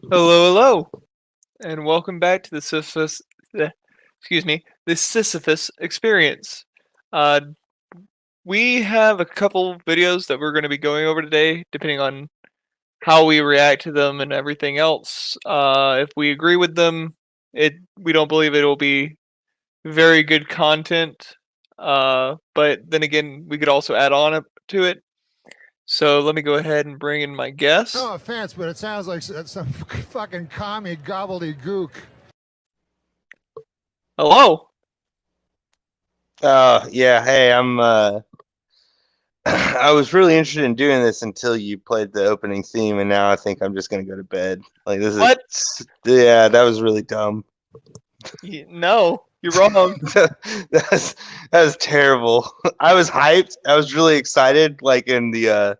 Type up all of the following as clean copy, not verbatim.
Hello, hello, and welcome back to the the Sisyphus experience. Uh, we have a couple videos that we're going to be going over today, depending on how we react to them and everything else. If we agree with them, we don't believe it will be very good content. But then again, we could also add on to it. So let me go ahead and bring in my guest. No offense, but it sounds like some fucking commie gobbledygook. Hello. Yeah. Hey, I'm. I was really interested in doing this until you played the opening theme, and now I think I'm just gonna go to bed. Like this What? is. Yeah, that was really dumb. No, you're wrong. that was terrible. I was hyped. I was really excited. Like in the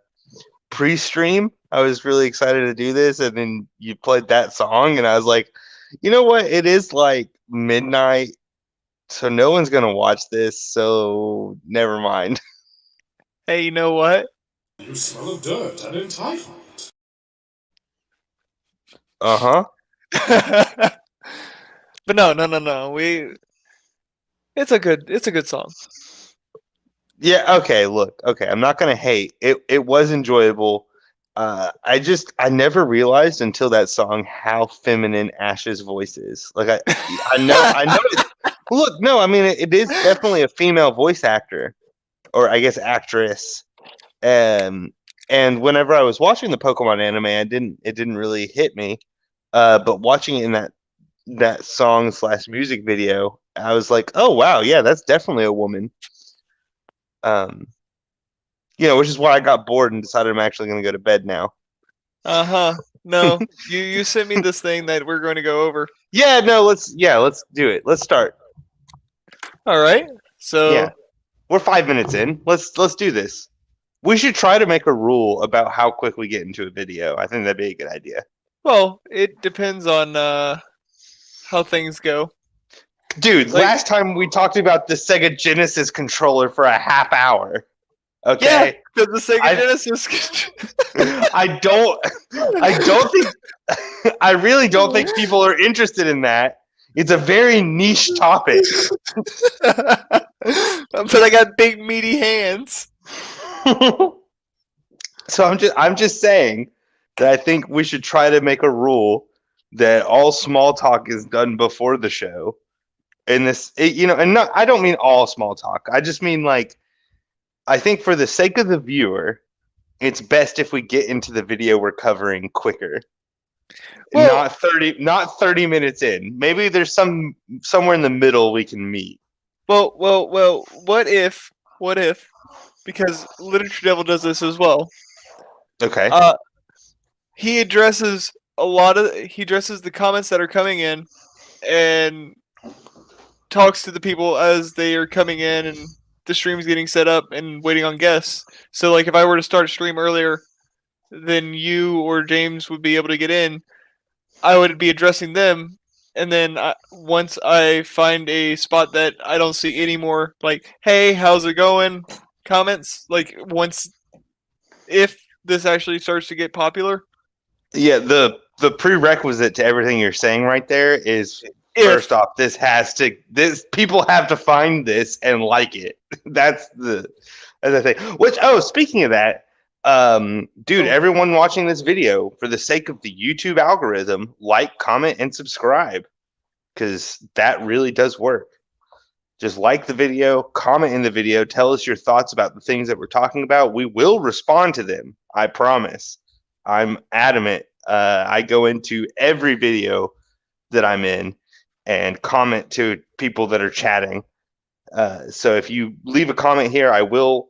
pre-stream, I was really excited to do this, and then you played that song, and I was like, you know what? It is like midnight, so no one's gonna watch this. So never mind. Hey, you know what? You smell of dirt and entitlement. Uh-huh. But no. It's a good song. Yeah, okay, look. Okay, I'm not going to hate. It was enjoyable. I never realized until that song how feminine Ash's voice is. Like I know look, no, I mean it is definitely a female voice actor, or I guess actress. And whenever I was watching the Pokemon anime, it didn't really hit me. But watching it in that song / music video, I was like, oh wow, yeah, that's definitely a woman. Which is why I got bored and decided I'm actually going to go to bed now. No, you sent me this thing that we're going to go over. Yeah, no, let's do it. Let's start. All right. So yeah, we're 5 minutes in. Let's do this. We should try to make a rule about how quick we get into a video. I think that'd be a good idea. Well, it depends on how things go. Dude, last time we talked about the Sega Genesis controller for a half hour. Okay. Yeah, because the Sega Genesis. I really don't think people are interested in that. It's a very niche topic. But I got big meaty hands. So I'm just saying that I think we should try to make a rule that all small talk is done before the show. And I don't mean all small talk. I just mean like, I think for the sake of the viewer, it's best if we get into the video we're covering quicker. Well, not 30 minutes in. Maybe there's somewhere in the middle we can meet. Well, what if because Literature Devil does this as well. Okay. He addresses the comments that are coming in and talks to the people as they are coming in and the stream's getting set up and waiting on guests. So like if I were to start a stream earlier than you or James would be able to get in, I would be addressing them, and then once I find a spot that I don't see any more like, hey, how's it going? Comments, like if this actually starts to get popular. Yeah, the prerequisite to everything you're saying right there is first off, people have to find this and like it. That's the thing. Speaking of that, dude, everyone watching this video, for the sake of the YouTube algorithm, like, comment, and subscribe, because that really does work. Just like the video, comment in the video, tell us your thoughts about the things that we're talking about. We will respond to them. I promise. I'm adamant. I go into every video that I'm in and comment to people that are chatting. So if you leave a comment here, I will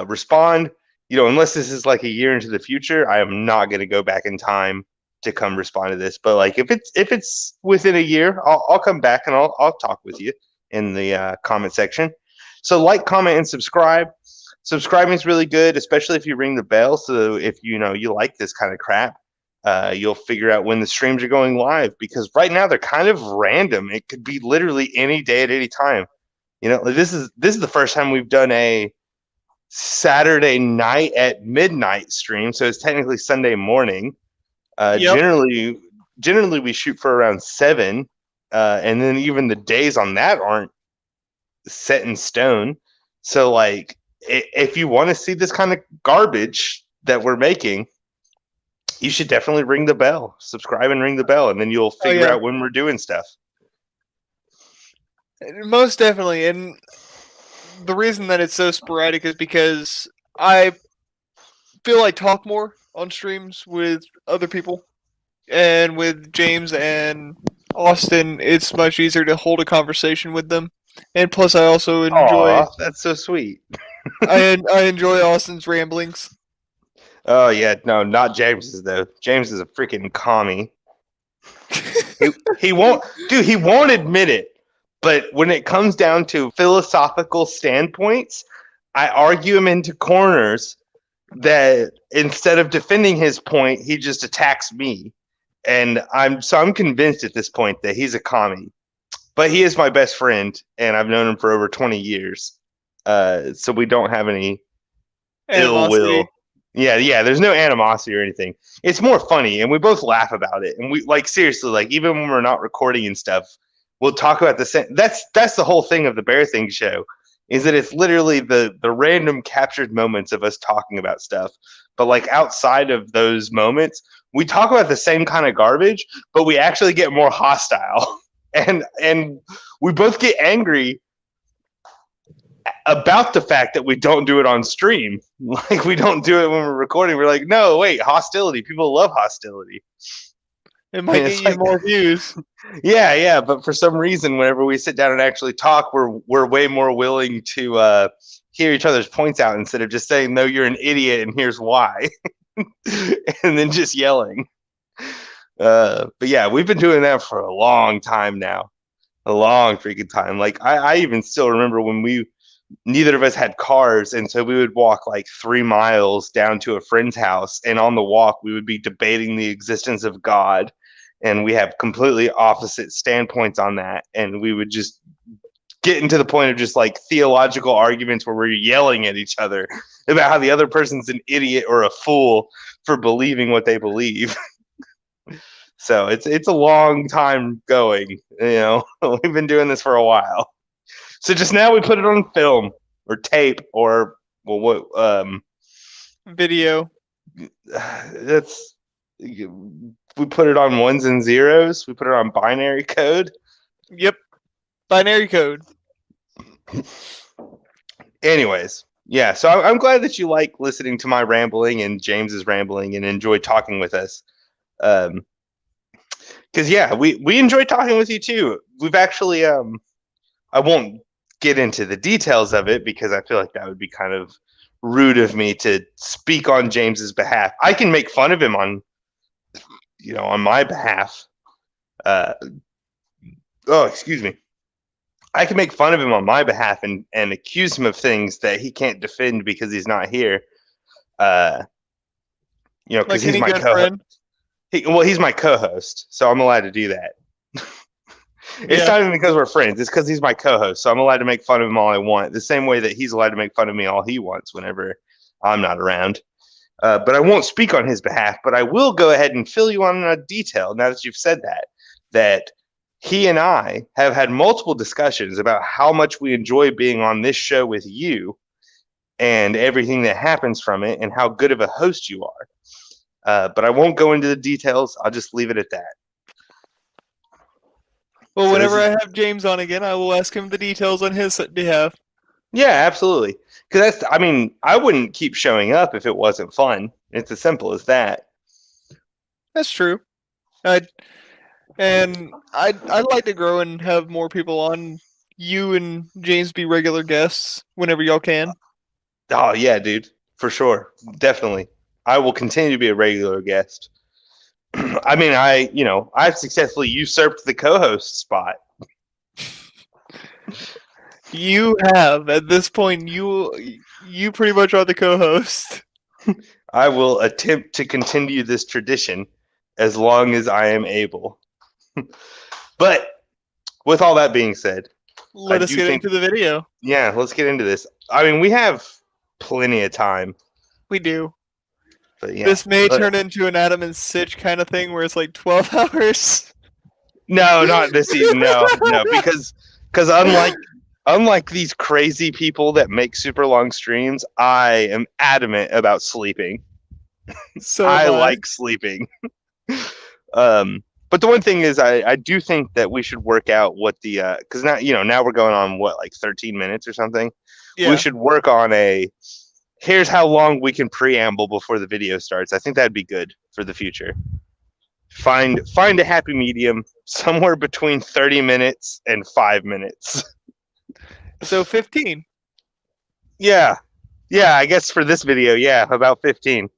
respond. Unless this is like a year into the future, I am not going to go back in time to come respond to this. But like if it's within a year, I'll come back and I'll talk with you in the comment section. So like, comment, and subscribe. Subscribing is really good, especially if you ring the bell. So if you like this kind of crap, you'll figure out when the streams are going live, because right now they're kind of random. It could be literally any day at any time. This is the first time we've done a Saturday night at midnight stream, so it's technically Sunday morning. Yep. Generally, generally we shoot for around 7, and then even the days on that aren't set in stone. So like, if you want to see this kind of garbage that we're making, you should definitely ring the bell, subscribe and ring the bell, and then you'll figure out when we're doing stuff. Most definitely, and the reason that it's so sporadic is because I feel I talk more on streams with other people, and with James and Austin, it's much easier to hold a conversation with them. And plus, I also enjoy. Aw, that's so sweet. I enjoy Austin's ramblings. Oh yeah, no, not James's though. James is a freaking commie. he won't, dude. He won't admit it. But when it comes down to philosophical standpoints, I argue him into corners that instead of defending his point, he just attacks me. And I'm convinced at this point that he's a commie. But he is my best friend, and I've known him for over 20 years. So we don't have any ill will. Yeah, there's no animosity or anything. It's more funny, and we both laugh about it. And we, like, seriously, like, even when we're not recording and stuff, we'll talk about the same. That's the whole thing of the Bear Thing show, is that it's literally the random captured moments of us talking about stuff. But like, outside of those moments, we talk about the same kind of garbage, but we actually get more hostile. And we both get angry about the fact that we don't do it on stream. Like, we don't do it when we're recording. We're like, no, wait, hostility. People love hostility. It might get you more views. Yeah, but for some reason, whenever we sit down and actually talk, we're way more willing to hear each other's points out instead of just saying, no, you're an idiot and here's why. And then just yelling. But yeah, we've been doing that for a long time now. A long freaking time. Like, I even still remember when neither of us had cars, and so we would walk like 3 miles down to a friend's house, and on the walk we would be debating the existence of God, and we have completely opposite standpoints on that, and we would just get into the point of just like theological arguments where we're yelling at each other about how the other person's an idiot or a fool for believing what they believe. So it's a long time going, you know. We've been doing this for a while. So just now we put it on film or tape or video. We put it on ones and zeros. We put it on binary code. Yep, binary code. Anyways, yeah. So I'm glad that you like listening to my rambling and James's rambling and enjoy talking with us. Because yeah, we enjoy talking with you too. We've actually I won't get into the details of it because I feel like that would be kind of rude of me to speak on James's behalf. I can make fun of him on my behalf. Excuse me. I can make fun of him on my behalf and accuse him of things that he can't defend because he's not here. Because Like he's my co-host. He's my co-host, so I'm allowed to do that. It's not even because we're friends. It's because he's my co-host, so I'm allowed to make fun of him all I want. The same way that he's allowed to make fun of me all he wants whenever I'm not around. But I won't speak on his behalf, but I will go ahead and fill you on a detail, now that you've said that he and I have had multiple discussions about how much we enjoy being on this show with you and everything that happens from it and how good of a host you are. But I won't go into the details. I'll just leave it at that. Well, whenever I have James on again, I will ask him the details on his behalf. Yeah, absolutely. Because I wouldn't keep showing up if it wasn't fun. It's as simple as that. That's true. I'd like to grow and have more people on. You and James be regular guests whenever y'all can. Oh yeah, dude, for sure, definitely. I will continue to be a regular guest. I mean, I've successfully usurped the co-host spot. You have. At this point, you pretty much are the co-host. I will attempt to continue this tradition as long as I am able. But with all that being said, let us get into the video. Yeah, let's get into this. I mean, we have plenty of time. We do. But yeah, This may turn into an Adam and Sitch kind of thing where it's like 12 hours. no, not this season. No, because unlike these crazy people that make super long streams, I am adamant about sleeping. So I like sleeping. But the one thing is, I do think that we should work out what the because now we're going on what, like 13 minutes or something. Yeah. We should work on here's how long we can preamble before the video starts. I think that'd be good for the future. Find a happy medium somewhere between 30 minutes and 5 minutes. So 15. Yeah, I guess for this video, yeah, about 15.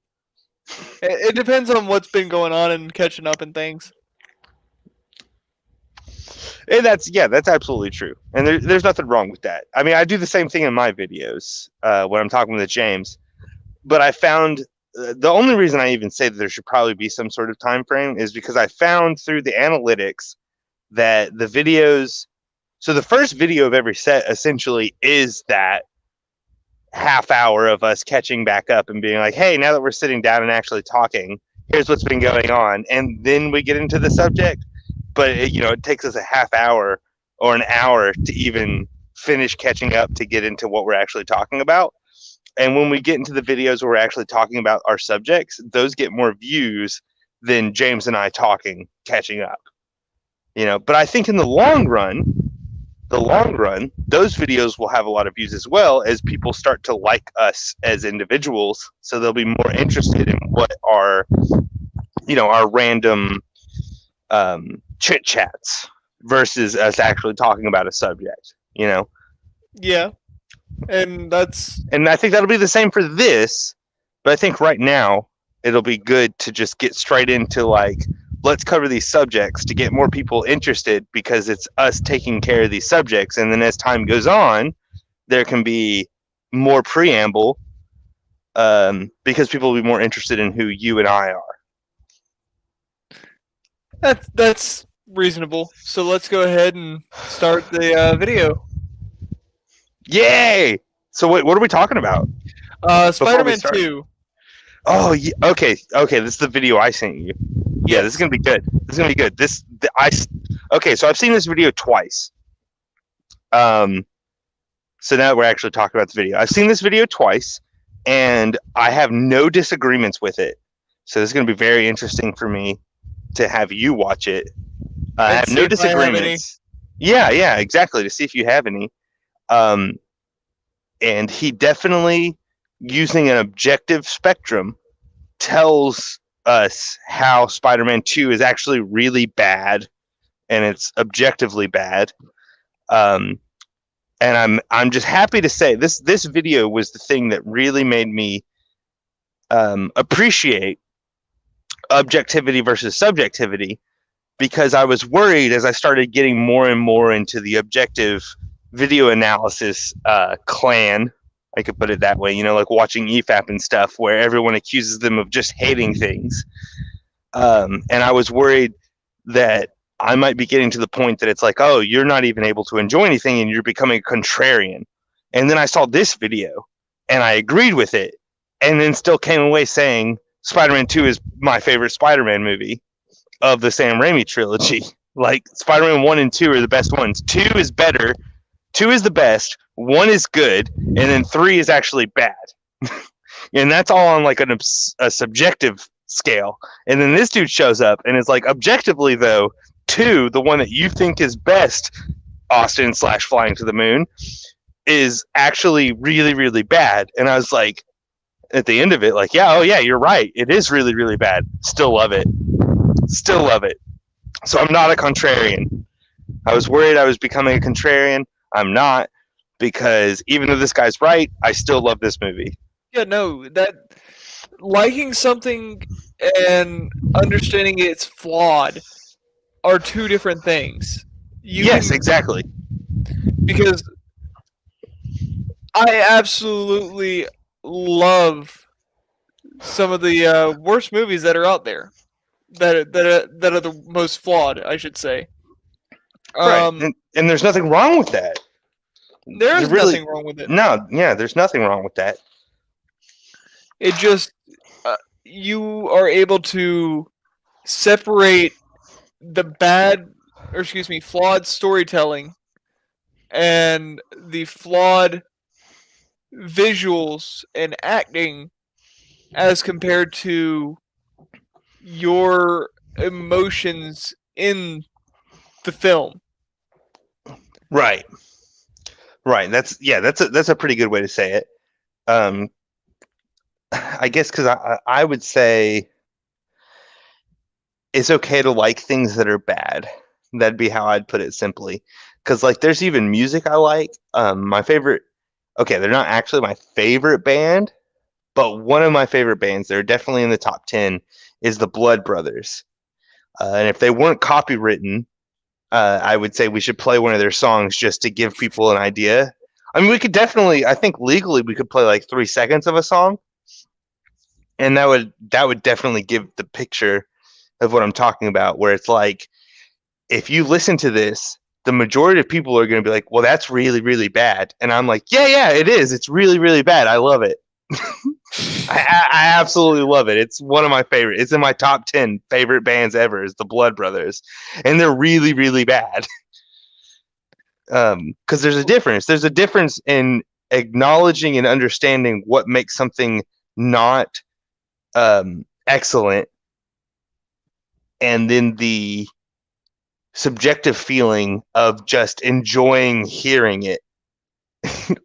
It depends on what's been going on and catching up and things. And that's absolutely true. And there's nothing wrong with that. I mean, I do the same thing in my videos when I'm talking with James. But I found the only reason I even say that there should probably be some sort of time frame is because I found through the analytics that the videos. So the first video of every set essentially is that half hour of us catching back up and being like, hey, now that we're sitting down and actually talking, here's what's been going on. And then we get into the subject. But it takes us a half hour or an hour to even finish catching up to get into what we're actually talking about. And when we get into the videos where we're actually talking about our subjects, those get more views than James and I catching up. But I think in the long run, those videos will have a lot of views as well as people start to like us as individuals. So they'll be more interested in what our random chit chats versus us actually talking about a subject. Yeah, and I think that'll be the same for this. But I think right now it'll be good to just get straight into let's cover these subjects to get more people interested, because it's us taking care of these subjects. And then as time goes on, there can be more preamble because people will be more interested in who you and I are. That's reasonable. So let's go ahead and start the video. Yay! So wait, what are we talking about? Spider-Man 2. Oh, yeah, okay. This is the video I sent you. Yeah, this is gonna be good. Okay, so I've seen this video twice. So now we're actually talking about the video. I've seen this video twice, and I have no disagreements with it. So this is gonna be very interesting for me to have you watch it. I have no disagreements. Yeah, exactly. To see if you have any. And he definitely, using an objective spectrum, tells us how Spider-Man 2 is actually really bad, and it's objectively bad. And I'm just happy to say this video was the thing that really made me appreciate objectivity versus subjectivity, because I was worried as I started getting more and more into the objective video analysis clan, I could put it that way, like watching EFAP and stuff where everyone accuses them of just hating things. And I was worried that I might be getting to the point that it's like, oh, you're not even able to enjoy anything and you're becoming a contrarian. And then I saw this video and I agreed with it, and then still came away saying Spider-Man 2 is my favorite Spider-Man movie of the Sam Raimi trilogy. Like, Spider-Man 1 and 2 are the best ones. 2 is better. 2 is the best. 1 is good. And then 3 is actually bad. And that's all on like a subjective scale. And then this dude shows up and is like, objectively though, 2, the one that you think is best, Austin / Flying to the Moon, is actually really, really bad. And I was like, at the end of it, like, yeah, oh yeah, you're right. It is really, really bad. Still love it. Still love it. So I'm not a contrarian. I was worried I was becoming a contrarian. I'm not, because even though this guy's right, I still love this movie. Yeah, no, that liking something and understanding it's flawed are two different things. Yes, exactly. Because I absolutely love some of the worst movies that are out there, that are the most flawed, I should say. Right, and there's nothing wrong with that. There's nothing wrong with it. No, yeah, there's nothing wrong with that. It just, you are able to separate the flawed storytelling and the flawed visuals and acting as compared to your emotions in the film. Right. That's a pretty good way to say it. I guess because I would say it's okay to like things that are bad. That'd be how I'd put it simply. Because like there's even music I like. My favorite. Okay, they're not actually my favorite band, but one of my favorite bands. They're definitely in the top 10. Is the Blood Brothers. And if they weren't copywritten, I would say we should play one of their songs just to give people an idea. I mean, we could definitely. I think legally we could play like 3 seconds of a song, and that would definitely give the picture of what I'm talking about. Where it's like, if you listen to this, the majority of people are going to be like, "Well, that's really, really bad," and I'm like, "Yeah, it is. It's really, really bad. I love it." I absolutely love it. It's one of my favorite. It's in my top 10 favorite bands ever. Is the Blood Brothers, and they're really, really bad. Because there's a difference. There's a difference in acknowledging and understanding what makes something not excellent, and then the subjective feeling of just enjoying hearing it.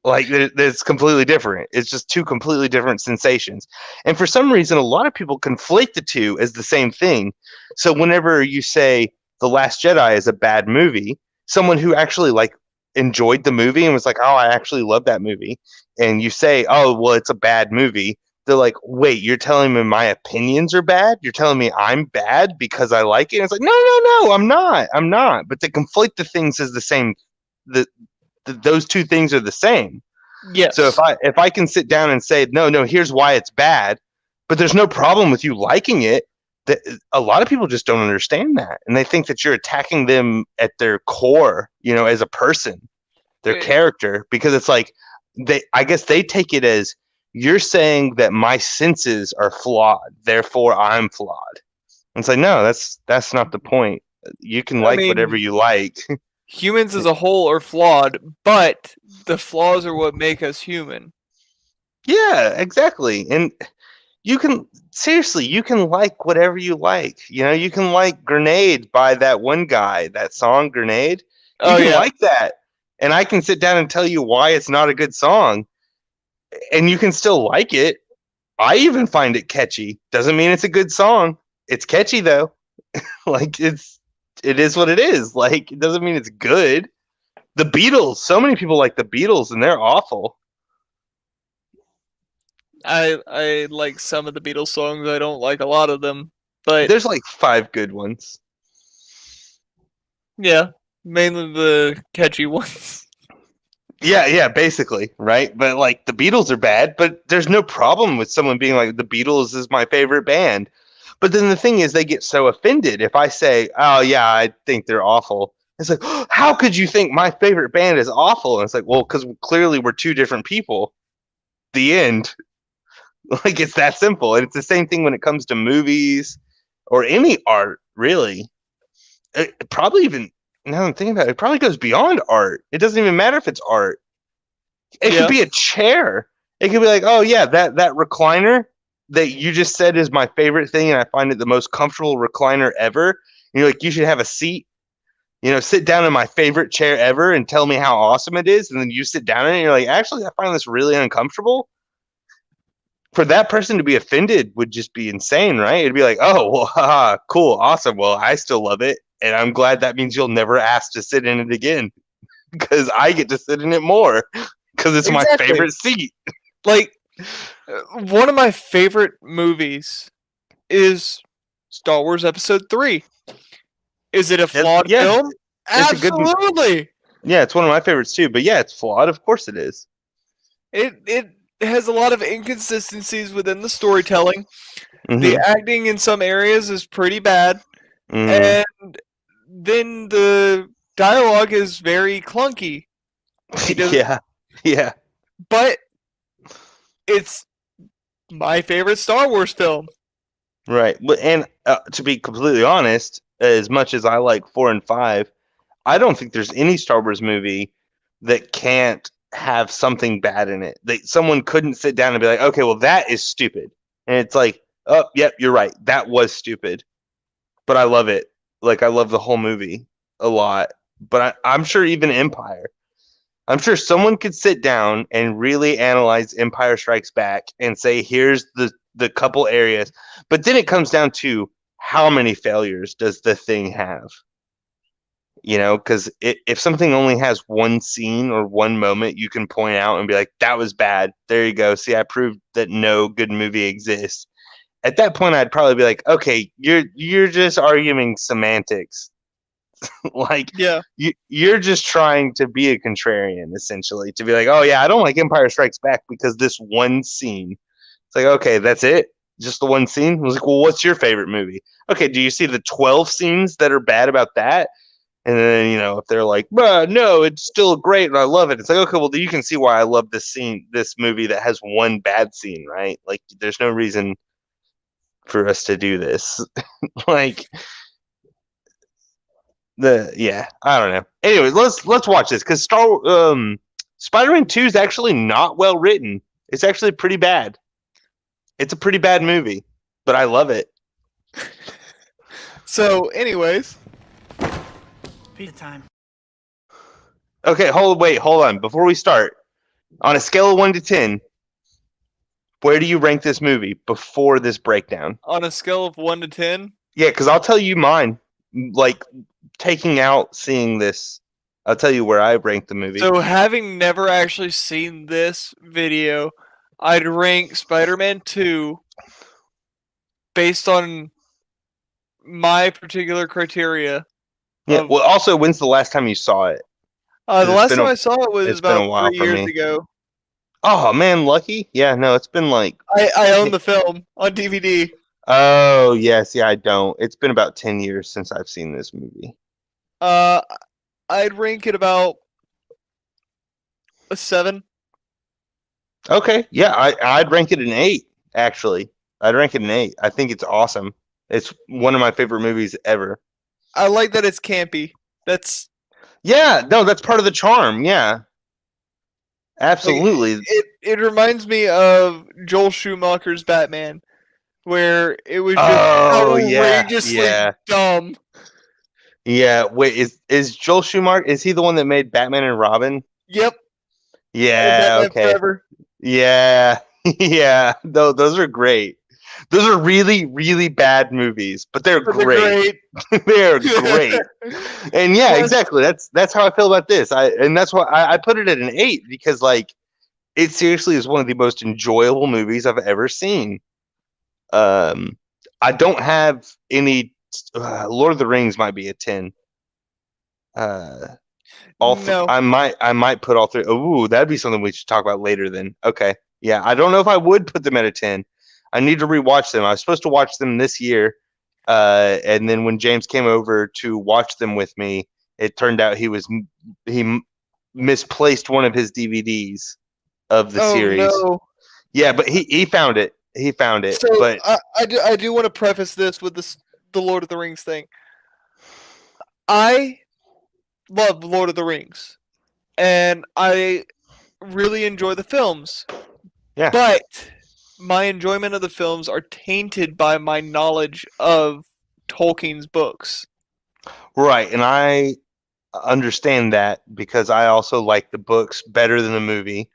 Like it's completely different. It's just two completely different sensations. And for some reason, a lot of people conflate the two as the same thing. So whenever you say The Last Jedi is a bad movie, someone who actually like enjoyed the movie and was like, "Oh, I actually love that movie," and you say, "Oh, well, it's a bad movie," they're like, "Wait, you're telling me my opinions are bad? You're telling me I'm bad because I like it?" And it's like, no, I'm not. But they conflate the things as the same. Those two things are the same. Yes. So if I can sit down and say, no, here's why it's bad, but there's no problem with you liking it, that a lot of people just don't understand that, and they think that you're attacking them at their core, as a person, their character, because it's like I guess they take it as you're saying that my senses are flawed, therefore I'm flawed. And it's like, no, that's not the point. You can like whatever you like. Humans as a whole are flawed, but the flaws are what make us human. Yeah, exactly. And you can like whatever you like. You can like Grenade by that one guy, that song Grenade. You can like that. And I can sit down and tell you why it's not a good song. And you can still like it. I even find it catchy. Doesn't mean it's a good song. It's catchy though. Like it is what it is. Like, it doesn't mean it's good. The Beatles, so many people like the Beatles and they're awful. I like some of the Beatles songs. I don't like a lot of them, but there's like 5 good ones. Yeah, mainly the catchy ones. Yeah, basically, right? But like the Beatles are bad, but there's no problem with someone being like, the Beatles is my favorite band. But then the thing is, they get so offended if I say, "Oh yeah, I think they're awful." It's like, oh, how could you think my favorite band is awful? And it's like, well, because clearly we're two different people. The end. Like, it's that simple. And it's the same thing when it comes to movies or any art, really. It probably even, now I'm thinking about it, it probably goes beyond art. It doesn't even matter if it's art. It could be a chair. It could be like, oh yeah, that recliner that you just said is my favorite thing, and I find it the most comfortable recliner ever. And you're like, you should have a seat. Sit down in my favorite chair ever and tell me how awesome it is. And then you sit down in it and you're like, actually, I find this really uncomfortable. For that person to be offended would just be insane, right? It'd be like, oh, well, haha, cool, awesome. Well, I still love it. And I'm glad that means you'll never ask to sit in it again, because I get to sit in it more because it's my favorite seat. Like, one of my favorite movies is Star Wars Episode 3. Is it a flawed film? Absolutely. It's one of my favorites too. But yeah, it's flawed. Of course it is. It has a lot of inconsistencies within the storytelling. The acting in some areas is pretty bad. And then the dialogue is very clunky. Yeah. But it's my favorite Star Wars film. Right. And to be completely honest, as much as I like 4 and 5, I don't think there's any Star Wars movie that can't have something bad in it. That someone couldn't sit down and be like, okay, well, that is stupid. And it's like, oh, yep, you're right. That was stupid. But I love it. Like, I love the whole movie a lot. But I'm sure even Empire, I'm sure someone could sit down and really analyze Empire Strikes Back and say, here's the couple areas. But then it comes down to how many failures does the thing have? You know, because if something only has one scene or one moment you can point out and be like, that was bad. There you go. See, I proved that no good movie exists. At that point, I'd probably be like, okay, you're just arguing semantics. Like, Yeah. you're just trying to be a contrarian, essentially, to be like, oh yeah, I don't like Empire Strikes Back because this one scene. It's like, okay, that's it, just the one scene. I was like, well, what's your favorite movie? Okay, do you see the 12 scenes that are bad about that? And then, you know, if they're like, no, it's still great and I love it. It's like, okay, well, you can see why I love this movie that has one bad scene, right? Like, there's no reason for us to do this. Like, I don't know. Anyway, let's watch this because Spider-Man 2 is actually not well written. It's actually pretty bad. It's a pretty bad movie, but I love it. So, anyways, Pizza time. Okay, hold on. Before we start, on a scale of 1 to 10, where do you rank this movie before this breakdown? on a scale of 1 to 10, Yeah, because I'll tell you mine. Like, taking out seeing this, I'll tell you where I rank the movie. so having never actually seen this video, I'd rank Spider-Man 2 based on my particular criteria. Yeah. Well, also, when's the last time you saw it? The It's last been time a- I saw it was it's been a about while 3 for years me. ago. Oh man, lucky. Yeah, no, it's been like. I own the film on DVD. Oh yes, yeah, I don't. It's been about 10 years since I've seen this movie. I'd rank it about a 7. Okay, yeah, I'd rank it an 8. Actually, I'd rank it an 8. I think it's awesome. It's one of my favorite movies ever. I like that it's campy. That's Yeah, no, that's part of the charm. Yeah, like, absolutely. it reminds me of Joel Schumacher's Batman, where it was just Oh yeah, outrageously yeah, dumb. yeah. Wait, is Joel Schumacher? Is he the one that made Batman and Robin? Yep. Yeah. Batman Okay. Forever. Yeah, yeah. Those are great. Those are really, really bad movies, but they're But they're great. great. They're great. And yeah, Plus- exactly. That's how I feel about this. And that's why I put it at an 8 because like it seriously is one of the most enjoyable movies I've ever seen. I don't have any. Lord of the Rings might be a 10. No. I might put all three. Ooh, that'd be something we should talk about later. Then okay, yeah. I don't know if I would put them at a 10. I need to rewatch them. I was supposed to watch them this year, and then when James came over to watch them with me, it turned out he misplaced one of his DVDs of the Oh series. no. Yeah, but he found it. He found it. So but I do want to preface this with the Lord of the Rings thing. I love Lord of the Rings, and I really enjoy the films. Yeah. But my enjoyment of the films are tainted by my knowledge of Tolkien's books. right, and I understand that because I also like the books better than the movie.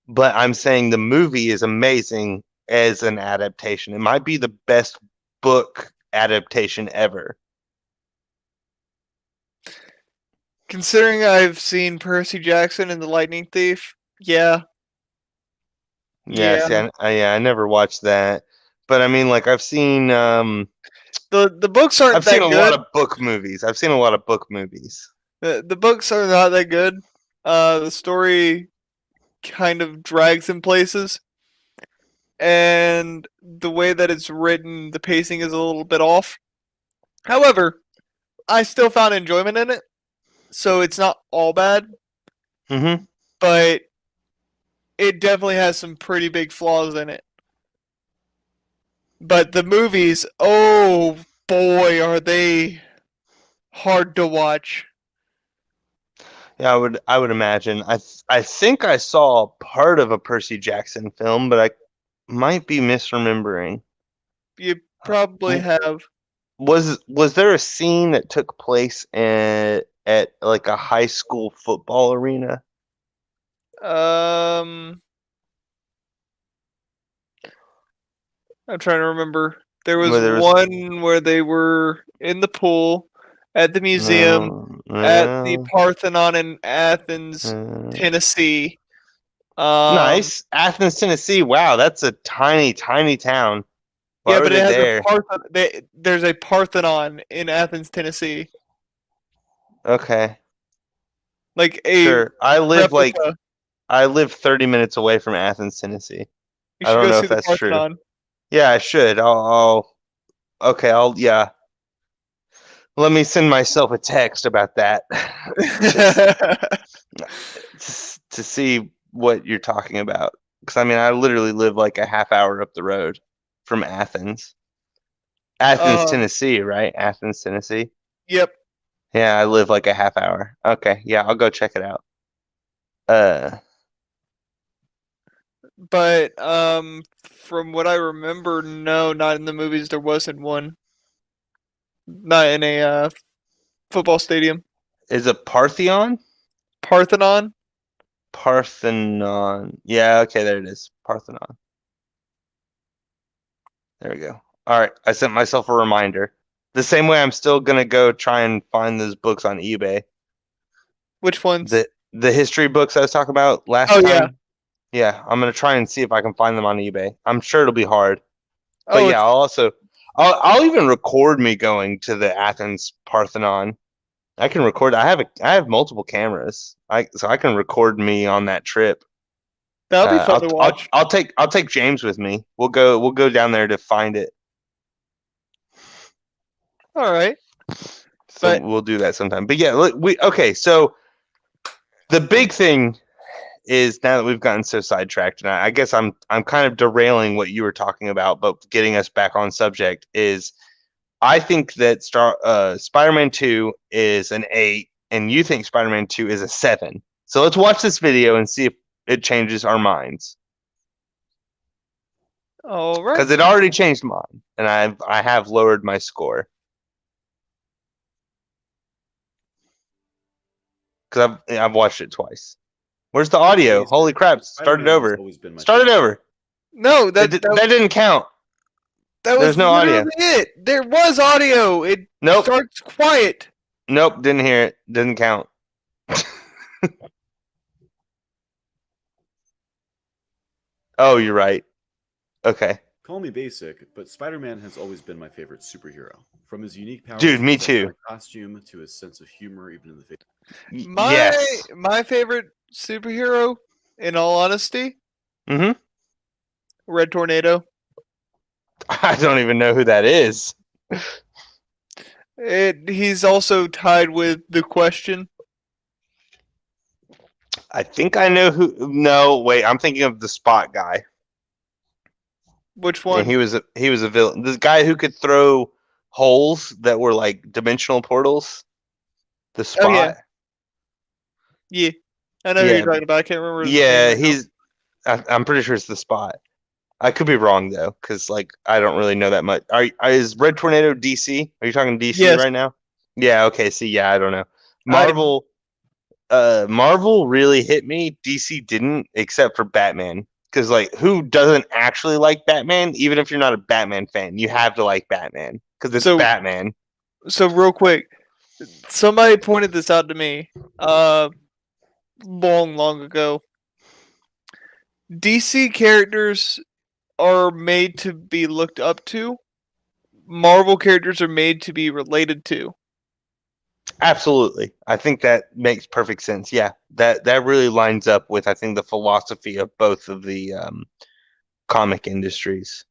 But I'm saying the movie is amazing as an adaptation. It might be the best book adaptation ever. Considering I've seen Percy Jackson and the Lightning Thief, yeah. Yeah, Yeah. see, I never watched that, but I mean, like I've seen The books aren't I've that seen a good. lot of book movies. I've seen a lot of book movies. The books are not that good. The story kind of drags in places, and the way that it's written, the pacing is a little bit off. However, I still found enjoyment in it, so it's not all bad. Mm-hmm. But it definitely has some pretty big flaws in it. But the movies, oh boy, are they hard to watch. Yeah, I would imagine. I think I saw part of a Percy Jackson film, but I might be misremembering. You probably W- have. Was there a scene that took place at like a high school football arena? Um, I'm trying to remember. There was Where there was one where they were in the pool, at the museum, no, at the no, Parthenon in Athens, uh, Tennessee. nice. Athens, Tennessee. Wow, that's a tiny, tiny town. Why Yeah, were but it they has a there? there's a Parthenon in Athens, Tennessee, Okay, like a sure. replica. I live 30 minutes away from Athens, Tennessee. You I should don't go know see if the that's true. Parthenon. Yeah, I should. Okay, yeah. Let me send myself a text about that. Just to see what you're talking about. Because I mean, I literally live like a half hour up the road from Athens. Athens, uh, Tennessee, right? Athens, Tennessee. yep. Yeah, I live like a half hour. Okay, yeah, I'll go check it out. Uh, But from what I remember, no, not in the movies. There wasn't one. Not in a football stadium. is it Parthenon? Parthenon. Parthenon. Yeah, okay, there it is. Parthenon. There we go. All right, I sent myself a reminder. The same way I'm still gonna go try and find those books on eBay. Which ones? The history books I was talking about last Oh yeah. time. Yeah, I'm gonna try and see if I can find them on eBay. I'm sure it'll be hard. But Oh, yeah, I'll even record me going to the Athens Parthenon. I can record. I have multiple cameras. So I can record me on that trip. that'll be fun to watch. I'll take James with me. We'll go down there to find it. All right. So But we'll do that sometime. But yeah, look, okay. So the big thing is now that we've gotten so sidetracked, and I guess I'm kind of derailing what you were talking about, but getting us back on subject is I think that Spider-Man 2 is an 8, and you think Spider-Man 2 is a 7. So let's watch this video and see if it changes our minds. all right. Because it already changed mine, and I have lowered my score. Because I've watched it twice. Where's the audio? Holy crap! Start it over. Start it over. No, That didn't count. that was there's no literally audio. it. There was audio. It Nope. starts quiet. Nope. Didn't hear it. Didn't count. Oh, you're right. Okay. Call me basic, but Spider-Man has always been my favorite superhero. From his unique powers, Dude, me to his too. iconic costume, to his sense of humor, even in the face. Yes. My favorite superhero, in all honesty, Mm-hmm. Red Tornado. I don't even know who that is. He's also tied with the Question. I think I know who. No, wait. I'm thinking of the Spot guy. Which one? And he was a villain. This guy who could throw holes that were like dimensional portals. The Spot. Oh, yeah. Yeah, I know who Yeah. you're talking about. I can't remember. His Yeah, name right now. I'm pretty sure it's the Spot. I could be wrong though, because like I don't really know that much. Is Red Tornado DC? Are you talking DC Yes. right now? Yeah. Okay. See, yeah, I don't know. I don't. Marvel. Marvel really hit me. DC didn't, except for Batman. Because like, who doesn't actually like Batman? Even if you're not a Batman fan, you have to like Batman because it's Batman. So real quick, somebody pointed this out to me long ago. DC characters are made to be looked up to. Marvel characters are made to be related to. Absolutely. I think that makes perfect sense. Yeah, that really lines up with I think the philosophy of both of the comic industries.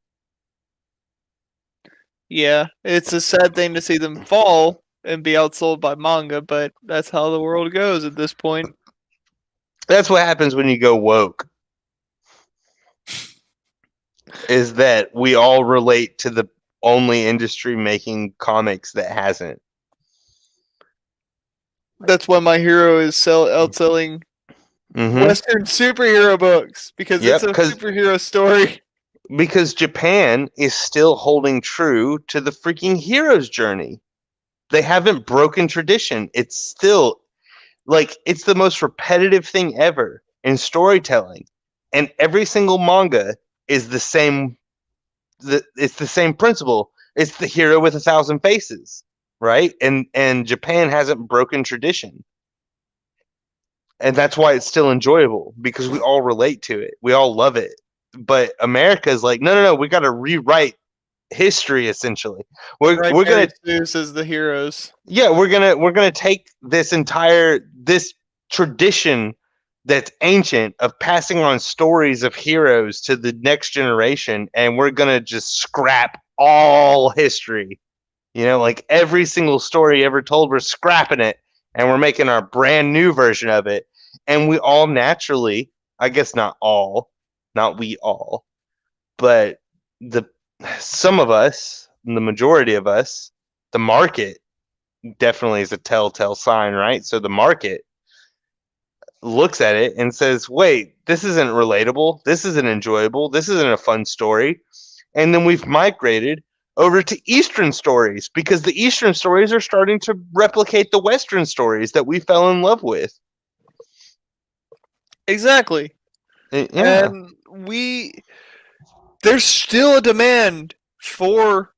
Yeah, it's a sad thing to see them fall and be outsold by manga, but that's how the world goes at this point. That's what happens when you go woke. is that we all relate to the only industry making comics that hasn't. That's why my hero is outselling Western superhero books because it's Yep, a superhero story. because Japan is still holding true to the freaking hero's journey. They haven't broken tradition. It's still like it's the most repetitive thing ever in storytelling, and every single manga is the same. It's the same principle. It's the hero with 1,000 faces, right? And Japan hasn't broken tradition, and that's why it's still enjoyable because we all relate to it. We all love it. But America is like, no, no, no. We got to rewrite history. Essentially, we're gonna Zeus as the heroes. we're gonna take this tradition that's ancient of passing on stories of heroes to the next generation, and we're gonna just scrap all history. Like every single story ever told, we're scrapping it, and we're making our brand new version of it. And we all naturally, I guess not all, not we all, but the some of us, the majority of us, the market definitely is a telltale sign, right? So the market looks at it and says, wait, this isn't relatable. This isn't enjoyable. This isn't a fun story. And then we've migrated over to Eastern stories because the Eastern stories are starting to replicate the Western stories that we fell in love with. Exactly. Yeah. And there's still a demand for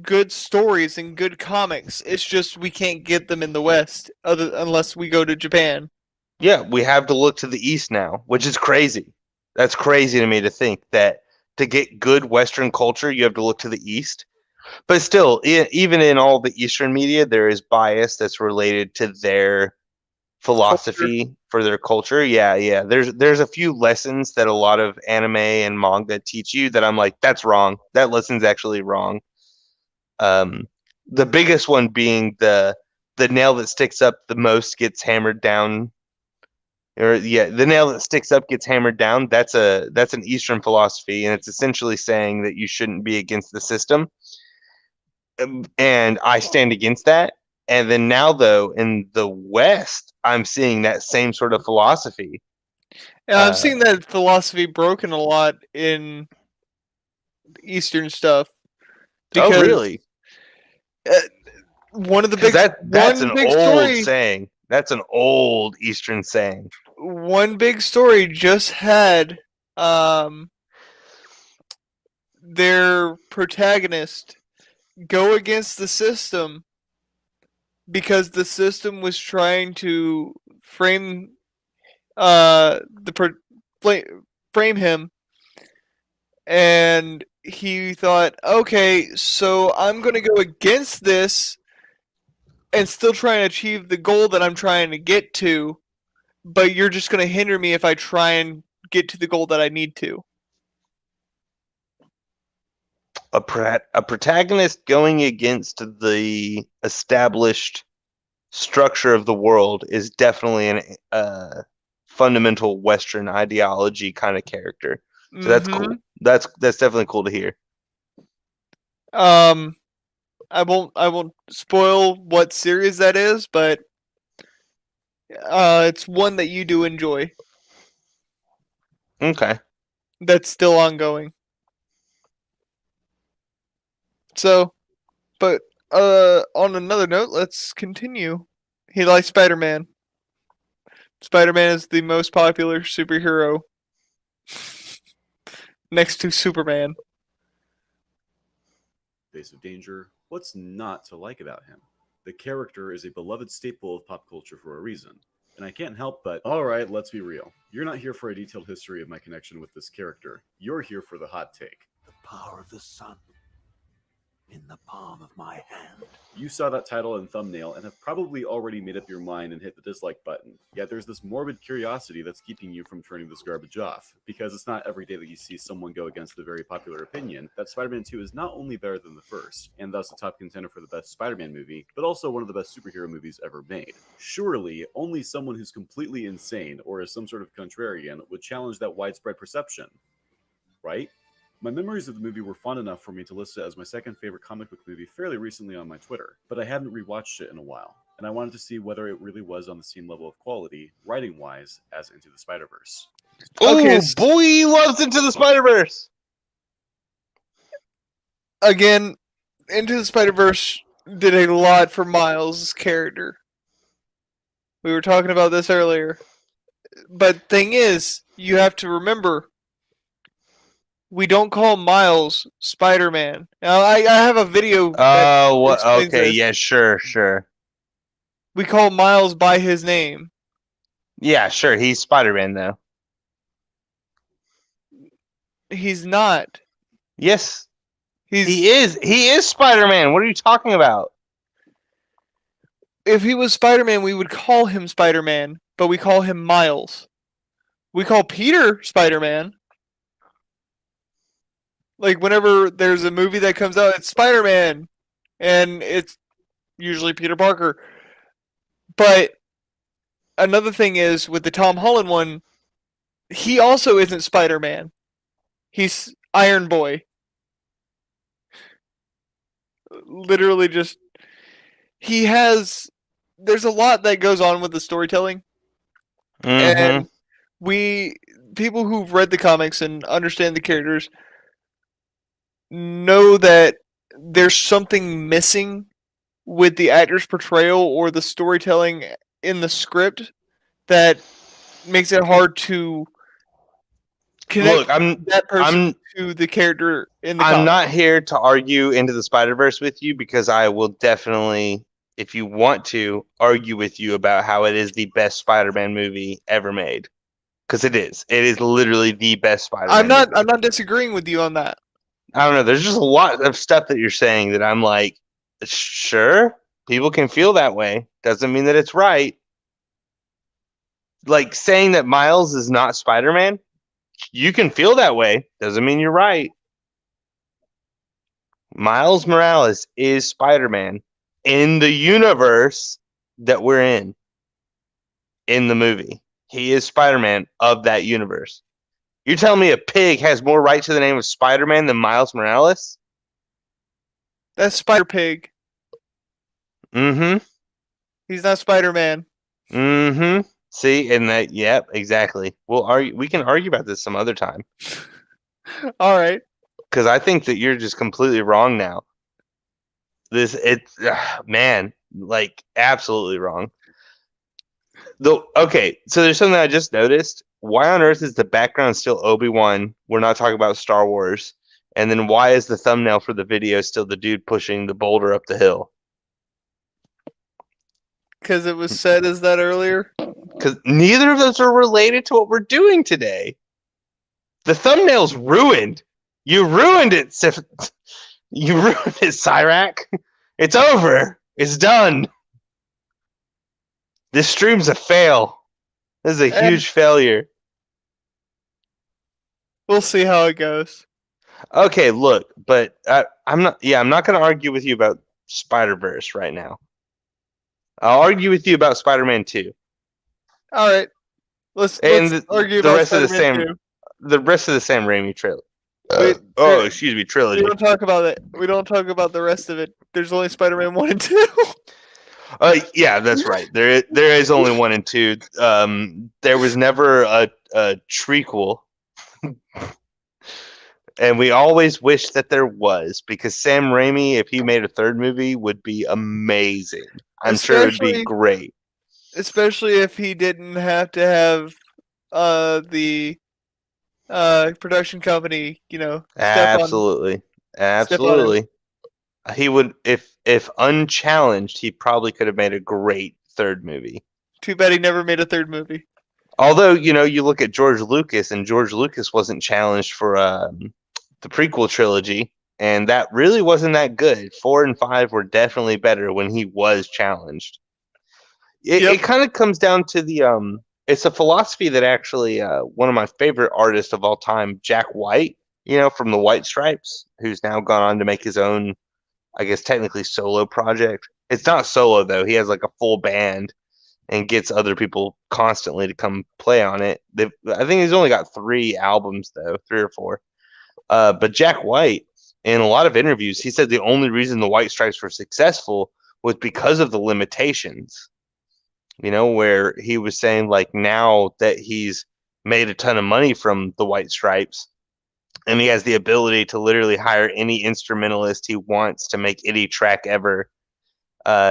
good stories and good comics. It's just we can't get them in the West unless we go to Japan. Yeah, we have to look to the East now, which is crazy. That's crazy to me to think that to get good Western culture, you have to look to the East. But still, even in all the Eastern media, there is bias that's related to their philosophy for their culture. Yeah, yeah. There's a few lessons that a lot of anime and manga teach you that I'm like, that's wrong. That lesson's actually wrong. The biggest one being the nail that sticks up the most gets hammered down. Or yeah, the nail that sticks up gets hammered down. That's an Eastern philosophy, and it's essentially saying that you shouldn't be against the system. And I stand against that. And then now, though, in the West, I'm seeing that same sort of philosophy. And I'm seeing that philosophy broken a lot in Eastern stuff. Oh, Because really? One of the Because big that's one an big old story. saying. That's an old Eastern saying. One big story just had their protagonist go against the system because the system was trying to frame frame him, and he thought, okay, so I'm going to go against this and still try and achieve the goal that I'm trying to get to, but you're just going to hinder me if I try and get to the goal that I need to. A protagonist going against the established structure of the world is definitely a fundamental Western ideology kind of character. So that's cool. That's definitely cool to hear. I won't spoil what series that is, but it's one that you do enjoy. Okay. That's still ongoing. So, but on another note, let's continue. He likes Spider-Man. Spider-Man is the most popular superhero next to Superman. Face of Danger. What's not to like about him? The character is a beloved staple of pop culture for a reason. And I can't help but, alright, let's be real. You're not here for a detailed history of my connection with this character. You're here for the hot take. The power of the sun in the palm of my hand. You saw that title and thumbnail and have probably already made up your mind and hit the dislike button. Yet there's this morbid curiosity that's keeping you from turning this garbage off. Because it's not every day that you see someone go against a very popular opinion that Spider-Man 2 is not only better than the first, and thus a top contender for the best Spider-Man movie, but also one of the best superhero movies ever made. Surely, only someone who's completely insane or is some sort of contrarian would challenge that widespread perception. Right? My memories of the movie were fond enough for me to list it as my second favorite comic book movie fairly recently on my Twitter, but I hadn't rewatched it in a while, and I wanted to see whether it really was on the same level of quality, writing-wise, as Into the Spider-Verse. Okay, Oh, boy loves Into the Spider-Verse. Again, Into the Spider-Verse did a lot for Miles' character. We were talking about this earlier. But thing is, you have to remember, we don't call Miles Spider-Man. Now, I have a video that Oh, what? explains Okay, this. yeah, sure. We call Miles by his name. Yeah, sure. He's Spider-Man, though. He's not. Yes, He's he is. He is Spider-Man. What are you talking about? If he was Spider-Man, we would call him Spider-Man, but we call him Miles. We call Peter Spider-Man. Like, whenever there's a movie that comes out, it's Spider-Man, and it's usually Peter Parker. But another thing is, with the Tom Holland one, he also isn't Spider-Man. He's Iron Boy. Literally just... There's a lot that goes on with the storytelling. And people who've read the comics and understand the characters know that there's something missing with the actor's portrayal or the storytelling in the script that makes it hard to connect that person to the character in the comic. I'm not here to argue Into the Spider-Verse with you, because I will definitely, if you want to, argue with you about how it is the best Spider-Man movie ever made. Because it is. It is literally the best Spider-Man movie. I'm not disagreeing with you on that. I don't know. There's just a lot of stuff that you're saying that I'm like, sure, people can feel that way. Doesn't mean that it's right. Like, saying that Miles is not Spider-Man, you can feel that way. Doesn't mean you're right. Miles Morales is Spider-Man in the universe that we're in the movie. He is Spider-Man of that universe. You're telling me a pig has more right to the name of Spider-Man than Miles Morales? That's Spider-Pig. Mm-hmm. He's not Spider-Man. Mm-hmm. See, and that, yep, exactly. We can argue about this some other time. All right. Because I think that you're just completely wrong now. Man, like, absolutely wrong. Okay, so there's something I just noticed. Why on earth is the background still Obi-Wan? We're not talking about Star Wars. And then why is the thumbnail for the video still the dude pushing the boulder up the hill? Because it was said as that earlier? Because neither of those are related to what we're doing today. The thumbnail's ruined. You ruined it, You ruined it, Cyrek. It's over. It's done. This stream's a fail. This is a huge failure. We'll see how it goes. Okay, look, but I'm not going to argue with you about Spider-Verse right now. I'll argue with you about Spider-Man 2. All right. Let's argue the about rest of the Spider-Man same 2. the rest of the Sam Raimi trilogy. Trilogy. We don't talk about it. We don't talk about the rest of it. There's only Spider-Man 1 and 2. Yeah, that's right. There is only 1 and 2. There was never a trequel. And we always wish that there was, because Sam Raimi, if he made a third movie, would be amazing. I'm sure it would be great. Especially if he didn't have to have the production company, Absolutely. He would, if unchallenged, he probably could have made a great third movie. Too bad he never made a third movie. Although, you look at George Lucas, and George Lucas wasn't challenged for the prequel trilogy, and that really wasn't that good. 4 and 5 were definitely better when he was challenged. It kind of comes down to the it's a philosophy that actually one of my favorite artists of all time, Jack White, from the White Stripes, who's now gone on to make his own, I guess technically solo project. It's not solo though. He has like a full band and gets other people constantly to come play on it. I think he's only got 3 albums though, 3 or 4. But Jack White, in a lot of interviews, he said the only reason the White Stripes were successful was because of the limitations. Where he was saying, like, now that he's made a ton of money from the White Stripes and he has the ability to literally hire any instrumentalist he wants to make any track ever,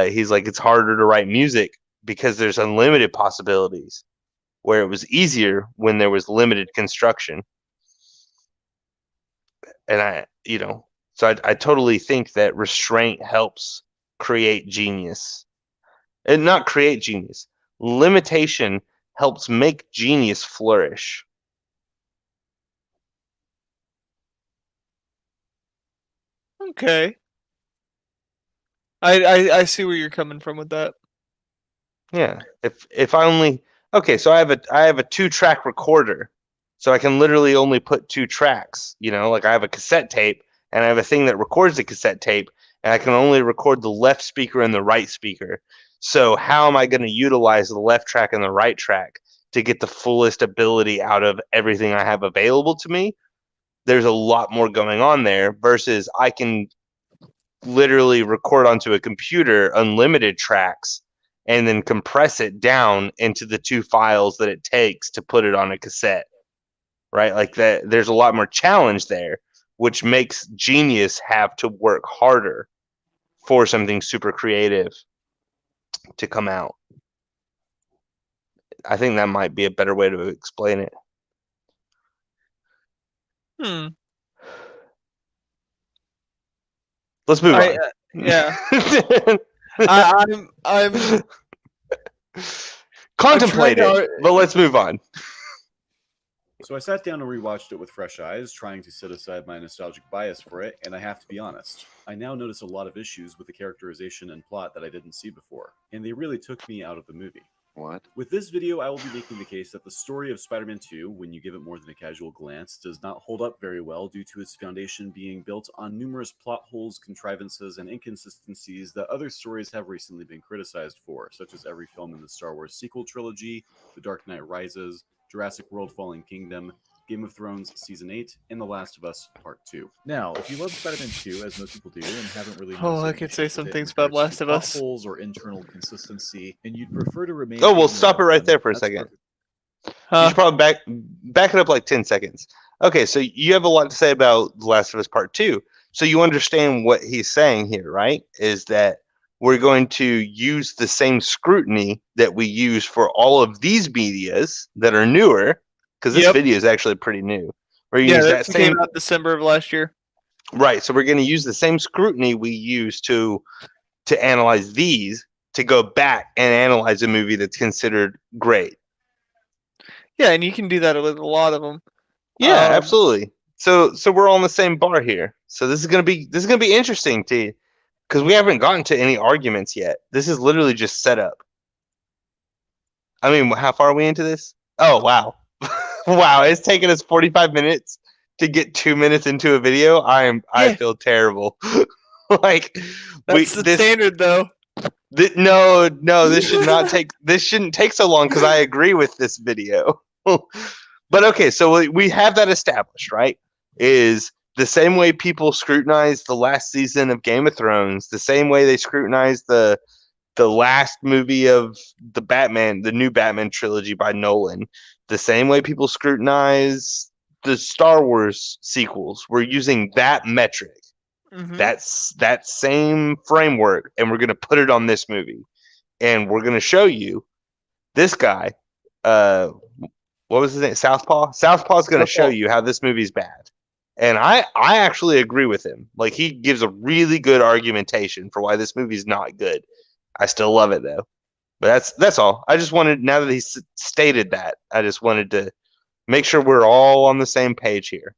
he's like, it's harder to write music because there's unlimited possibilities, where it was easier when there was limited construction. And I totally think that restraint helps create genius. And not create genius. Limitation helps make genius flourish. Okay. I see where you're coming from with that. Yeah. If I only so I have a 2-track recorder. So I can literally only put 2 tracks, like I have a cassette tape and I have a thing that records the cassette tape, and I can only record the left speaker and the right speaker. So how am I going to utilize the left track and the right track to get the fullest ability out of everything I have available to me? There's a lot more going on there versus I can literally record onto a computer unlimited tracks and then compress it down into the 2 files that it takes to put it on a cassette. Right? Like that, there's a lot more challenge there, which makes genius have to work harder for something super creative to come out. I think that might be a better way to explain it. Let's move on. Yeah. I'm contemplating, but let's move on. So I sat down and rewatched it with fresh eyes, trying to set aside my nostalgic bias for it, and I have to be honest, I now notice a lot of issues with the characterization and plot that I didn't see before, and they really took me out of the movie. What? With this video, I will be making the case that the story of Spider-Man 2, when you give it more than a casual glance, does not hold up very well due to its foundation being built on numerous plot holes, contrivances, and inconsistencies that other stories have recently been criticized for, such as every film in the Star Wars sequel trilogy, The Dark Knight Rises, Jurassic World Fallen Kingdom, Game of Thrones Season 8, and The Last of Us Part 2. Now, if you love Spider-Man 2, as most people do, and haven't really I could say some things about Last of Us. Holes or internal consistency, and you'd prefer to remain... Oh, we'll stop it right there for a second. You should probably back it up like 10 seconds. Okay, so you have a lot to say about The Last of Us Part 2. So you understand what he's saying here, right? Is that we're going to use the same scrutiny that we use for all of these medias that are newer, because this video is actually pretty new. We're use that came out December of last year. Right, so we're going to use the same scrutiny we use to analyze these to go back and analyze a movie that's considered great. Yeah, and you can do that with a lot of them. Yeah, absolutely. So we're all on the same bar here. So this is gonna be interesting to, because we haven't gotten to any arguments yet. This is literally just set up. I mean, how far are we into this? Oh wow, wow! It's taken us 45 minutes to get 2 minutes into a video. I feel terrible. Like that's the standard, though. No, this should not take. This shouldn't take so long because I agree with this video. But okay, so we have that established, right? Is the same way people scrutinize the last season of Game of Thrones, the same way they scrutinize the last movie of the Batman, the new Batman trilogy by Nolan, the same way people scrutinize the Star Wars sequels. We're using that metric. Mm-hmm. That's that same framework, and we're going to put it on this movie, and we're going to show you this guy. What was his name? Southpaw. Southpaw's going to show you how this movie's bad, and I actually agree with him. Like, he gives a really good argumentation for why this movie's not good. I still love it though, but that's all. I just wanted, now that he's stated that, I just wanted to make sure we're all on the same page here.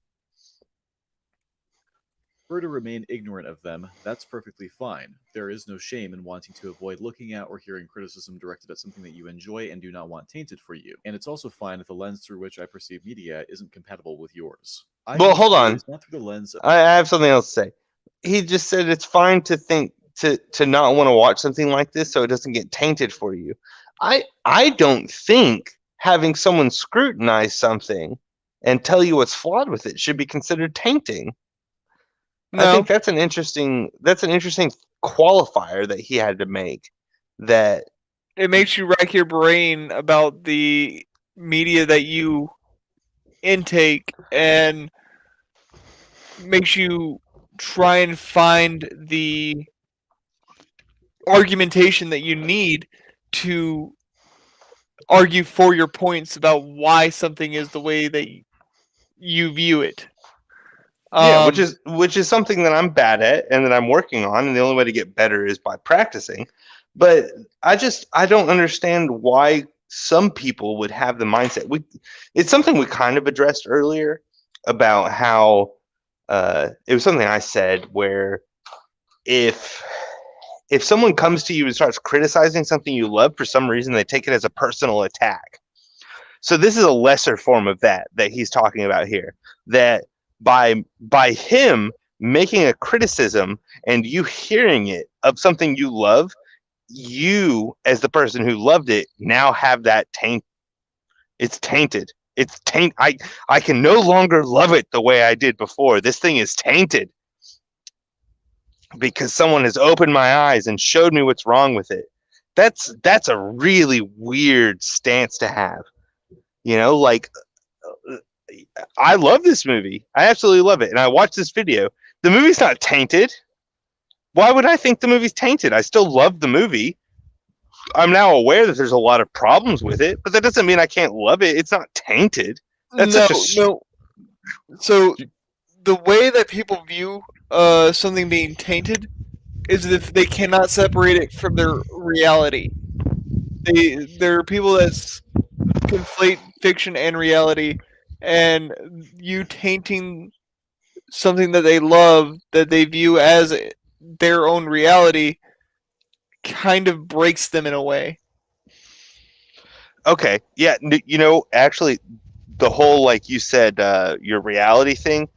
Or to remain ignorant of them, that's perfectly fine. There is no shame in wanting to avoid looking at or hearing criticism directed at something that you enjoy and do not want tainted for you. And it's also fine if the lens through which I perceive media isn't compatible with yours. Well, hold on. Not through the lens of... I have something else to say. He just said it's fine to think to not want to watch something like this so it doesn't get tainted for you. I don't think having someone scrutinize something and tell you what's flawed with it should be considered tainting. I No, think that's an interesting qualifier that he had to make. That it makes you rack your brain about the media that you intake and makes you try and find the argumentation that you need to argue for your points about why something is the way that you view it. yeah, which is something that I'm bad at and that I'm working on, and the only way to get better is by practicing. But I don't understand why some people would have the mindset. It's something we kind of addressed earlier about how it was something I said where if someone comes to you and starts criticizing something you love, for some reason they take it as a personal attack. So this is a lesser form of that he's talking about here. That by him making a criticism and you hearing it of something you love, you as the person who loved it now have that taint. It's tainted. I can no longer love it the way I did before. This thing is tainted because someone has opened my eyes and showed me what's wrong with it. That's a really weird stance to have. Like, I love this movie. I absolutely love it. And I watched this video. The movie's not tainted. Why would I think the movie's tainted? I still love the movie. I'm now aware that there's a lot of problems with it, but that doesn't mean I can't love it. It's not tainted. That's no. So the way that people view something being tainted is if they cannot separate it from their reality. There are people that conflate fiction and reality, and you tainting something that they love, that they view as their own reality, kind of breaks them in a way. Okay. Yeah. Actually, the whole, like you said, your reality thing,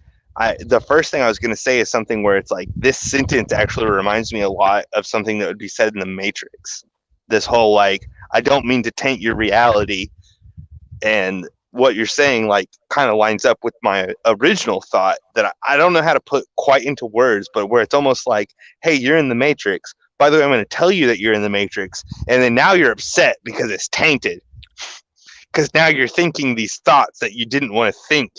the first thing I was going to say is something where it's like, this sentence actually reminds me a lot of something that would be said in The Matrix. This whole, like, I don't mean to taint your reality. And what you're saying, like, kind of lines up with my original thought that I don't know how to put quite into words, but where it's almost like, hey, you're in the Matrix. By the way, I'm going to tell you that you're in the Matrix. And then now you're upset because it's tainted. Because now you're thinking these thoughts that you didn't want to think.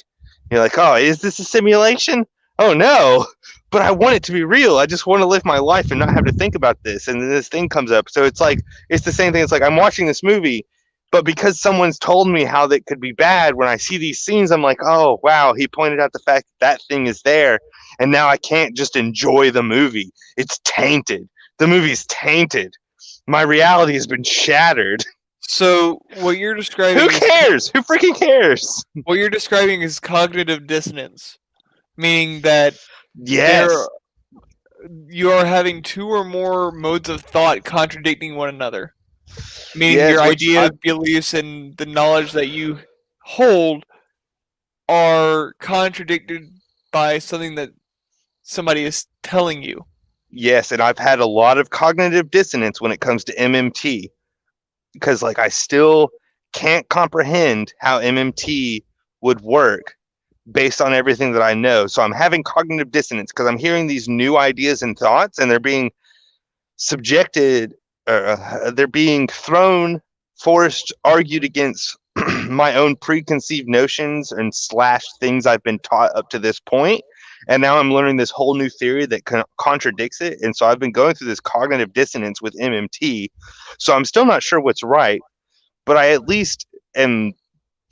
You're like, oh, is this a simulation? Oh, no. But I want it to be real. I just want to live my life and not have to think about this. And then this thing comes up. So it's like, it's the same thing. It's like, I'm watching this movie, but because someone's told me how that could be bad, when I see these scenes, I'm like, oh, wow, he pointed out the fact that thing is there. And now I can't just enjoy the movie. It's tainted. The movie's tainted. My reality has been shattered. So what you're describing Who cares? Who freaking cares? What you're describing is cognitive dissonance, meaning that Yes. you are having two or more modes of thought contradicting one another. Meaning Yes, your which ideas, beliefs, and the knowledge that you hold are contradicted by something that somebody is telling you. Yes, and I've had a lot of cognitive dissonance when it comes to MMT. Because, like, I still can't comprehend how MMT would work based on everything that I know. So I'm having cognitive dissonance because I'm hearing these new ideas and thoughts, and they're being subjected, they're being thrown, forced, argued against my own preconceived notions and / things I've been taught up to this point. And now I'm learning this whole new theory that contradicts it. And so I've been going through this cognitive dissonance with MMT. So I'm still not sure what's right, but I at least am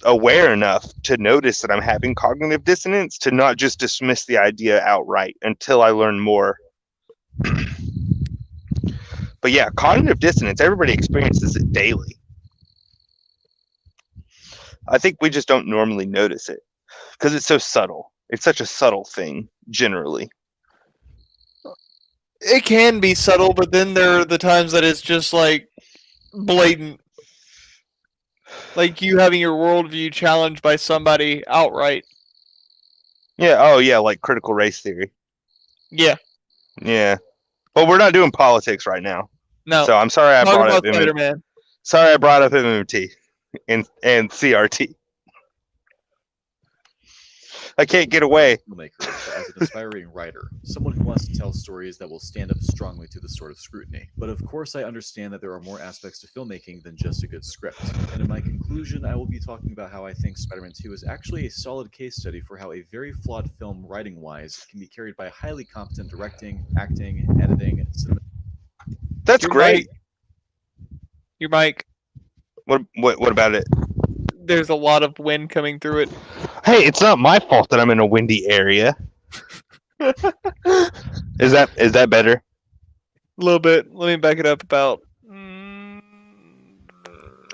aware enough to notice that I'm having cognitive dissonance, to not just dismiss the idea outright until I learn more. But yeah, cognitive dissonance, everybody experiences it daily. I think we just don't normally notice it because it's so subtle. It's such a subtle thing, generally. It can be subtle, but then there are the times that it's just like blatant. Like you having your worldview challenged by somebody outright. Yeah, oh yeah, like critical race theory. Yeah. Yeah. But we're not doing politics right now. No. So I'm sorry I brought up Spiderman. Sorry I brought up MMT and CRT. I can't get away. Filmmaker, but as an aspiring writer, someone who wants to tell stories that will stand up strongly to this sort of scrutiny. But of course, I understand that there are more aspects to filmmaking than just a good script. And in my conclusion, I will be talking about how I think Spider-Man 2 is actually a solid case study for how a very flawed film, writing-wise, can be carried by highly competent directing, acting, editing, cinema. That's great. Your mic. What about it? There's a lot of wind coming through it. Hey, it's not my fault that I'm in a windy area. Is that better? A little bit. Let me back it up about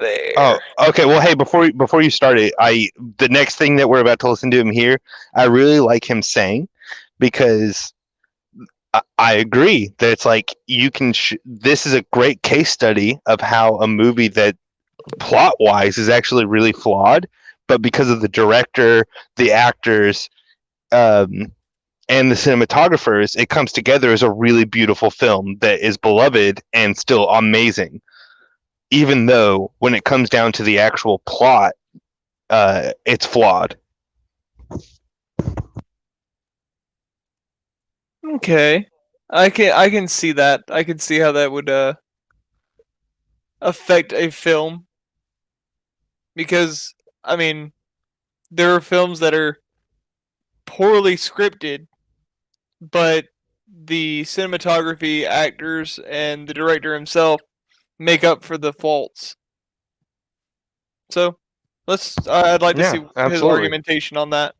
there. Oh, okay. Well, hey, before you start it, the next thing that we're about to listen to him here, I really like him saying, because I agree that it's like you can. This is a great case study of how a movie that plot-wise is actually really flawed, but because of the director, the actors, and the cinematographers, it comes together as a really beautiful film that is beloved and still amazing. Even though when it comes down to the actual plot, it's flawed. Okay, I can see that. I can see how that would affect a film. Because, I mean, there are films that are poorly scripted, but the cinematography, actors, and the director himself make up for the faults. So, I'd like to see his absolutely. argumentation on that.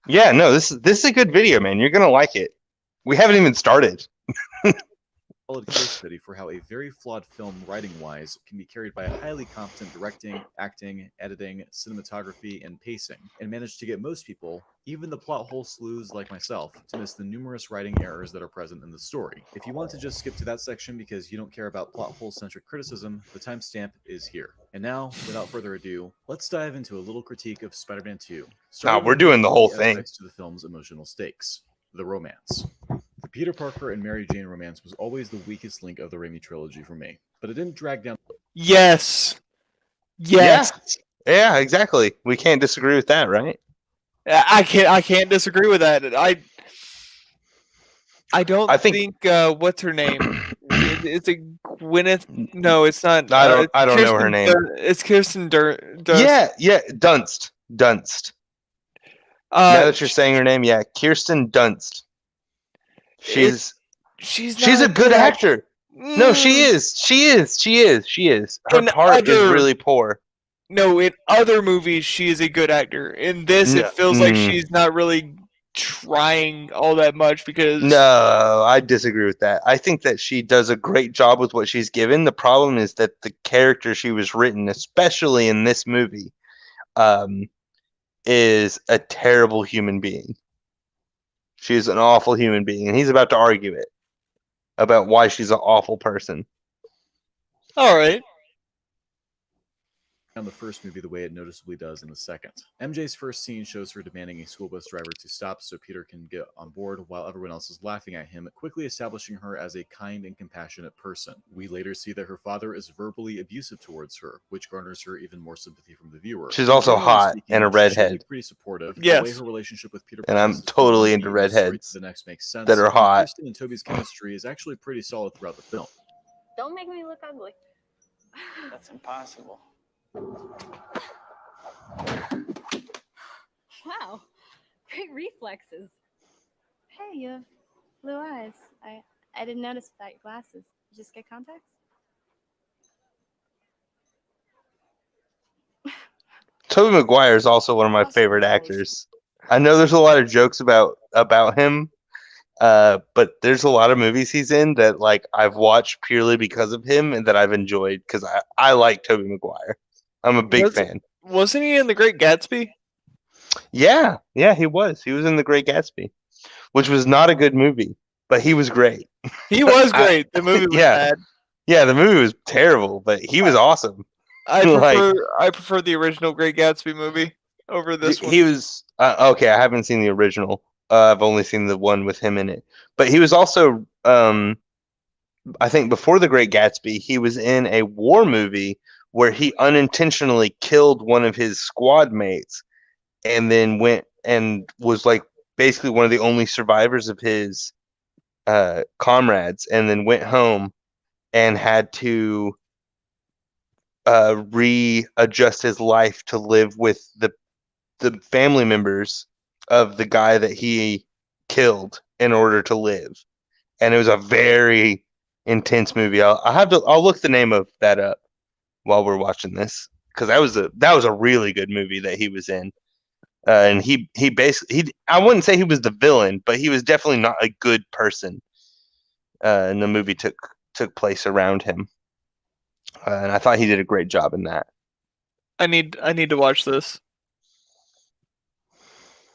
Yeah, no, this is a good video, man. You're gonna like it. We haven't even started. Solid case study for how a very flawed film, writing-wise, can be carried by a highly competent directing, acting, editing, cinematography, and pacing, and manage to get most people, even the plot hole sleuths like myself, to miss the numerous writing errors that are present in the story. If you want to just skip to that section because you don't care about plot hole-centric criticism, the timestamp is here. And now, without further ado, let's dive into a little critique of Spider-Man 2. We're doing the whole thing. To the film's emotional stakes. The romance. The Peter Parker and Mary Jane romance was always the weakest link of the Raimi trilogy for me, but it didn't drag down. Yes. Yeah, exactly. We can't disagree with that, right? I can't disagree with that. I think what's her name? It's a Gwyneth. No, it's not. I don't know her name. It's Kirsten Dunst. Yeah, Dunst. Now that you're saying her name, yeah, Kirsten Dunst. She's a good actor. No, she is. Her part is really poor. No, in other movies, she is a good actor. In this, it feels like she's not really trying all that much because... No, I disagree with that. I think that she does a great job with what she's given. The problem is that the character she was written, especially in this movie, is a terrible human being. She's an awful human being, and he's about to argue it about why she's an awful person. All right. On the first movie the way it noticeably does in the second. MJ's first scene shows her demanding a school bus driver to stop so Peter can get on board while everyone else is laughing at him, quickly establishing her as a kind and compassionate person. We later see that her father is verbally abusive towards her, which garners her even more sympathy from the viewer. She's also hot and a redhead. Pretty supportive. Yes. The way her relationship with Peter and I'm totally into redheads the next makes sense. that are hot. Kristen and Toby's chemistry is actually pretty solid throughout the film. Don't make me look ugly. That's impossible. Wow, great reflexes. Hey, you have blue eyes. I didn't notice without your glasses. You just get contacts? Tobey Maguire is also one of my favorite actors. I know there's a lot of jokes about him, but there's a lot of movies he's in that like I've watched purely because of him and that I've enjoyed because I like Tobey Maguire. I'm a big fan. Wasn't he in The Great Gatsby? Yeah, he was. He was in The Great Gatsby, which was not a good movie, but he was great. He was great. The movie was bad. Yeah, the movie was terrible, but he was awesome. I prefer the original Great Gatsby movie over this one. He was okay. I haven't seen the original. I've only seen the one with him in it. But he was also, I think, before The Great Gatsby, he was in a war movie where he unintentionally killed one of his squad mates and then went and was like basically one of the only survivors of his comrades, and then went home and had to readjust his life to live with the family members of the guy that he killed in order to live. And it was a very intense movie. I'll look the name of that up while we're watching this, because that was a really good movie that he was in. And he basically, I wouldn't say he was the villain, but he was definitely not a good person. And the movie took place around him. And I thought he did a great job in that. I need to watch this.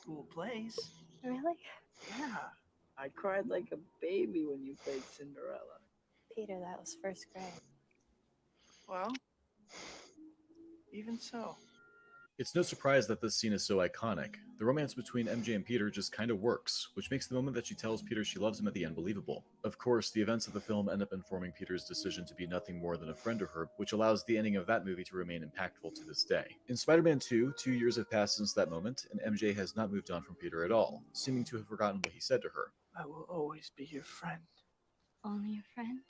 Cool place. Really? Yeah. I cried like a baby when you played Cinderella. Peter, that was first grade. Well, even so. It's no surprise that this scene is so iconic. The romance between MJ and Peter just kind of works, which makes the moment that she tells Peter she loves him at the end believable. Of course, the events of the film end up informing Peter's decision to be nothing more than a friend to her, which allows the ending of that movie to remain impactful to this day. In Spider-Man 2, 2 years have passed since that moment, and MJ has not moved on from Peter at all, seeming to have forgotten what he said to her. I will always be your friend. Only your friend?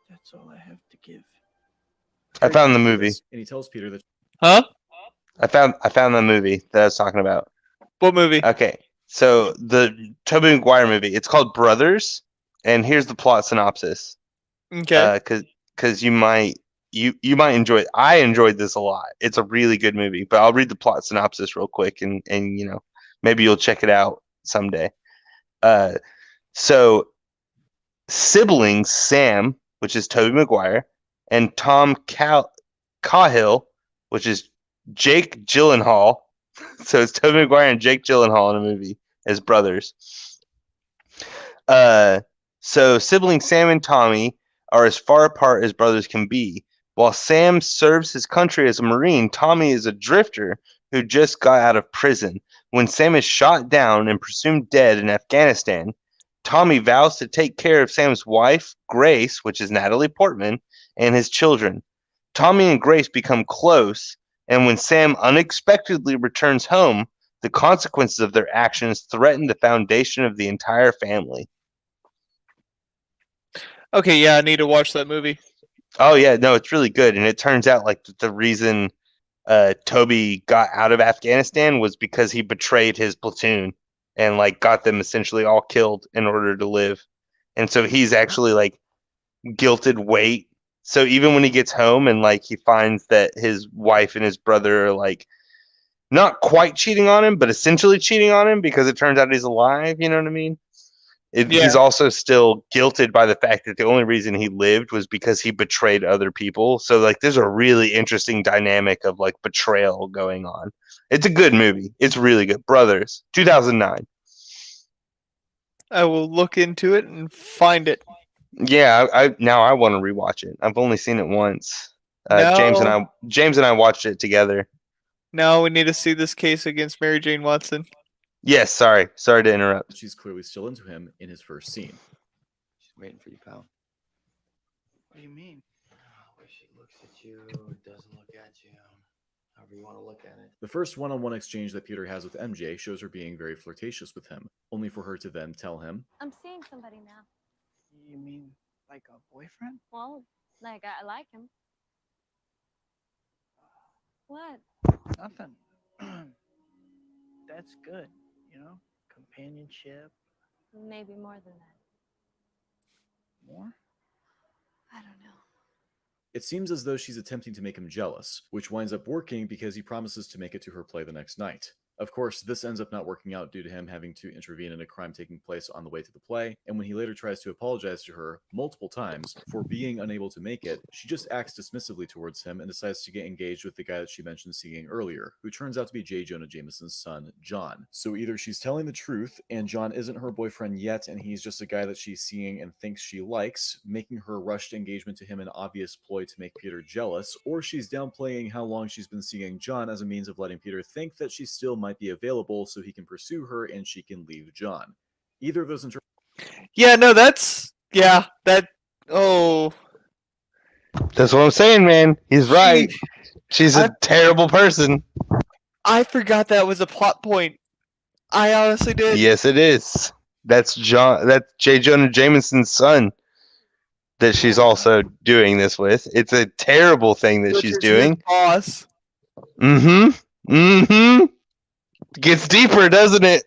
That's all I have to give. I found the movie. And he tells Peter that Huh? I found the movie that I was talking about. What movie? Okay, so the Tobey Maguire movie. It's called Brothers, and here's the plot synopsis. Okay. Because you might enjoy it. I enjoyed this a lot. It's a really good movie. But I'll read the plot synopsis real quick, and maybe you'll check it out someday. So siblings Sam, which is Tobey Maguire, and Tom Cahill, which is Jake Gyllenhaal. So it's Tobey Maguire and Jake Gyllenhaal in a movie as brothers. So siblings Sam and Tommy are as far apart as brothers can be. While Sam serves his country as a Marine, Tommy is a drifter who just got out of prison. When Sam is shot down and presumed dead in Afghanistan, Tommy vows to take care of Sam's wife, Grace, which is Natalie Portman, and his children. Tommy and Grace become close, and when Sam unexpectedly returns home, the consequences of their actions threaten the foundation of the entire family. Okay, yeah, I need to watch that movie. Oh yeah, no, it's really good, and it turns out like the reason Toby got out of Afghanistan was because he betrayed his platoon and like got them essentially all killed in order to live, and so he's actually like guilted weight. So even when he gets home and like he finds that his wife and his brother are like not quite cheating on him, but essentially cheating on him because it turns out he's alive, you know what I mean? He's also still guilted by the fact that the only reason he lived was because he betrayed other people. So like there's a really interesting dynamic of like betrayal going on. It's a good movie. It's really good. Brothers, 2009. I will look into it and find it. Yeah, I now I want to rewatch it. I've only seen it once. No. James and I watched it together. Now we need to see this case against Mary Jane Watson. Yes, sorry to interrupt. she's clearly still into him in his first scene. She's waiting for you, pal. What do you mean? Where she looks at you, doesn't look at you. However you want to look at it. The first one-on-one exchange that Peter has with MJ shows her being very flirtatious with him, only for her to then tell him, I'm seeing somebody now. You mean like a boyfriend? Well, like, I like him. What? Nothing. That's good, companionship. Maybe more than that. More? I don't know. it seems as though she's attempting to make him jealous, which winds up working because he promises to make it to her play the next night. Of course, this ends up not working out due to him having to intervene in a crime taking place on the way to the play, and when he later tries to apologize to her multiple times for being unable to make it, she just acts dismissively towards him and decides to get engaged with the guy that she mentioned seeing earlier, who turns out to be J. Jonah Jameson's son, John. So either she's telling the truth, and John isn't her boyfriend yet, and he's just a guy that she's seeing and thinks she likes, making her rushed engagement to him an obvious ploy to make Peter jealous, or she's downplaying how long she's been seeing John as a means of letting Peter think that she still might be available so he can pursue her and she can leave John. Either of those Yeah, no, that's... Yeah, that... Oh... That's what I'm saying, man. He's right. She's a terrible person. I forgot that was a plot point. I honestly did. Yes, it is. That's J. Jonah Jameson's son that she's also doing this with. It's a terrible thing that Which she's is his doing. boss. Mm-hmm. Mm-hmm. Gets deeper, doesn't it?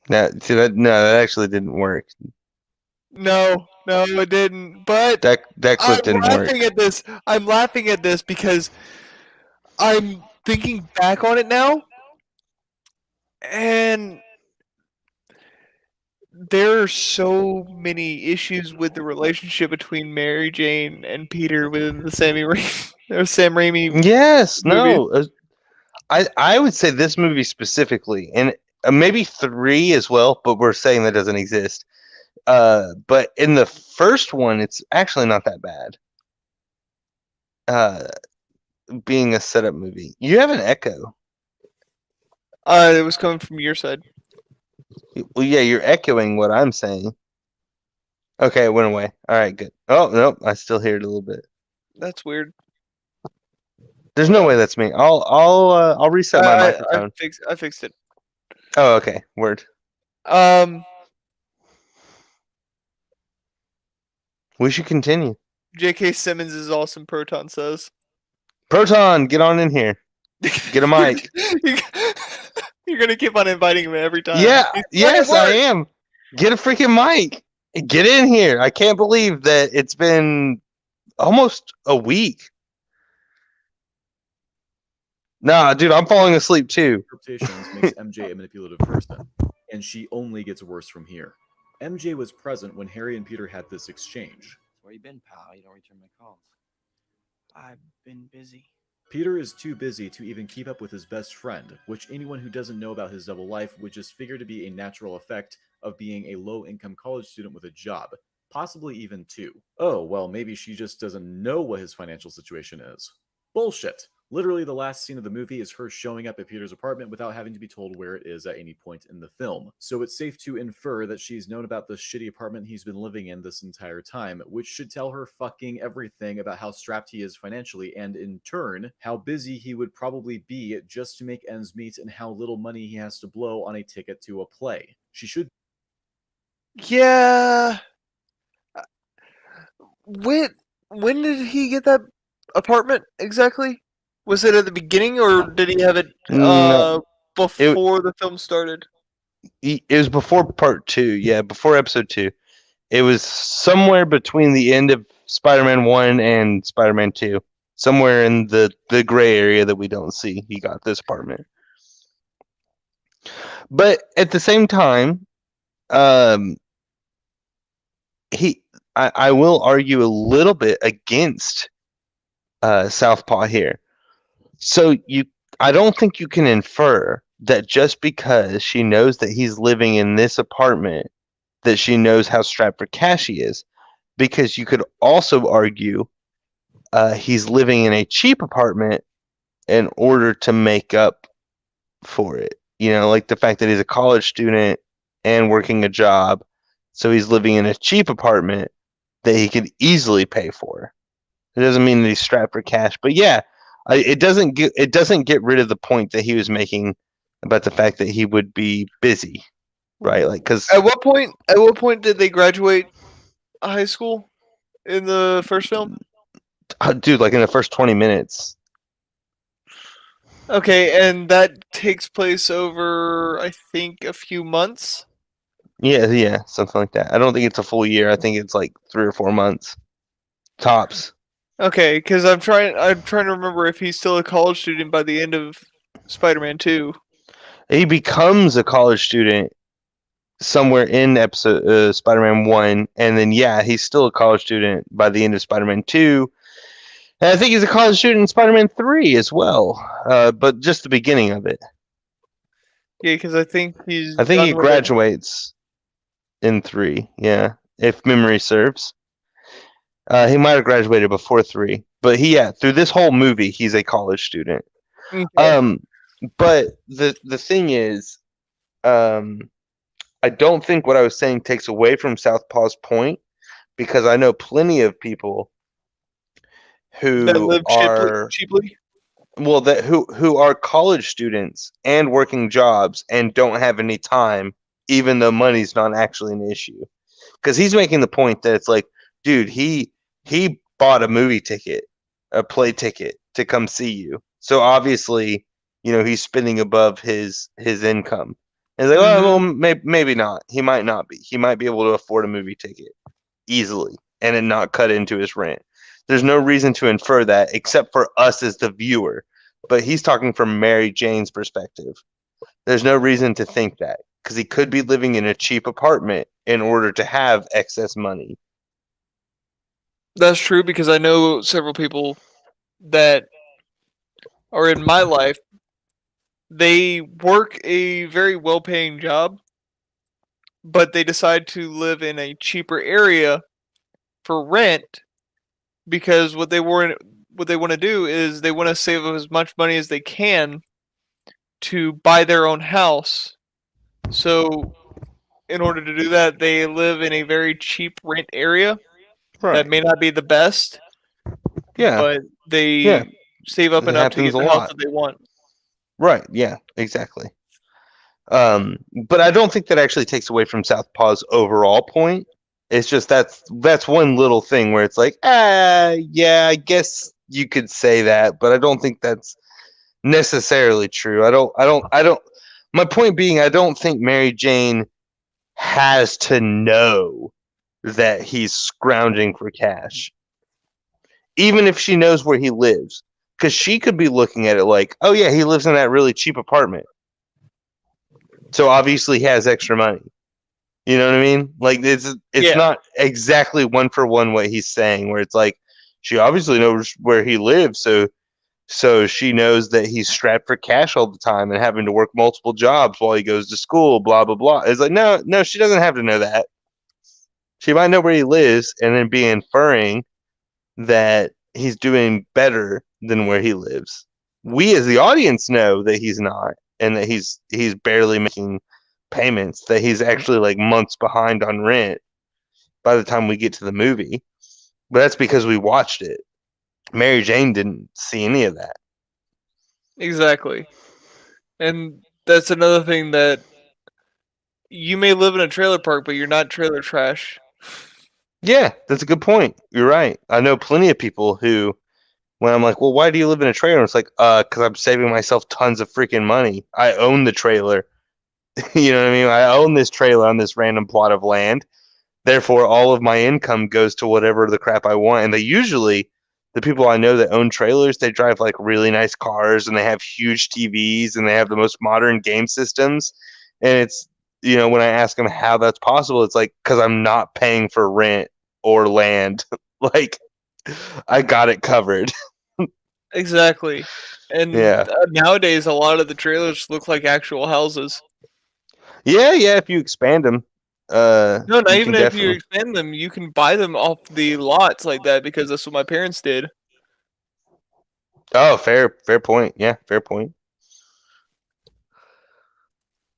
That actually didn't work. No, it didn't. But That clip I'm didn't work. laughing at this. I'm laughing at this because I'm thinking back on it now, and there are so many issues with the relationship between Mary Jane and Peter within the Sam Raimi. Yes, movie. no. I would say this movie specifically, and maybe 3 as well, but we're saying that doesn't exist. But in the first one, it's actually not that bad. Being a setup movie, you have an echo. It was coming from your side. Well, yeah, you're echoing what I'm saying. Okay, it went away. All right, good. Oh nope, I still hear it a little bit. That's weird. There's no way that's me. I'll reset my microphone. I fixed it. Oh, okay. Word. We should continue. J.K. Simmons is awesome. Proton says. Proton, get on in here. Get a mic. You're gonna keep on inviting him every time. Yeah, yes, I am. Get a freaking mic. Get in here. I can't believe that it's been almost a week. Nah, dude, I'm falling asleep too. Interpretations makes MJ a manipulative person, and she only gets worse from here. MJ was present when Harry and Peter had this exchange. Where you been, pal? You don't return my calls. I've been busy. Peter is too busy to even keep up with his best friend, which anyone who doesn't know about his double life would just figure to be a natural effect of being a low-income college student with a job, possibly even 2. Oh, well, maybe she just doesn't know what his financial situation is. Bullshit. Literally, the last scene of the movie is her showing up at Peter's apartment without having to be told where it is at any point in the film. So it's safe to infer that she's known about the shitty apartment he's been living in this entire time, which should tell her fucking everything about how strapped he is financially, and in turn, how busy he would probably be just to make ends meet and how little money he has to blow on a ticket to a play. She should... Yeah. When did he get that apartment exactly? Was it at the beginning, or did he have it No. before the film started? It was before part 2. Yeah, before episode 2. It was somewhere between the end of Spider-Man 1 and Spider-Man 2. Somewhere in the gray area that we don't see. He got this apartment. But at the same time, I will argue a little bit against Southpaw here. So I don't think you can infer that just because she knows that he's living in this apartment, that she knows how strapped for cash he is. Because you could also argue he's living in a cheap apartment in order to make up for it. You know, like the fact that he's a college student and working a job, so he's living in a cheap apartment that he could easily pay for. It doesn't mean that he's strapped for cash, but yeah, it doesn't get rid of the point that he was making about the fact that he would be busy, right? Like, because At what point did they graduate high school in the first film? dude, like in the first 20 minutes. Okay, and that takes place over, I think, a few months. Yeah, something like that. I don't think it's a full year. I think it's like 3 or 4 months, tops. Okay, because I'm trying to remember if he's still a college student by the end of Spider-Man 2. He becomes a college student somewhere in episode Spider-Man 1, and then yeah, he's still a college student by the end of Spider-Man 2. And I think he's a college student in Spider-Man 3 as well, but just the beginning of it. Yeah, because I think he graduates in 3, yeah, if memory serves. He might have graduated before 3, but through this whole movie, he's a college student. Okay. But the thing is, I don't think what I was saying takes away from Southpaw's point, because I know plenty of people That who live are cheaply. well that who are college students and working jobs and don't have any time, even though money's not actually an issue. Because he's making the point that it's like, dude, he bought a movie ticket, a play ticket to come see you. So obviously, he's spending above his income. And it's like, well, maybe not. He might not be. He might be able to afford a movie ticket easily and it not cut into his rent. There's no reason to infer that except for us as the viewer. But he's talking from Mary Jane's perspective. There's no reason to think that, because he could be living in a cheap apartment in order to have excess money. That's true, because I know several people that are in my life. They work a very well-paying job, but they decide to live in a cheaper area for rent, because what they want to do is they want to save up as much money as they can to buy their own house. So in order to do that, they live in a very cheap rent area that may not be the best, Yeah. but they Yeah. save up It enough to happens get a the house lot. that they want. Right. Yeah, exactly. But I don't think that actually takes away from Southpaw's overall point. It's just that's one little thing where it's like, yeah, I guess you could say that, but I don't think that's necessarily true. I don't. My point being, I don't think Mary Jane has to know that he's scrounging for cash, even if she knows where he lives, because she could be looking at it like, oh yeah, he lives in that really cheap apartment, so obviously he has extra money. You know what I mean? Like it's Yeah. not exactly one for one what he's saying, where it's like she obviously knows where he lives, so she knows that he's strapped for cash all the time and having to work multiple jobs while he goes to school, blah blah blah. It's like, no, she doesn't have to know that. She might know where he lives and then be inferring that he's doing better than where he lives. We as the audience know that he's not, and that he's barely making payments, that he's actually like months behind on rent by the time we get to the movie. But that's because we watched it. Mary Jane didn't see any of that. Exactly. And that's another thing, that you may live in a trailer park, but you're not trailer trash. Yeah, that's a good point. You're right. I know plenty of people who, when I'm like, well, why do you live in a trailer? It's like, because I'm saving myself tons of freaking money. I own the trailer. You know what I mean? I own this trailer on this random plot of land. Therefore, all of my income goes to whatever the crap I want. And they usually, the people I know that own trailers, they drive like really nice cars and they have huge TVs and they have the most modern game systems. And it's, when I ask them how that's possible, it's like, because I'm not paying for rent or land. Like, I got it covered. Exactly. And Yeah. nowadays, a lot of the trailers look like actual houses. Yeah, if you expand them. No, not you even can if you definitely. expand them, you can buy them off the lots like that, because that's what my parents did. Oh, fair point. Yeah, fair point.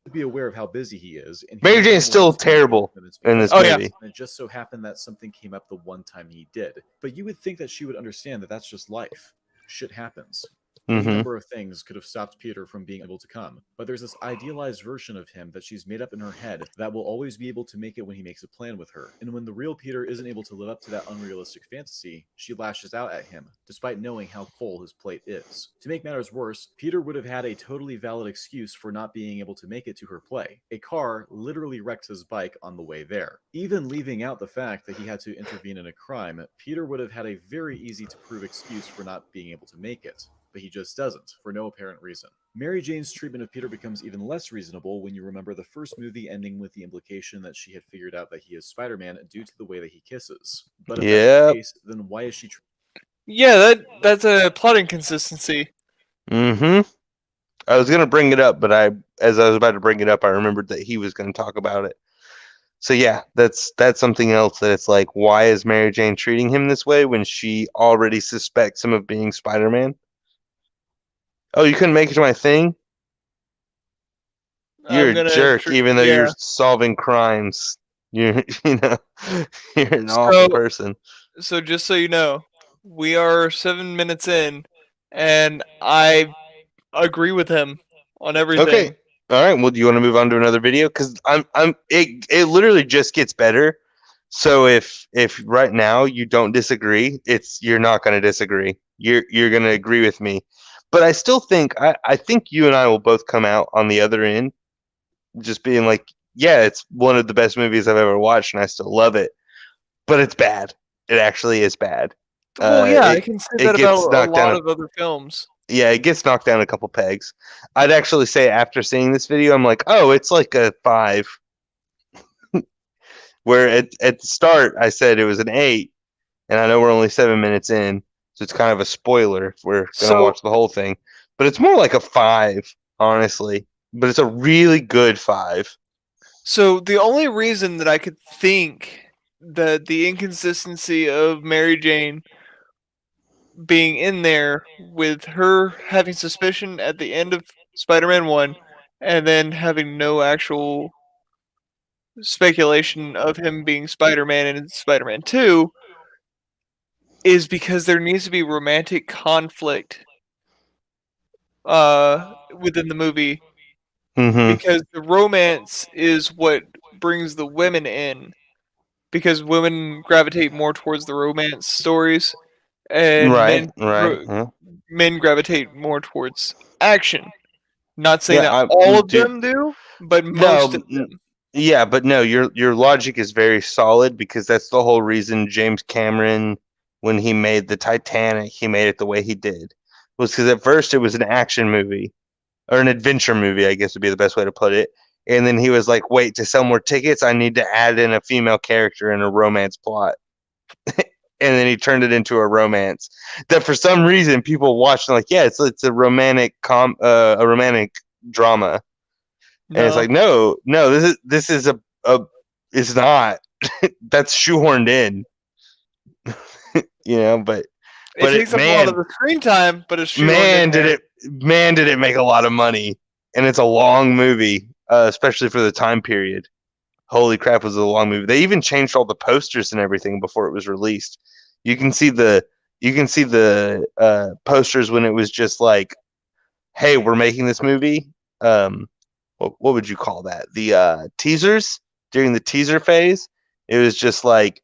To be aware of how busy he is. And Mary Jane's still terrible in this movie. And it just so happened that something came up the one time he did. But you would think that she would understand that that's just life. Shit happens. Any number of things could have stopped Peter from being able to come, but there's this idealized version of him that she's made up in her head that will always be able to make it when he makes a plan with her. And when the real Peter isn't able to live up to that unrealistic fantasy, she lashes out at him, despite knowing how full his plate is. To make matters worse, Peter would have had a totally valid excuse for not being able to make it to her play. A car literally wrecked his bike on the way there. Even leaving out the fact that he had to intervene in a crime, Peter would have had a very easy to prove excuse for not being able to make it. But he just doesn't, for no apparent reason. Mary Jane's treatment of Peter becomes even less reasonable when you remember the first movie ending with the implication that she had figured out that he is Spider-Man due to the way that he kisses. But if that's the case, then why is she... Yeah, that's a plot inconsistency. I was going to bring it up, but as I was about to bring it up, I remembered that he was going to talk about it. So yeah, that's something else that it's like, why is Mary Jane treating him this way when she already suspects him of being Spider-Man? Oh, you couldn't make it to my thing? You're I'm a gonna jerk, even though yeah. you're solving crimes. You're, you know, you're an So awful person. so just so you know, we are 7 minutes in, and I agree with him on Okay. everything. All right. Well, do you want to move on to another video? Because it literally just gets better. So if right now you don't disagree, you're not going to disagree. You're going to agree with me. But I still think I think you and I will both come out on the other end, just being like, yeah, it's one of the best movies I've ever watched, and I still love it. But it's bad. It actually is bad. Well, yeah, I It can say it that about gets a knocked down. lot of other films. Yeah, it gets knocked down a couple pegs. I'd actually say after seeing this video, I'm like, oh, it's like a 5. Where at the start I said it was an 8, and I know we're only 7 minutes in, so it's kind of a spoiler if we're gonna So watch the whole thing. But it's more like a 5, honestly. But it's a really good 5. So the only reason that I could think that the inconsistency of Mary Jane being in there with her having suspicion at the end of Spider-Man 1 and then having no actual speculation of him being Spider-Man in Spider-Man 2 is because there needs to be romantic conflict within the movie, Mm-hmm. because the romance is what brings the women in, because women gravitate more towards the romance stories and Right. Right. Yeah. men gravitate more towards action. Not saying Yeah. that all of Dude. them do, but No. most of them. Yeah, but no, your logic is very solid because that's the whole reason James Cameron, when he made the Titanic, he made it the way he did. Was because at first it was an action movie or an adventure movie, I guess would be the best way to put it. And then he was like, wait, to sell more tickets, I need to add in a female character and a romance plot. And then he turned it into a romance that for some reason people watch and like, yeah, it's a romantic a romantic drama. And it's No, like, no, this is a it's not. That's shoehorned in, but it it takes up a lot of the screen time, but it's shoehorned in there. did it make a lot of money, and it's a long movie, especially for the time period. Holy crap, was it a long movie. They even changed all the posters and everything before it was released. You can see the posters when it was just like, hey, we're making this movie. What would you call that? The teasers during the teaser phase. It was just like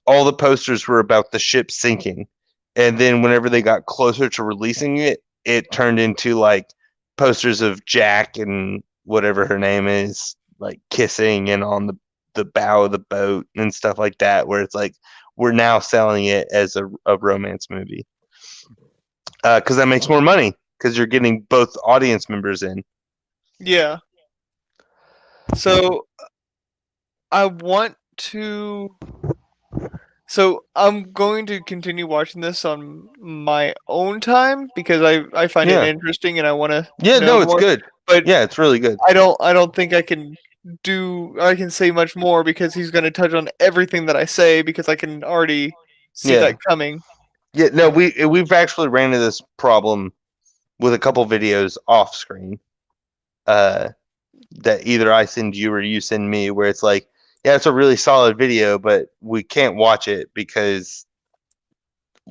all the posters were about the ship sinking, and then whenever they got closer to releasing it, it turned into like posters of Jack and whatever her name is, like kissing and on the bow of the boat and stuff like that. Where it's like we're now selling it as a romance movie because that makes more money because you're getting both audience members in. Yeah. So I want to. So I'm going to continue watching this on my own time because I find it Yeah. interesting and I want to Yeah, know no, it's more. good. But Yeah, it's really good. I don't think I can say much more because he's going to touch on everything that I say because I can already see Yeah. that coming. Yeah, no, we've actually ran into this problem with a couple videos off screen. That either I send you or you send me, where it's like, yeah, it's a really solid video, but we can't watch it because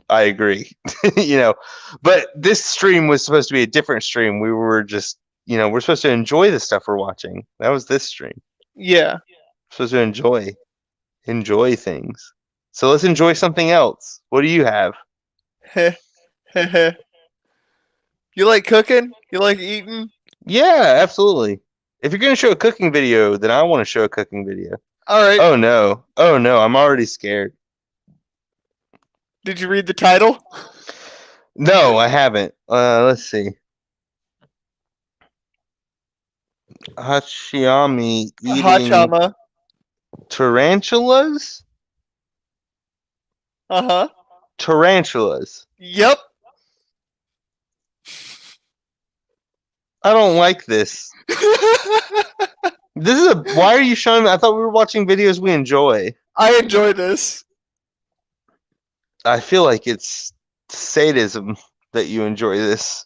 I agree, But this stream was supposed to be a different stream. We were just, we're supposed to enjoy the stuff we're watching. That was this stream. Yeah. We're supposed to enjoy things. So let's enjoy something else. What do you have? You like cooking? You like eating? Yeah, absolutely. If you're gonna show a cooking video, then I want to show a cooking video. All right. Oh no, I'm already scared. Did you read the title? No, I haven't. Let's see. Hachiyami eating Hachama. tarantulas? Uh-huh. Tarantulas. Yep. I don't like this. This is why are you showing me? I thought we were watching videos we enjoy. I enjoy this. I feel like it's sadism that you enjoy this.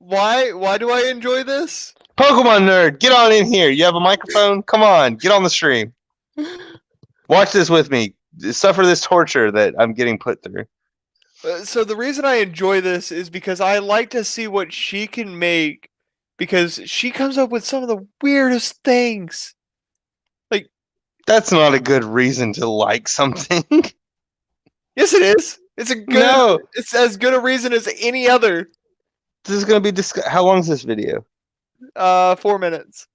Why do I enjoy this? Pokemon nerd, get on in here. You have a microphone? Come on, get on the stream. Watch this with me. Suffer this torture that I'm getting put through. So the reason I enjoy this is because I like to see what she can make, because she comes up with some of the weirdest things. That's not a good reason to like something. Yes, it is. It's a good. No. It's as good a reason as any other. This is gonna be how long is this video? 4 minutes.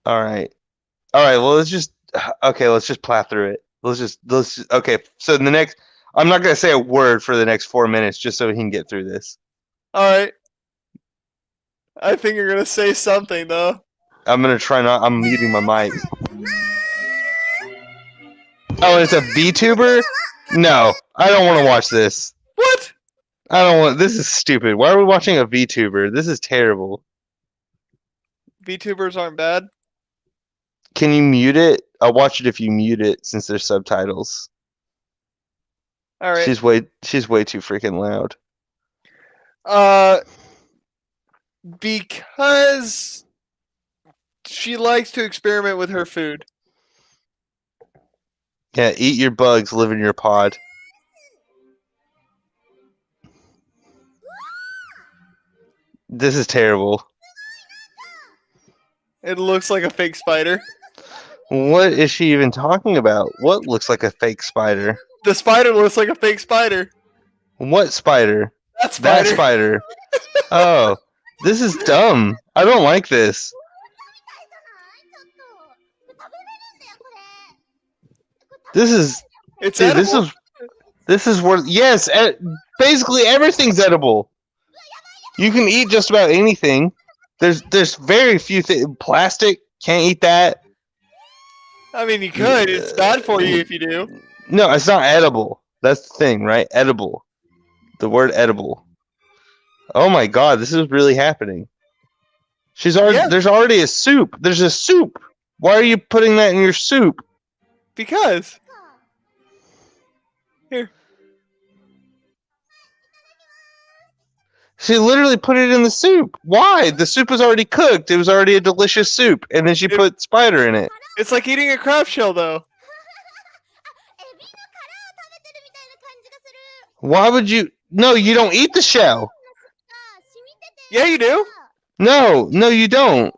All right. Well, let's just plow through it. Okay. So the next, I'm not gonna say a word for the next 4 minutes, just so we can get through this. All right. I think you're gonna say something though. I'm gonna try not. I'm muting my mic. Oh, it's a VTuber? No, I don't want to watch this. What? I don't want. This is stupid. Why are we watching a VTuber? This is terrible. VTubers aren't bad. Can you mute it? I'll watch it if you mute it, since there's subtitles. All right. She's way too freaking loud. Because she likes to experiment with her food. Yeah, eat your bugs, live in your pod. This is terrible. It looks like a fake spider. What is she even talking about? What looks like a fake spider? The spider looks like a fake spider. What spider? That spider. That spider. Oh, this is dumb. I don't like this. This is. It's Dude, edible. this is where. Yes, basically everything's edible. You can eat just about anything. There's very few things. Plastic, can't eat that. I mean, you could. It's bad for you if you do. No, it's not edible. That's the thing, right? Edible. The word edible. Oh my god, this is really happening. She's already. Yeah. There's already a soup. There's a soup. Why are you putting that in your soup? Because. Here. She literally put it in the soup. Why? The soup was already cooked. It was already a delicious soup, and then she put spider in it. It's like eating a crab shell, though. Why would you? No, you don't eat the shell. Yeah, you do. No, you don't.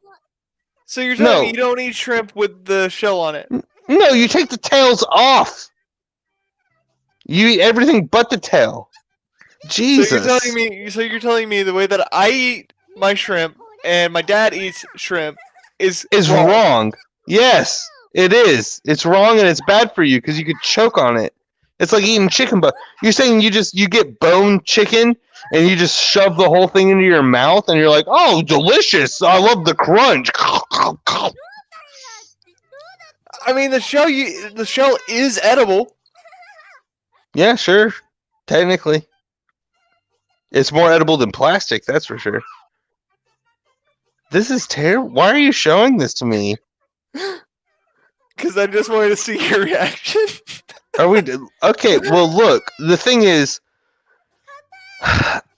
So you're telling No. me you don't eat shrimp with the shell on it? No, you take the tails off. You eat everything but the tail. Jesus. So you're telling me the way that I eat my shrimp and my dad eats shrimp is wrong. Yes, it is. It's wrong and it's bad for you because you could choke on it. It's like eating chicken, but you're saying you get bone chicken and you just shove the whole thing into your mouth and you're like, oh, delicious! I love the crunch. I mean, the shell is edible. Yeah, sure. Technically, it's more edible than plastic. That's for sure. This is terrible. Why are you showing this to me? Because I just wanted to see your reaction. Are we okay? Well, look. The thing is,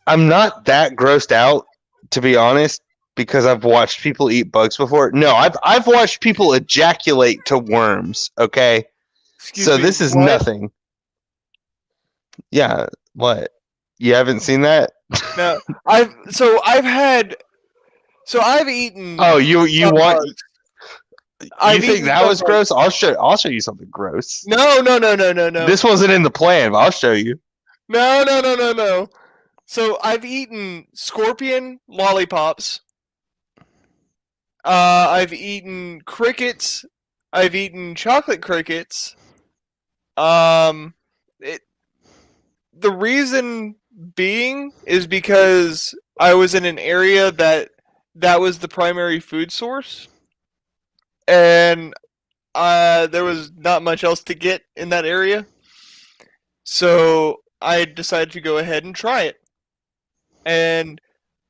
I'm not that grossed out, to be honest, because I've watched people eat bugs before. No, I've watched people ejaculate to worms. Okay, Excuse me, this is what? nothing. Yeah, what? You haven't seen that? No, I've eaten. Oh, you want? bugs. You I've think eaten that some was bugs. gross? I'll show you something gross. No. This wasn't in the plan, but I'll show you. No. So I've eaten scorpion lollipops. I've eaten crickets. I've eaten chocolate crickets. The reason being is because I was in an area that was the primary food source, and there was not much else to get in that area. So I decided to go ahead and try it. And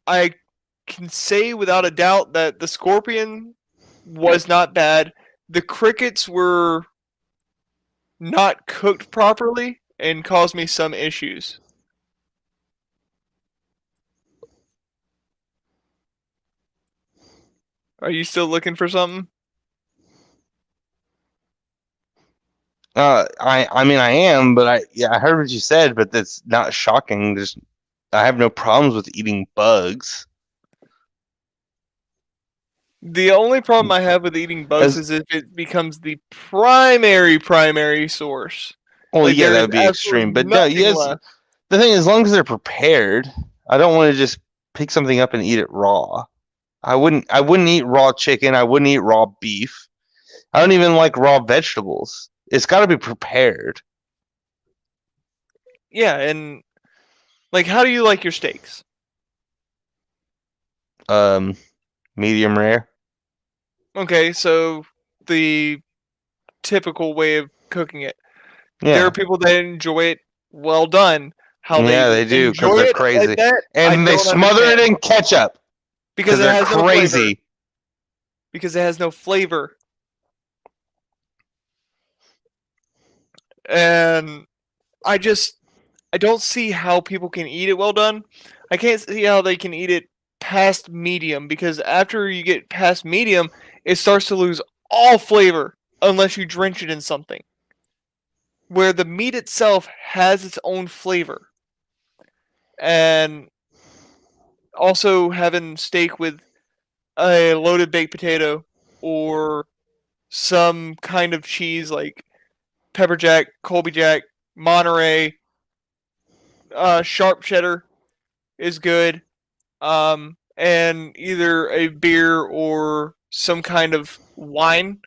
I can say without a doubt that the scorpion was not bad. The crickets were not cooked properly and caused me some issues. Are you still looking for something? I mean I am, but I heard what you said, but that's not shocking. I have no problems with eating bugs. The only problem I have with eating bugs As is if it becomes the primary source. well, Like yeah, there that is would be absolutely extreme. But no, nothing yes, left. the thing is, as long as they're prepared, I don't want to just pick something up and eat it raw. I wouldn't eat raw chicken. I wouldn't eat raw beef. I don't even like raw vegetables. It's got to be prepared. Yeah, and like, how do you like your steaks? Medium rare. Okay, so the typical way of cooking it. There Yeah, are people that enjoy it well done. How yeah, they they do because enjoy they're it like crazy, that, I and they don't smother understand. it in ketchup Because because it they're has no flavor. crazy. Because it has no flavor. And I don't see how people can eat it well done. I can't see how they can eat it past medium, because after you get past medium, it starts to lose all flavor unless you drench it in something. Where the meat itself has its own flavor. And also having steak with a loaded baked potato or some kind of cheese like pepper jack, Colby Jack, Monterey, sharp cheddar is good. And either a beer or some kind of wine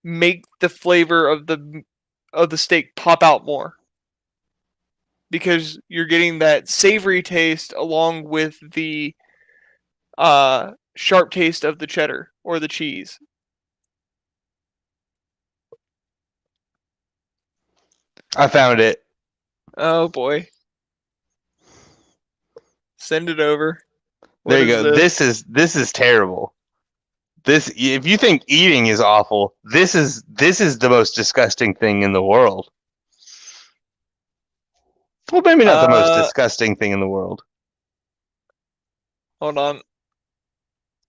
make the flavor of the steak pop out more, because you're getting that savory taste along with the sharp taste of the cheddar or the cheese. I found it. Oh boy, send it over. What There you is go. this? This is terrible. This, if you think eating is awful, this is the most disgusting thing in the world. Well, maybe not the most disgusting thing in the world. Hold on.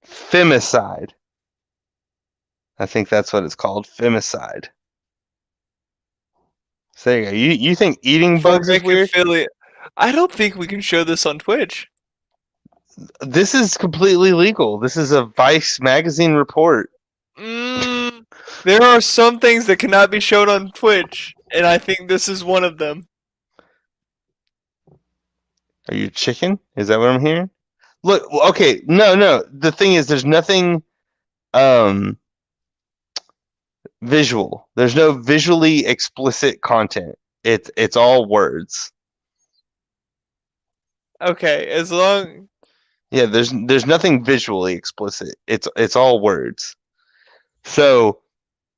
Femicide. I think that's what it's called. Femicide. So there you go. You think eating bugs is Remake weird? affiliate. I don't think we can show this on Twitch. This is completely legal. This is a Vice magazine report. There are some things that cannot be shown on Twitch, and I think this is one of them. Are you chicken? Is that what I'm hearing? Look, okay, no. The thing is, there's nothing visual. There's no visually explicit content. It's all words. Okay, as long. Yeah, there's nothing visually explicit. It's all words. So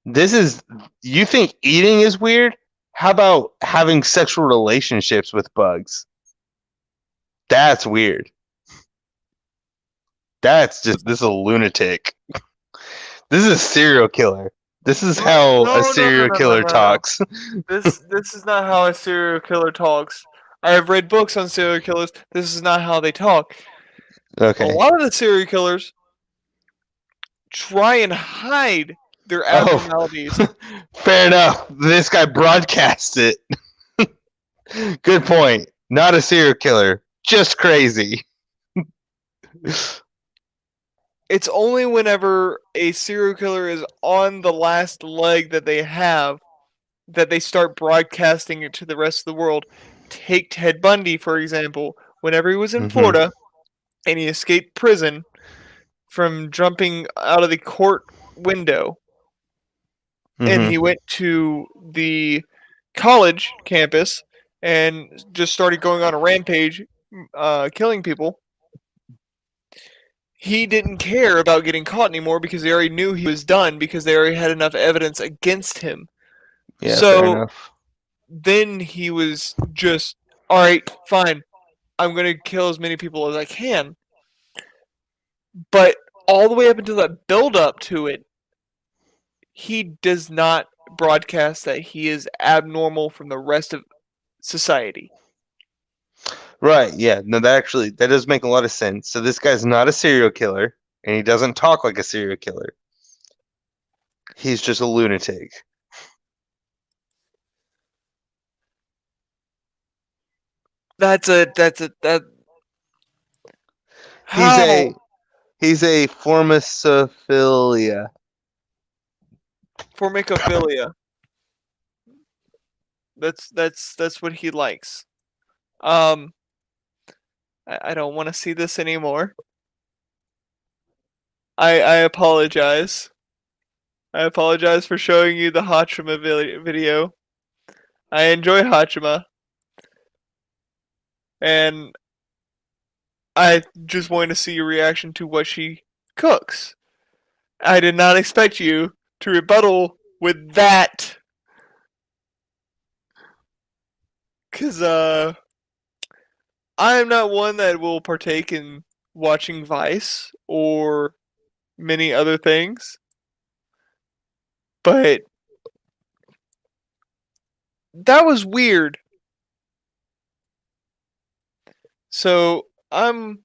this is, you think eating is weird? How about having sexual relationships with bugs? That's weird. This is a lunatic. This is a serial killer. This is how a serial killer talks. This is not how a serial killer talks. I have read books on serial killers. This is not how they talk. Okay. A lot of the serial killers try and hide their Oh. abnormalities. Fair enough. This guy broadcast it. Good point. Not a serial killer. Just crazy. It's only whenever a serial killer is on the last leg that they have that they start broadcasting it to the rest of the world. Take Ted Bundy, for example. Whenever he was in Florida and he escaped prison from jumping out of the court window, and he went to the college campus and just started going on a rampage, killing people. He didn't care about getting caught anymore because they already knew he was done, because they already had enough evidence against him. Yeah, So fair enough. then he was just, all right, fine, I'm going to kill as many people as I can. But all the way up until that build up to it, he does not broadcast that he is abnormal from the rest of society. Right, yeah. No, that does make a lot of sense. So this guy's not a serial killer. And he doesn't talk like a serial killer. He's just a lunatic. That. He's a formicophilia. Formicophilia. That's what he likes. I don't want to see this anymore. I apologize. I apologize for showing you the Hachima video. I enjoy Hachima. And I just wanted to see your reaction to what she cooks. I did not expect you to rebuttal with that. Because, I am not one that will partake in watching Vice or many other things. But that was weird. So, I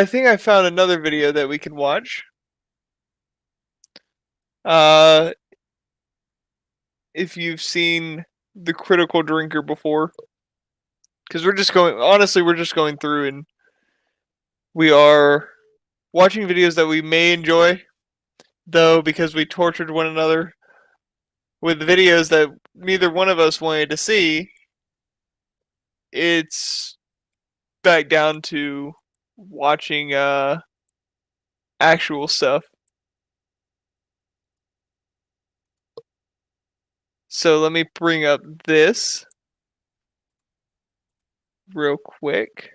think I found another video that we can watch. If you've seen The Critical Drinker before. Because we're just going through and we are watching videos that we may enjoy, though, because we tortured one another with videos that neither one of us wanted to see. It's back down to watching actual stuff. So let me bring up this real quick.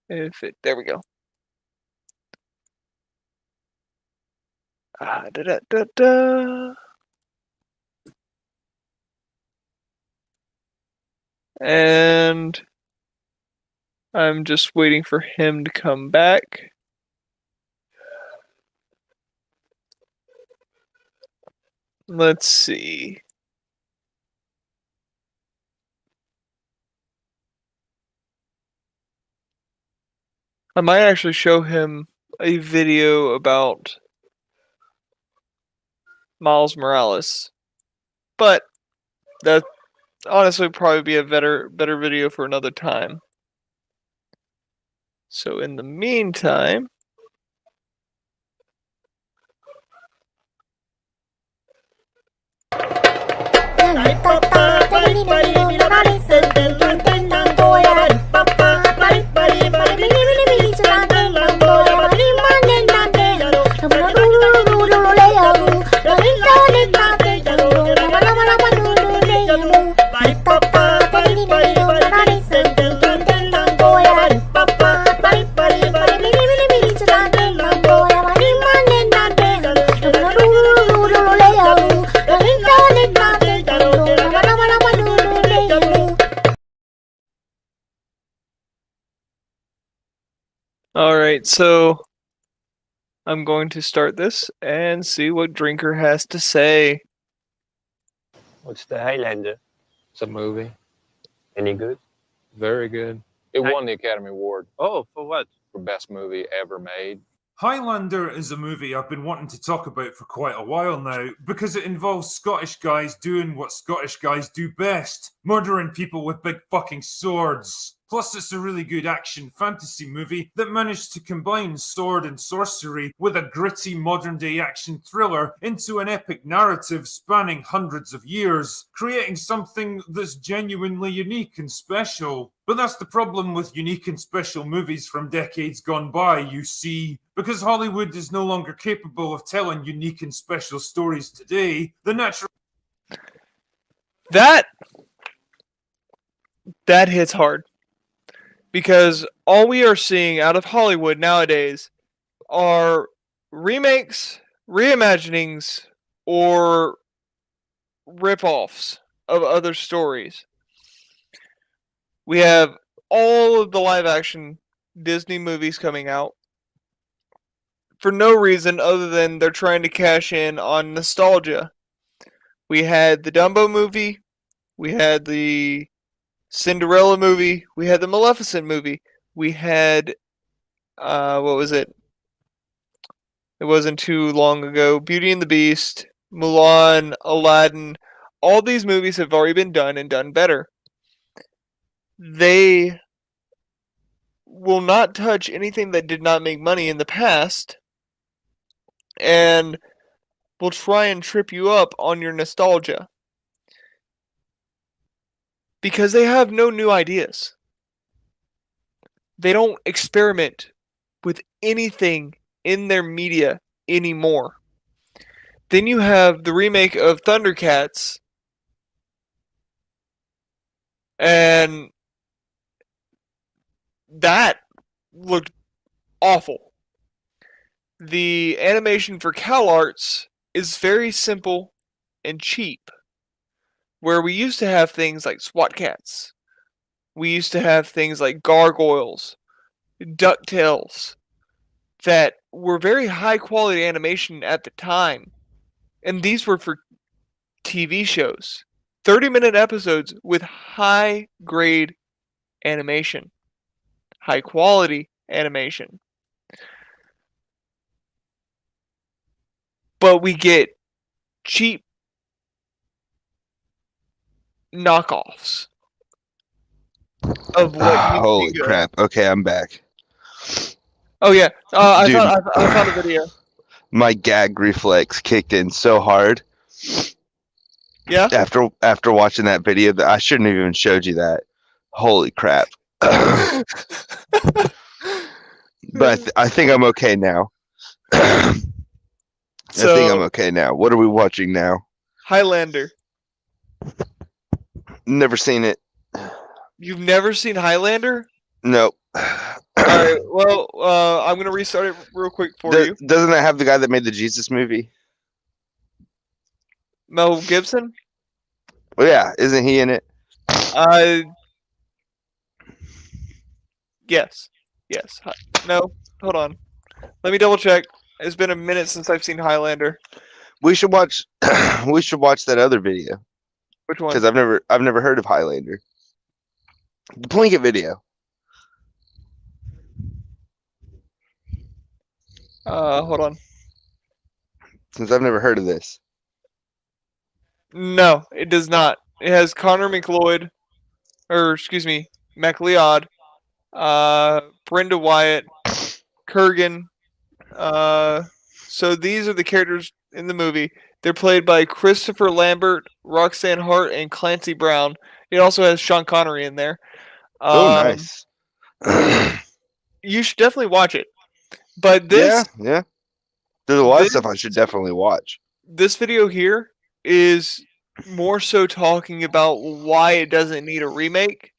There we go. Da, da, da, da. And I'm just waiting for him to come back. Let's see. I might actually show him a video about Miles Morales, but that honestly would probably be a better video for another time. So in the meantime, alright, so I'm going to start this and see what Drinker has to say. What's the Highlander? It's a movie. Any good? Very good. It won the Academy Award Oh, for what? for best movie ever made. Highlander is a movie I've been wanting to talk about for quite a while now because it involves Scottish guys doing what Scottish guys do best, murdering people with big fucking swords. Plus, it's a really good action fantasy movie that managed to combine sword and sorcery with a gritty modern-day action thriller into an epic narrative spanning hundreds of years, creating something that's genuinely unique and special. But that's the problem with unique and special movies from decades gone by, you see. Because Hollywood is no longer capable of telling unique and special stories today, the natural... That hits hard. Because all we are seeing out of Hollywood nowadays are remakes, reimaginings, or rip-offs of other stories. We have all of the live-action Disney movies coming out for no reason other than they're trying to cash in on nostalgia. We had the Dumbo movie, we had the Cinderella movie. We had the Maleficent movie. We had what was it? It wasn't too long ago. Beauty and the Beast, Mulan, Aladdin. All these movies have already been done and done better. They will not touch anything that did not make money in the past, and will try and trip you up on your nostalgia. Because they have no new ideas. They don't experiment with anything in their media anymore. Then you have the remake of Thundercats, and that looked awful. The animation for CalArts is very simple and cheap. Where we used to have things like SWAT Cats. We used to have things like Gargoyles, DuckTales, that were very high quality animation at the time. And these were for TV shows. 30-minute episodes with high grade animation. High quality animation. But we get cheap knockoffs of what used to Holy be good. crap. Okay, I'm back. Oh yeah, I Dude. found a video. My gag reflex kicked in so hard Yeah. after watching that video that I shouldn't have even showed you that. Holy crap. But I think I'm okay now. I think I'm okay now. What are we watching now? Highlander. Never seen it. You've never seen Highlander? Nope. Alright, well, I'm gonna restart it real quick for you. Doesn't that have the guy that made the Jesus movie? Mel Gibson? Well, yeah, isn't he in it? Yes. Yes. No, hold on. Let me double check. It's been a minute since I've seen Highlander. We should watch that other video. Which one? Because I've never heard of Highlander. The Plinkett video. Hold on. Since I've never heard of this. No, it does not. It has Connor McLeod, MacLeod, Brenda Wyatt, Kurgan. So these are the characters in the movie. They're played by Christopher Lambert, Roxanne Hart, and Clancy Brown. It also has Sean Connery in there. Nice. You should definitely watch it. But this, yeah. There's a lot of stuff I should definitely watch. This video here is more so talking about why it doesn't need a remake.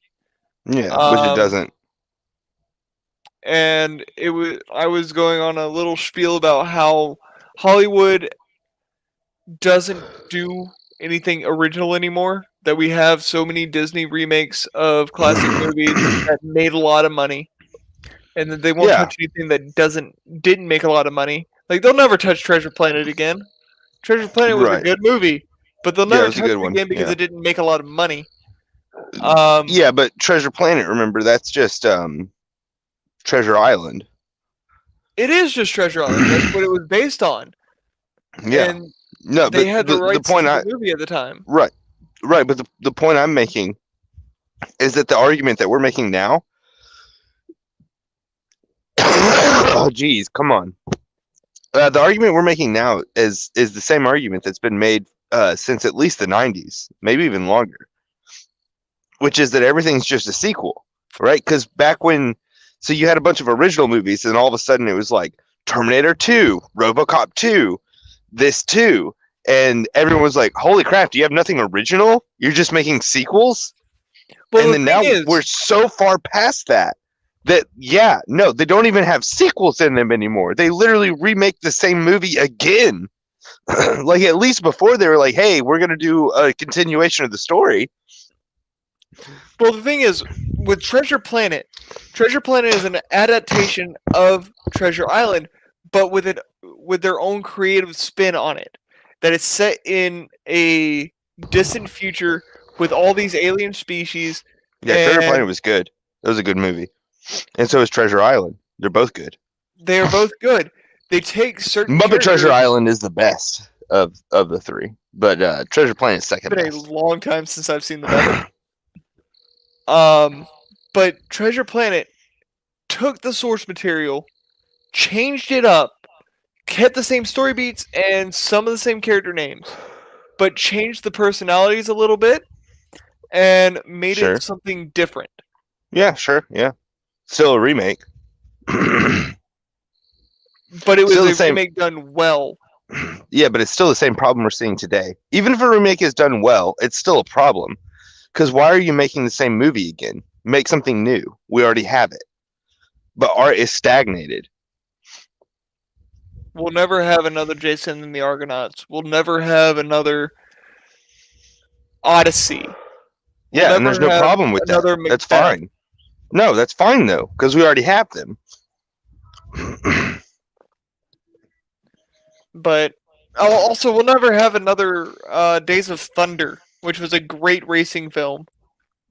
Yeah, which it doesn't. And I was going on a little spiel about how Hollywood doesn't do anything original anymore. That we have so many Disney remakes of classic movies that made a lot of money, and that they won't touch anything that didn't make a lot of money. Like they'll never touch Treasure Planet again. Treasure Planet was a good movie, but they'll never touch it again because it didn't make a lot of money. Yeah, but Treasure Planet, remember, that's just Treasure Island. It is just Treasure Island. That's what it was based on. Yeah. And no, they but had the rights point to the movie at the time. Right. But the point I'm making is that the argument that we're making now. Oh, geez, come on. The argument we're making now is the same argument that's been made since at least the 90s, maybe even longer, which is that everything's just a sequel, right? Because back when, so you had a bunch of original movies, and all of a sudden it was like Terminator 2, RoboCop 2, this 2, and everyone was like, holy crap, do you have nothing original? You're just making sequels? Well, and then now we're so far past that they don't even have sequels in them anymore. They literally remake the same movie again. Like, at least before they were like, hey, we're going to do a continuation of the story. Well, the thing is, with Treasure Planet is an adaptation of Treasure Island, but with their own creative spin on it. That it's set in a distant future with all these alien species Yeah, Treasure And Planet was good. It was a good movie, and so is Treasure Island. They're both good. they are both good. They take certain Muppet Treasure characters. Island is the best of the three, but Treasure Planet is It's second been a best. long time since I've seen the Muppet. But Treasure Planet took the source material, changed it up, kept the same story beats and some of the same character names, but changed the personalities a little bit and made Sure. it something different. Yeah, sure. Yeah, still a remake. But it was Still the a same. remake done well. Yeah, but it's still the same problem we're seeing today. Even if a remake is done well, it's still a problem. Because why are you making the same movie again? Make something new. We already have it. But art is stagnated. We'll never have another Jason and the Argonauts. We'll never have another Odyssey. Yeah, and there's no problem with that. another That's Macbeth. fine. No, that's fine though, because we already have them. But also, we'll never have another Days of Thunder, which was a great racing film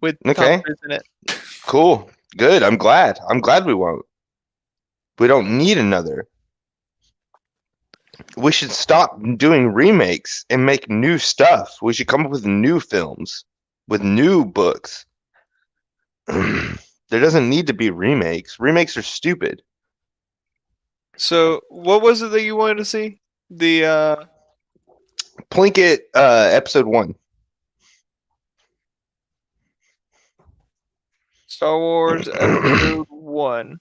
with Tom Okay. Cruise in it. Cool. Good. I'm glad. I'm glad we won't. We don't need another. We should stop doing remakes and make new stuff. We should come up with new films, with new books. There doesn't need to be remakes. Remakes are stupid. So, what was it that you wanted to see? The Plinkett, episode 1. Star Wars Episode 1.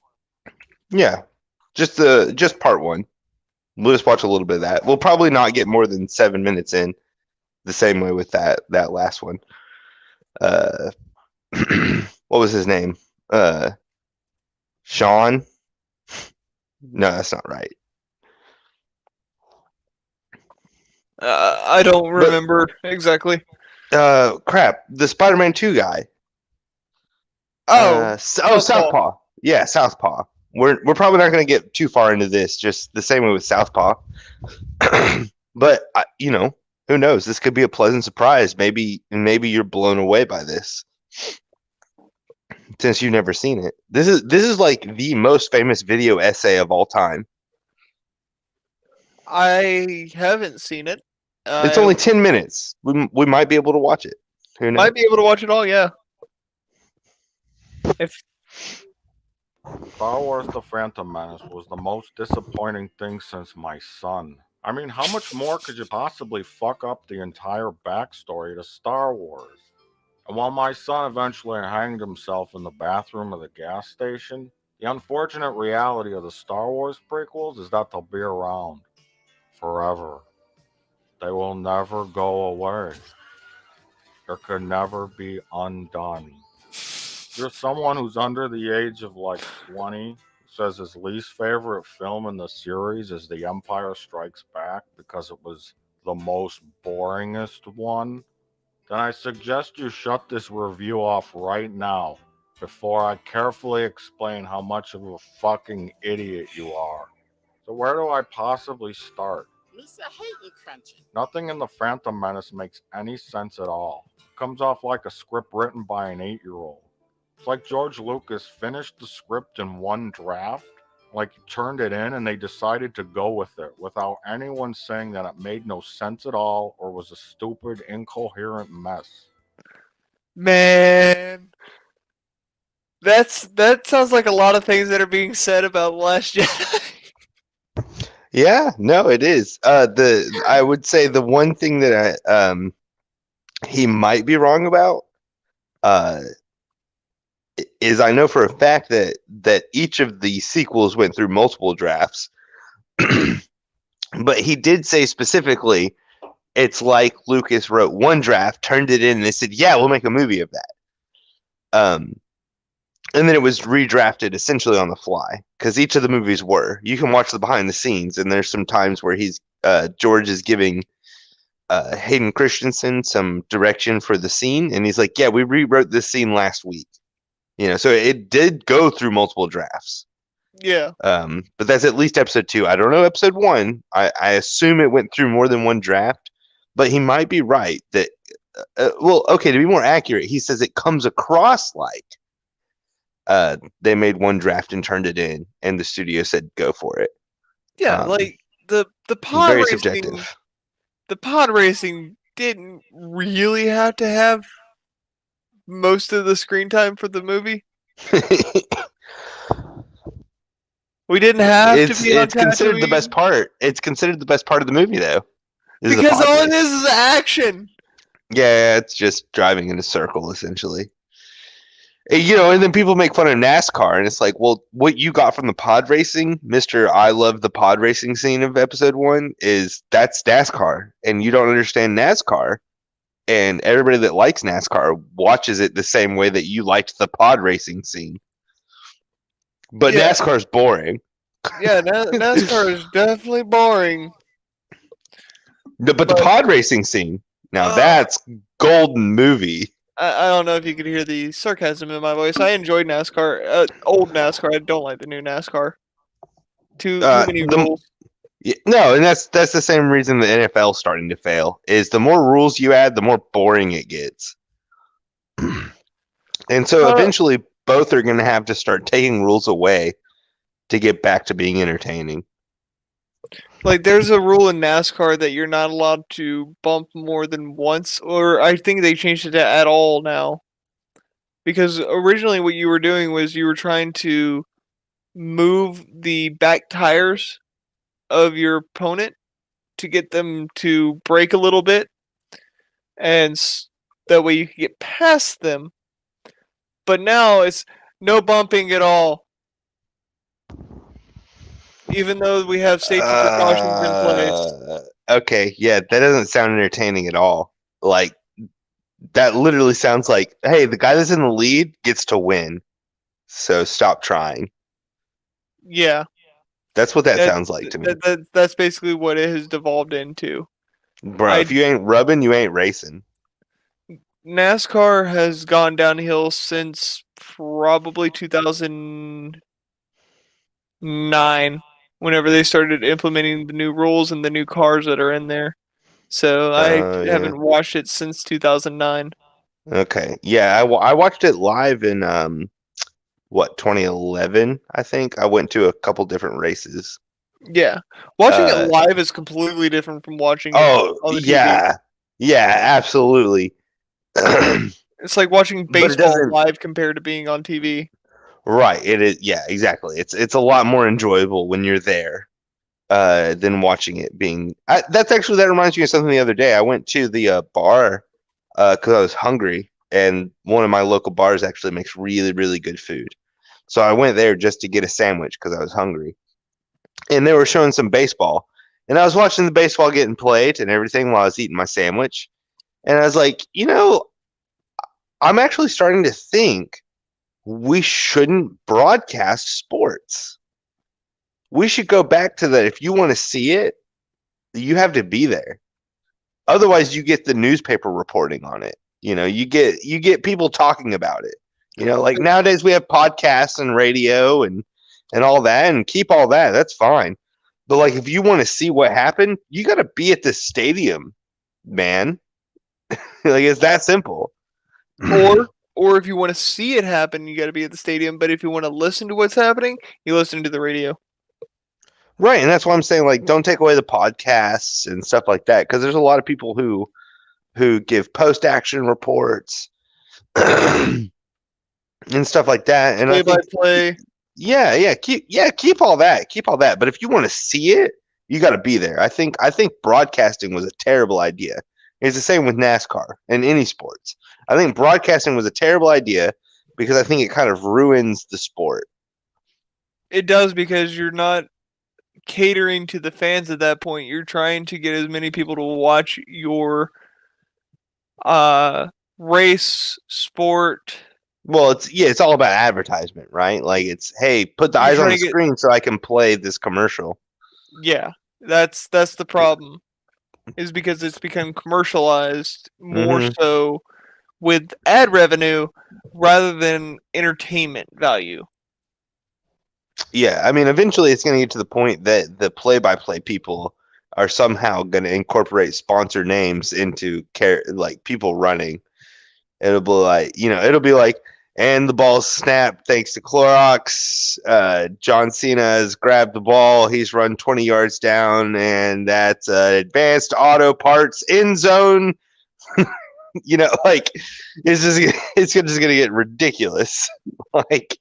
Yeah, just part 1. We'll just watch a little bit of that. We'll probably not get more than 7 minutes in. The same way with that last one. What was his name? Sean? No, that's not right. I don't remember exactly. Crap. The Spider-Man 2 guy. Southpaw. Yeah, Southpaw. We're probably not going to get too far into this. Just the same way with Southpaw. But who knows? This could be a pleasant surprise. Maybe you're blown away by this, since you've never seen it. This is like the most famous video essay of all time. I haven't seen it. It's only 10 minutes. We might be able to watch it. Who knows? Might be able to watch it all. Yeah. If Star Wars The Phantom Menace was the most disappointing thing since my son. I mean, how much more could you possibly fuck up the entire backstory to Star Wars? And while my son eventually hanged himself in the bathroom of the gas station, the unfortunate reality of the Star Wars prequels is that they'll be around forever. They will never go away. There could never be undone. You're someone who's under the age of like 20 who says his least favorite film in the series is The Empire Strikes Back because it was the most boringest one, then I suggest you shut this review off right now before I carefully explain how much of a fucking idiot you are. So where do I possibly start? Lisa hate you, Crunchy. Nothing in The Phantom Menace makes any sense at all. It comes off like a script written by an 8-year-old. It's like George Lucas finished the script in one draft, like he turned it in and they decided to go with it without anyone saying that it made no sense at all or was a stupid, incoherent mess. Man, that sounds like a lot of things that are being said about Last Jedi. Yeah, no, it is. I would say the one thing that he might be wrong about is I know for a fact that each of the sequels went through multiple drafts, but he did say specifically it's like Lucas wrote one draft, turned it in, and they said, "Yeah, we'll make a movie of that." And then it was redrafted essentially on the fly because each of the movies were. You can watch the behind the scenes, and there's some times where George is giving Hayden Christensen some direction for the scene, and he's like, "Yeah, we rewrote this scene last week." So it did go through multiple drafts. Yeah. But that's at least episode 2. I don't know episode 1. I assume it went through more than one draft, but he might be right that well, okay, to be more accurate, he says it comes across like they made one draft and turned it in, and the studio said go for it. Yeah, like the pod very racing. subjective. The pod racing didn't really have to have most of the screen time for the movie. We didn't have to be on It's considered the best Tatooine. part. It's considered the best part of the movie, though. is the Because pod all it race. is action. Yeah, it's just driving in a circle, essentially. You know, and then people make fun of NASCAR, and it's like, well, what you got from the pod racing, Mr. I love the pod racing scene of episode 1, that's NASCAR, and you don't understand NASCAR, and everybody that likes NASCAR watches it the same way that you liked the pod racing scene. But Yeah. NASCAR's boring. Yeah, NASCAR is definitely boring. But the pod racing scene, now that's golden movie. I don't know if you could hear the sarcasm in my voice. I enjoyed NASCAR, old NASCAR. I don't like the new NASCAR. Too many rules. No, and that's the same reason the NFL's starting to fail. Is the more rules you add, the more boring it gets. And so eventually, both are going to have to start taking rules away to get back to being entertaining. Like, there's a rule in NASCAR that you're not allowed to bump more than once, or I think they changed it to at all now. Because originally what you were doing was you were trying to move the back tires of your opponent to get them to brake a little bit, and that way you can get past them. But now it's no bumping at all. Even though we have safety precautions in place. Okay, yeah, that doesn't sound entertaining at all. Like, that literally sounds like, hey, the guy that's in the lead gets to win, so stop trying. Yeah. That's what that sounds like to me. That's basically what it has devolved into. Bro, if you ain't rubbing, you ain't racing. NASCAR has gone downhill since probably 2009, whenever they started implementing the new rules and the new cars that are in there. So I haven't watched it since 2009. Okay, yeah, I watched it live in 2011, I think. I went to a couple different races. Yeah, watching it live is completely different from watching it on the TV. Yeah, absolutely. It's like watching baseball live compared to being on TV. Right, it is. Yeah, exactly. It's a lot more enjoyable when you're there than watching it being. That reminds me of something the other day. I went to the bar because I was hungry, and one of my local bars actually makes really, really good food. So I went there just to get a sandwich because I was hungry. And they were showing some baseball. And I was watching the baseball getting played and everything while I was eating my sandwich. And I was like, you know, I'm actually starting to think we shouldn't broadcast sports. We should go back to that. If you want to see it, you have to be there. Otherwise, you get the newspaper reporting on it. You know, you get people talking about it. You know, like nowadays we have podcasts and radio and all that, and keep all that. That's fine. But like, if you want to see what happened, you got to be at the stadium, man. Like, it's that simple. Or if you want to see it happen, you got to be at the stadium. But if you want to listen to what's happening, you listen to the radio. Right, and that's why I'm saying, like, don't take away the podcasts and stuff like that, because there's a lot of people who give post-action reports and stuff like that. And play-by-play. Keep all that. But if you want to see it, you got to be there. I think broadcasting was a terrible idea. It's the same with NASCAR and any sports. I think broadcasting was a terrible idea because I think it kind of ruins the sport. It does, because you're not catering to the fans at that point. You're trying to get as many people to watch your race, sport. Well, it's all about advertisement, right? Like, it's, hey, put the eyes on the screen so I can play this commercial. Yeah, that's the problem. Is because it's become commercialized more so with ad revenue rather than entertainment value. Yeah, I mean, eventually it's going to get to the point that the play-by-play people are somehow going to incorporate sponsor names into like people running. It'll be like, it'll be like, and the ball snapped thanks to Clorox. John Cena has grabbed the ball. He's run 20 yards down, and that's Advanced Auto Parts end zone. Like it's just gonna get ridiculous. Like,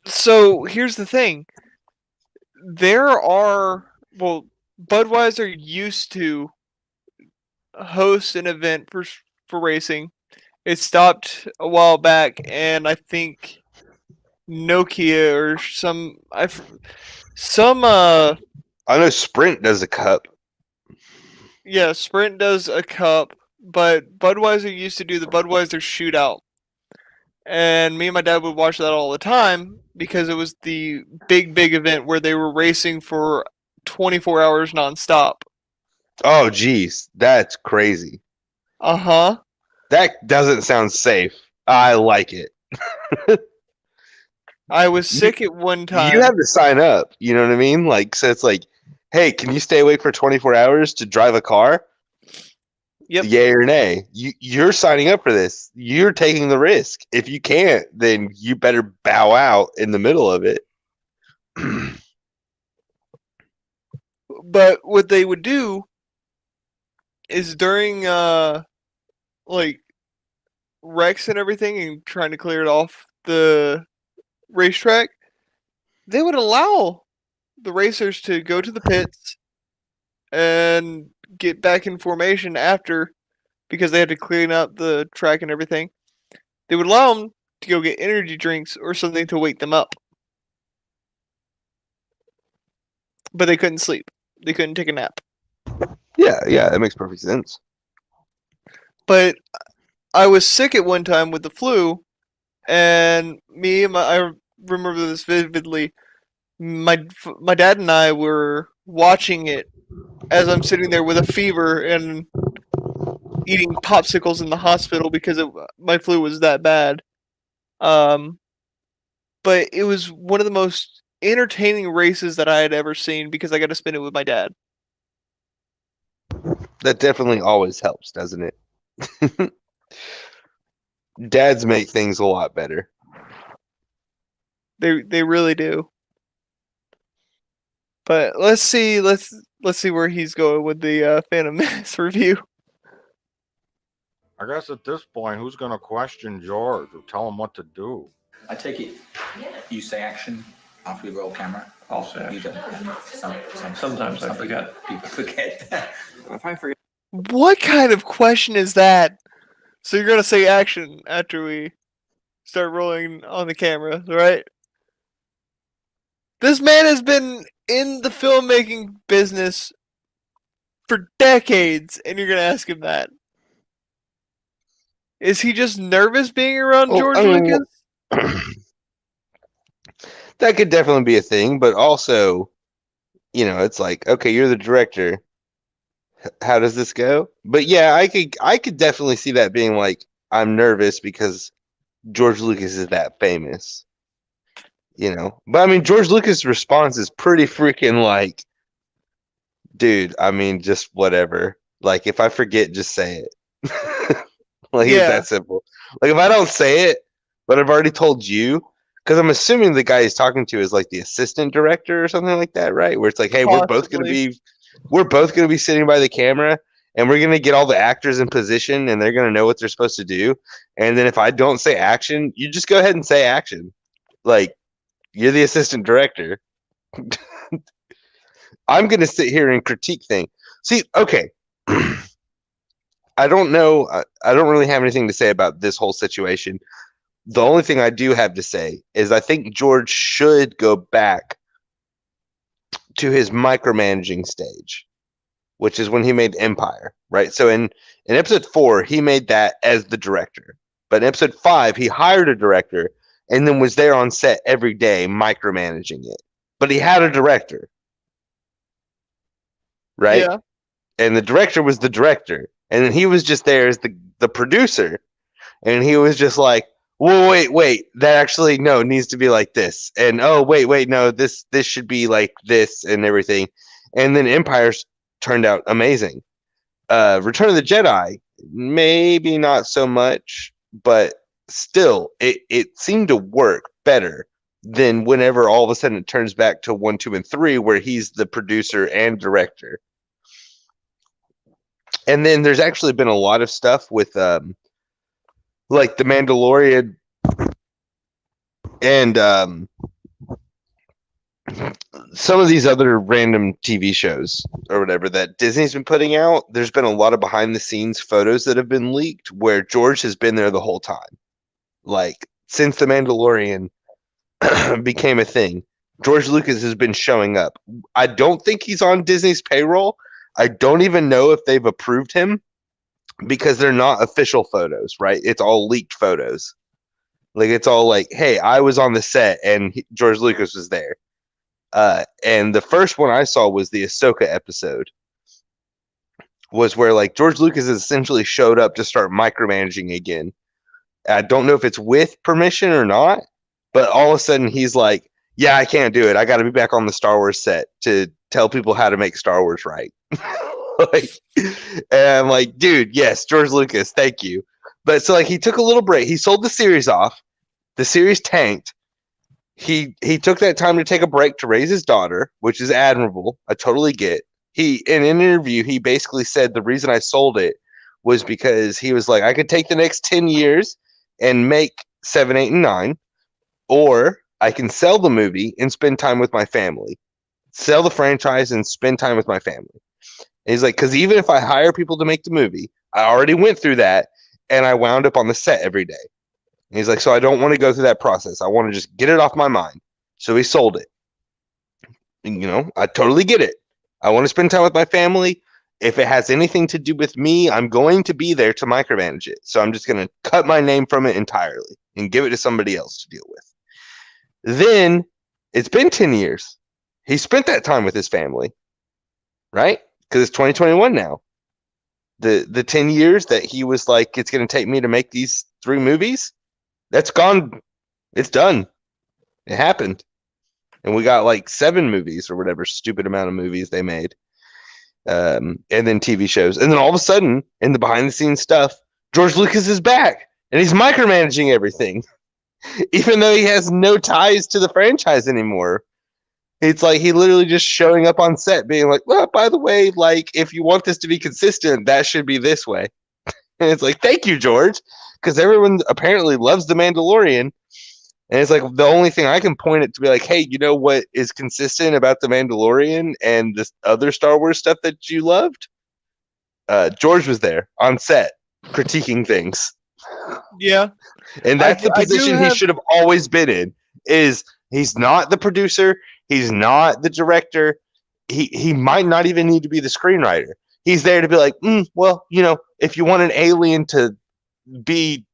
so here's the thing. Budweiser used to host an event for racing. It stopped a while back, and I think Nokia or I know Sprint does a cup. Yeah, Sprint does a cup, but Budweiser used to do the Budweiser Shootout. And me and my dad would watch that all the time because it was the big event where they were racing for 24 hours nonstop. Oh, geez. That's crazy. Uh-huh. That doesn't sound safe. I like it. I was sick at one time. You have to sign up. You know what I mean? Like, so it's like, hey, can you stay awake for 24 hours to drive a car? Yep. Yay or nay? You're signing up for this. You're taking the risk. If you can't, then you better bow out in the middle of it. But what they would do is during like wrecks and everything and trying to clear it off the racetrack, they would allow the racers to go to the pits and get back in formation after, because they had to clean up the track and everything. They would allow them to go get energy drinks or something to wake them up. But they couldn't sleep. They couldn't take a nap. Yeah, that makes perfect sense. But I was sick at one time with the flu, and I remember this vividly. My dad and I were watching it as I'm sitting there with a fever and eating popsicles in the hospital because my flu was that bad. But it was one of the most entertaining races that I had ever seen because I got to spend it with my dad. That definitely always helps, doesn't it? Dads make things a lot better. They really do. But let's see where he's going with the Phantom Menace review. I guess at this point, who's going to question George or tell him what to do? I take it you say action after we roll camera. I'll say You don't. Sometimes I forget. People forget that. If I forget. What kind of question is that? So you're gonna say action after we start rolling on the camera, right? This man has been in the filmmaking business for decades, and you're gonna ask him that. Is he just nervous being around George Lucas? That could definitely be a thing, but also, it's like, okay, you're the director. How does this go? But yeah, I could definitely see that being like, I'm nervous because George Lucas is that famous. But I mean, George Lucas' response is pretty freaking like, dude, I mean, just whatever. Like, if I forget, just say it. Like, it's that simple. Like, if I don't say it, but I've already told you, because I'm assuming the guy he's talking to is like the assistant director or something like that, right? Where it's like, hey, we're both gonna be sitting by the camera, and we're gonna get all the actors in position, and they're gonna know what they're supposed to do. And then if I don't say action, you just go ahead and say action. Like, you're the assistant director. I'm gonna sit here and critique things. See, okay. I don't know. I don't really have anything to say about this whole situation. The only thing I do have to say is I think George should go back to his micromanaging stage, which is when he made Empire, right? So in episode 4, he made that as the director. But in episode 5, he hired a director and then was there on set every day micromanaging it. But he had a director, right? Yeah. And the director was the director. And then he was just there as the producer. And he was just like, whoa, wait, that actually, needs to be like this. And, oh, wait, no, this should be like this and everything. and then Empire's turned out amazing. Return of the Jedi, maybe not so much, but still, it seemed to work better than whenever all of a sudden it turns back to 1, 2, and 3, where he's the producer and director. And then there's actually been a lot of stuff with like The Mandalorian and some of these other random TV shows or whatever that Disney's been putting out. There's been a lot of behind the scenes photos that have been leaked where George has been there the whole time. Like since The Mandalorian became a thing, George Lucas has been showing up. I don't think he's on Disney's payroll. I don't even know if they've approved him because they're not official photos, right? It's all leaked photos. Like it's all like, hey, I was on the set and George Lucas was there. And the first one I saw was the Ahsoka episode, was where like George Lucas essentially showed up to start micromanaging again. I don't know if it's with permission or not, but all of a sudden he's like, yeah, I can't do it. I got to be back on the Star Wars set to tell people how to make Star Wars right. Like, and I'm like, dude, yes, George Lucas, thank you. But so like he took a little break. He sold the series off. The series tanked. He took that time to take a break to raise his daughter, which is admirable. I totally get. In an interview, he basically said the reason I sold it was because he was like, I could take the next 10 years and make 7, 8, and 9, or I can sell the movie and spend time with my family. Sell the franchise and spend time with my family. And he's like, because even if I hire people to make the movie, I already went through that, and I wound up on the set every day. And he's like, so I don't want to go through that process. I want to just get it off my mind. So he sold it. And, you know, I totally get it. I want to spend time with my family. If it has anything to do with me, I'm going to be there to micromanage it. So I'm just going to cut my name from it entirely and give it to somebody else to deal with. Then it's been 10 years. He spent that time with his family, right? Because it's 2021 now. The 10 years that he was like, it's going to take me to make these 3 movies, that's gone. It's done. It happened. And we got like 7 movies or whatever stupid amount of movies they made. And then TV shows. And then all of a sudden, in the behind the scenes stuff, George Lucas is back and he's micromanaging everything. Even though he has no ties to the franchise anymore. It's like he literally just showing up on set being like, well, by the way, like if you want this to be consistent, that should be this way. And it's like, thank you, George. Because everyone apparently loves The Mandalorian. And it's like the only thing I can point it to be like, hey, you know what is consistent about The Mandalorian and this other Star Wars stuff that you loved? George was there on set critiquing things. Yeah. And that's the position he should have always been in. Is he's not the producer, he's not the director, he might not even need to be the screenwriter. He's there to be like, well, you know, if you want an alien to be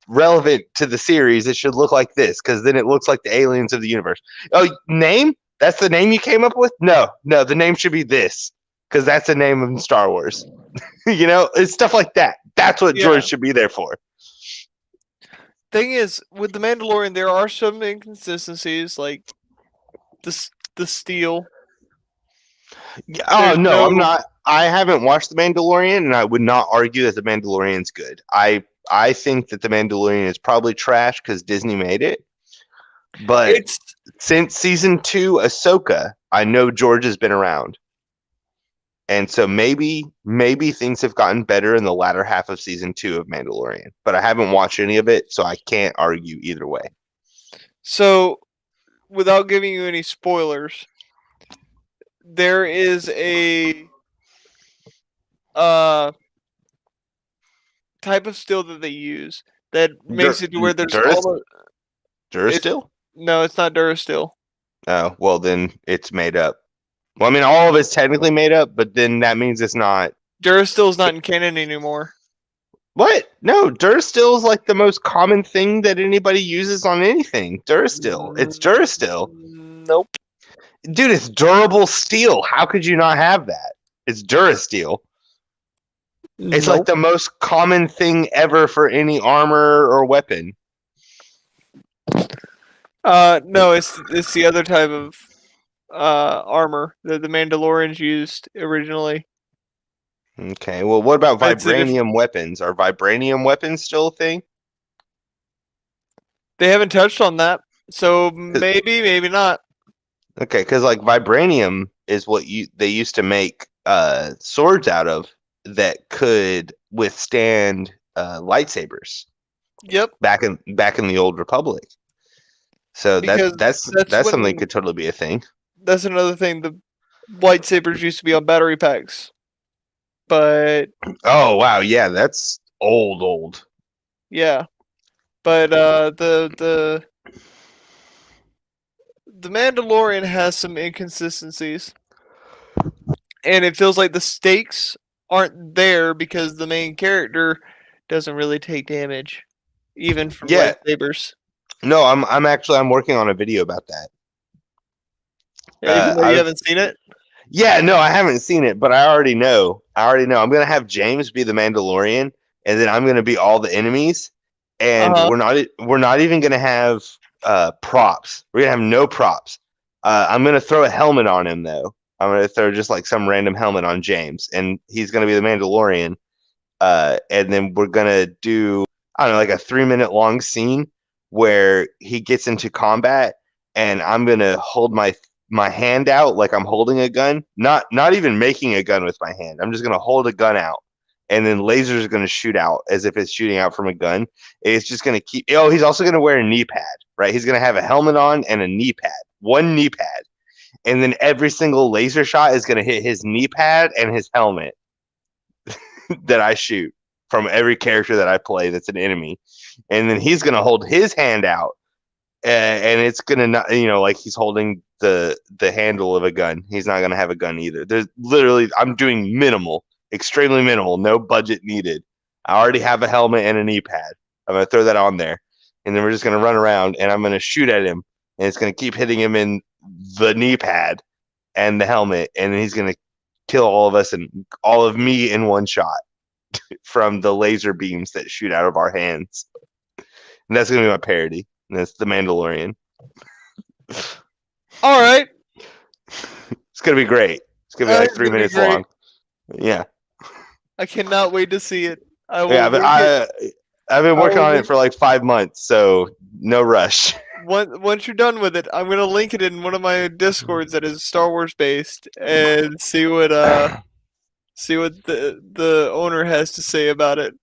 relevant to the series, it should look like this, because then it looks like the aliens of the universe. Oh, name? That's the name you came up with? No, the name should be this, because that's the name of Star Wars. You know, it's stuff like that. That's what George should be there for. Thing is, with The Mandalorian, there are some inconsistencies, like the steel. Oh, no, I'm not. I haven't watched The Mandalorian, and I would not argue that The Mandalorian's good. I think that The Mandalorian is probably trash because Disney made it. But since season 2, Ahsoka, I know George has been around. And so maybe things have gotten better in the latter half of season 2 of Mandalorian. But I haven't watched any of it, so I can't argue either way. So, without giving you any spoilers, there is a type of steel that they use that makes it to where there's Durasteel? No, it's not Durasteel. Oh, well then it's made up. Well, I mean, all of it's technically made up, but then that means it's not. Durasteel is not in canon anymore. What? No, Durasteel is like the most common thing that anybody uses on anything. Durasteel. It's Durasteel. Nope. Dude, it's durable steel. How could you not have that? It's Durasteel. It's like the most common thing ever for any armor or weapon. No, it's the other type of armor that the Mandalorians used originally. Okay. Well, what about But it's a vibranium weapons? Are vibranium weapons still a thing? They haven't touched on that, so maybe, maybe not. Okay, because like vibranium is what they used to make swords out of that could withstand lightsabers. Yep. Back in the old Republic. So Because that's something that could totally be a thing. That's another thing. The lightsabers used to be on battery packs, but oh wow, yeah, that's old. Yeah, but the Mandalorian has some inconsistencies, and it feels like the stakes aren't there because the main character doesn't really take damage, even from lightsabers. No, I'm working on a video about that. Yeah, even though you haven't seen it. Yeah, no, I haven't seen it, but I already know. I'm gonna have James be the Mandalorian, and then I'm gonna be all the enemies, and we're not even gonna have props. We're gonna have no props. I'm gonna throw a helmet on him though. I'm gonna throw just like some random helmet on James, and he's gonna be the Mandalorian. And then we're gonna do I don't know, like a 3-minute long scene where he gets into combat, and I'm gonna hold my hand out like I'm holding a gun, not even making a gun with my hand. I'm just gonna hold a gun out, and then lasers are gonna shoot out as if it's shooting out from a gun. It's just gonna keep. Oh, he's also gonna wear a knee pad, right? He's gonna have a helmet on and a knee pad, one knee pad, and then every single laser shot is gonna hit his knee pad and his helmet that I shoot from every character that I play that's an enemy, and then he's gonna hold his hand out, and it's gonna not, like he's holding the handle of a gun. He's not gonna have a gun either. There's literally, I'm doing minimal, extremely minimal, no budget needed. I already have a helmet and a knee pad. I'm gonna throw that on there, and then we're just gonna run around, and I'm gonna shoot at him, and it's gonna keep hitting him in the knee pad and the helmet, and then he's gonna kill all of us and all of me in one shot from the laser beams that shoot out of our hands. And that's gonna be my parody. And that's the Mandalorian. All right. It's gonna be great. It's gonna be like 3 minutes long. Yeah. I cannot wait to see it. I've been working on it for like 5 months, so no rush. Once you're done with it, I'm gonna link it in one of my Discords that is Star Wars based, and see what the owner has to say about it.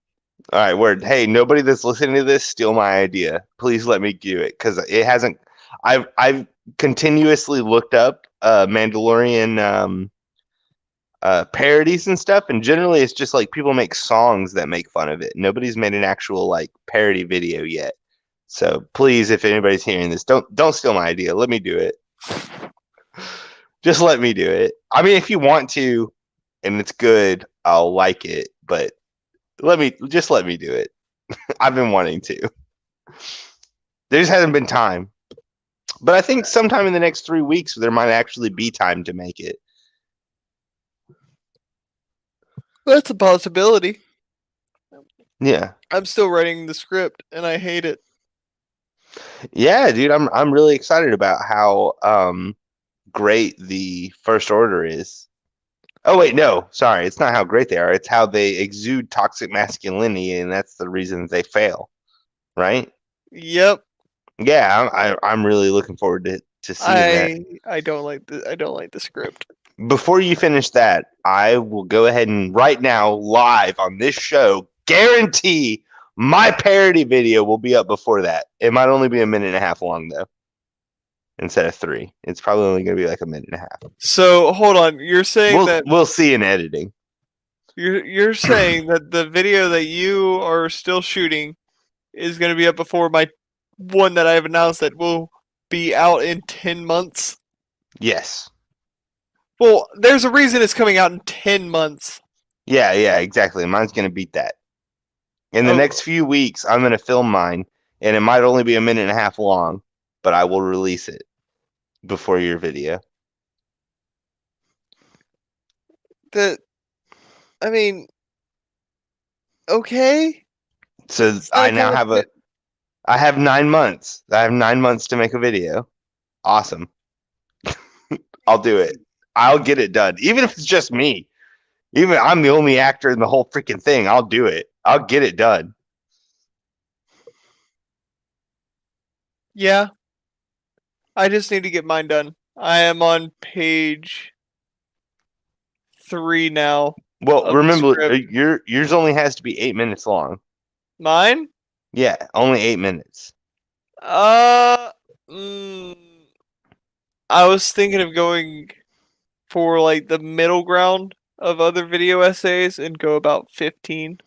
All right, word. Hey, nobody that's listening to this, steal my idea. Please let me do it, because it hasn't. I've continuously looked up Mandalorian parodies and stuff, and generally it's just like people make songs that make fun of it. Nobody's made an actual like parody video yet. So please, if anybody's hearing this, don't steal my idea. Let me do it. Just let me do it. I mean, if you want to, and it's good, I'll like it. But let me do it. I've been wanting to. There just hasn't been time. But I think sometime in the next 3 weeks there might actually be time to make it. That's a possibility. Yeah. I'm still writing the script and I hate it. Yeah, dude, I'm really excited about how great the First Order is. Oh wait, no, sorry, it's not how great they are. It's how they exude toxic masculinity, and that's the reason they fail, right? Yep. Yeah, I'm really looking forward to seeing that. I don't like the script. Before you finish that, I will go ahead and right now, live on this show, guarantee my parody video will be up before that. It might only be a minute and a half long though, instead of 3. It's probably only going to be like a minute and a half. So hold on, you're saying that we'll see in editing. You're saying that the video that you are still shooting is going to be up before my one that I've announced that will be out in 10 months? Yes. Well, there's a reason it's coming out in 10 months. Yeah, exactly. Mine's going to beat that. In the next few weeks, I'm going to film mine, and it might only be a minute and a half long, but I will release it before your video. I mean, okay. So I now have I have 9 months. I have 9 months to make a video. Awesome. I'll do it. I'll get it done. Even if it's just me. Even I'm the only actor in the whole freaking thing. I'll do it. I'll get it done. Yeah. I just need to get mine done. I am on page 3 now. Well, of the remember, script. yours only has to be 8 minutes long. Mine? Yeah, only 8 minutes. I was thinking of going for like the middle ground of other video essays and go about 15.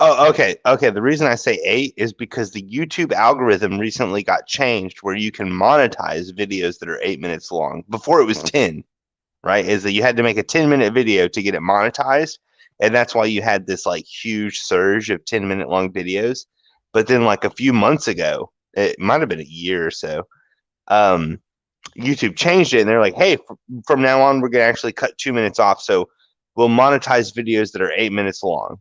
Oh, okay. Okay. The reason I say 8 is because the YouTube algorithm recently got changed where you can monetize videos that are 8 minutes long. Before it was 10, right? Is that you had to make a 10-minute video to get it monetized. And that's why you had this like huge surge of 10-minute long videos. But then like a few months ago, it might have been a year or so, YouTube changed it and they're like, hey, from now on, we're going to actually cut 2 minutes off. So we'll monetize videos that are 8 minutes long.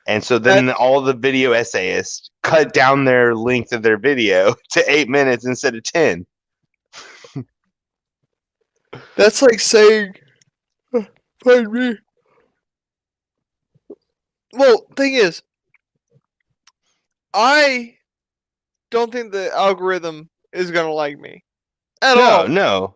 And so then all the video essayists cut down their length of their video to 8 minutes instead of 10. That's like saying, pardon me. Well, thing is, I don't think the algorithm is gonna like me at all. No.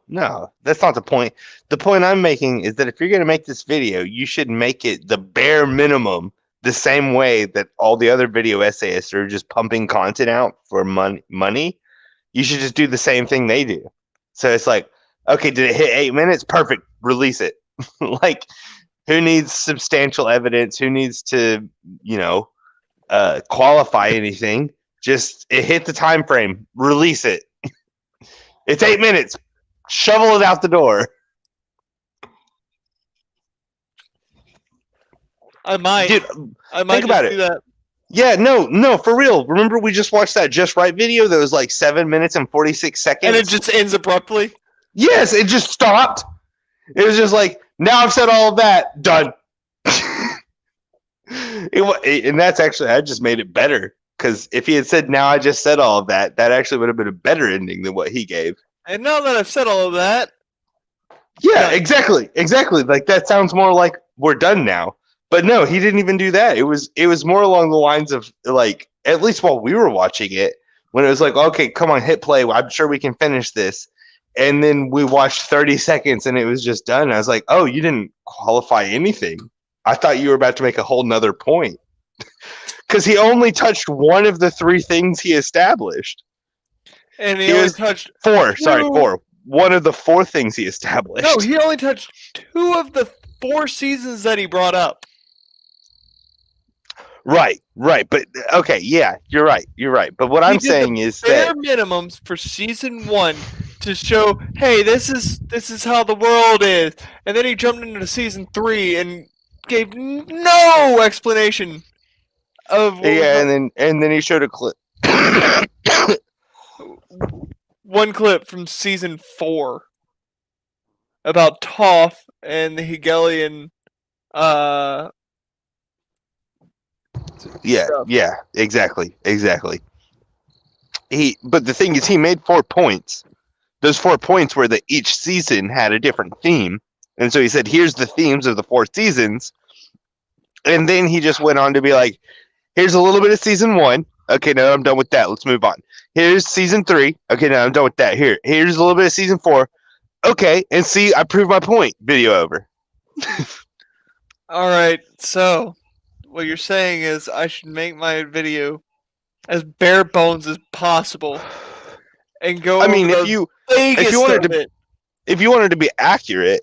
That's not the point. The point I'm making is that if you're going to make this video, you should make it the bare minimum the same way that all the other video essayists are just pumping content out for money. You should just do the same thing they do. So it's like, okay, did it hit 8 minutes? Perfect. Release it. Like, who needs substantial evidence? Who needs to, qualify anything? Just it hit the time frame. Release it. It's 8 minutes. Shovel it out the door. I might. Dude, I might think about do it. that. Yeah, no, for real. Remember we just watched that Just Right video that was like 7 minutes and 46 seconds? And it just ends abruptly? Yes, it just stopped. It was just like, now I've said all of that. Done. And that's actually, I just made it better. Because if he had said, now I just said all of that, that actually would have been a better ending than what he gave. And now that I've said all of that. Yeah, exactly. Like, that sounds more like we're done now. But no, he didn't even do that. It was more along the lines of, like, at least while we were watching it, when it was like, okay, come on, hit play. I'm sure we can finish this. And then we watched 30 seconds and it was just done. I was like, oh, you didn't qualify anything. I thought you were about to make a whole nother point. Because he only touched one of the 3 things he established. And he only touched 4. Sorry, 4. One of the 4 things he established. No, he only touched 2 of the 4 seasons that he brought up. Right. But okay, yeah, you're right. But what I'm saying is bare that minimums for season 1 to show, hey, this is how the world is, and then he jumped into season 3 and gave no explanation of. And then he showed a clip. One clip from season 4 about Toph and the Hegelian. Yeah, exactly. But the thing is, he made 4 points. Those 4 points were that each season had a different theme, and so he said, "Here's the themes of the 4 seasons," and then he just went on to be like, "Here's a little bit of season 1. Okay, now I'm done with that. Let's move on. Here's season 3. Okay, now I'm done with that. Here's a little bit of season 4. Okay, and see, I proved my point. Video over." All right, so what you're saying is I should make my video as bare bones as possible and go. I mean, if you wanted to be accurate,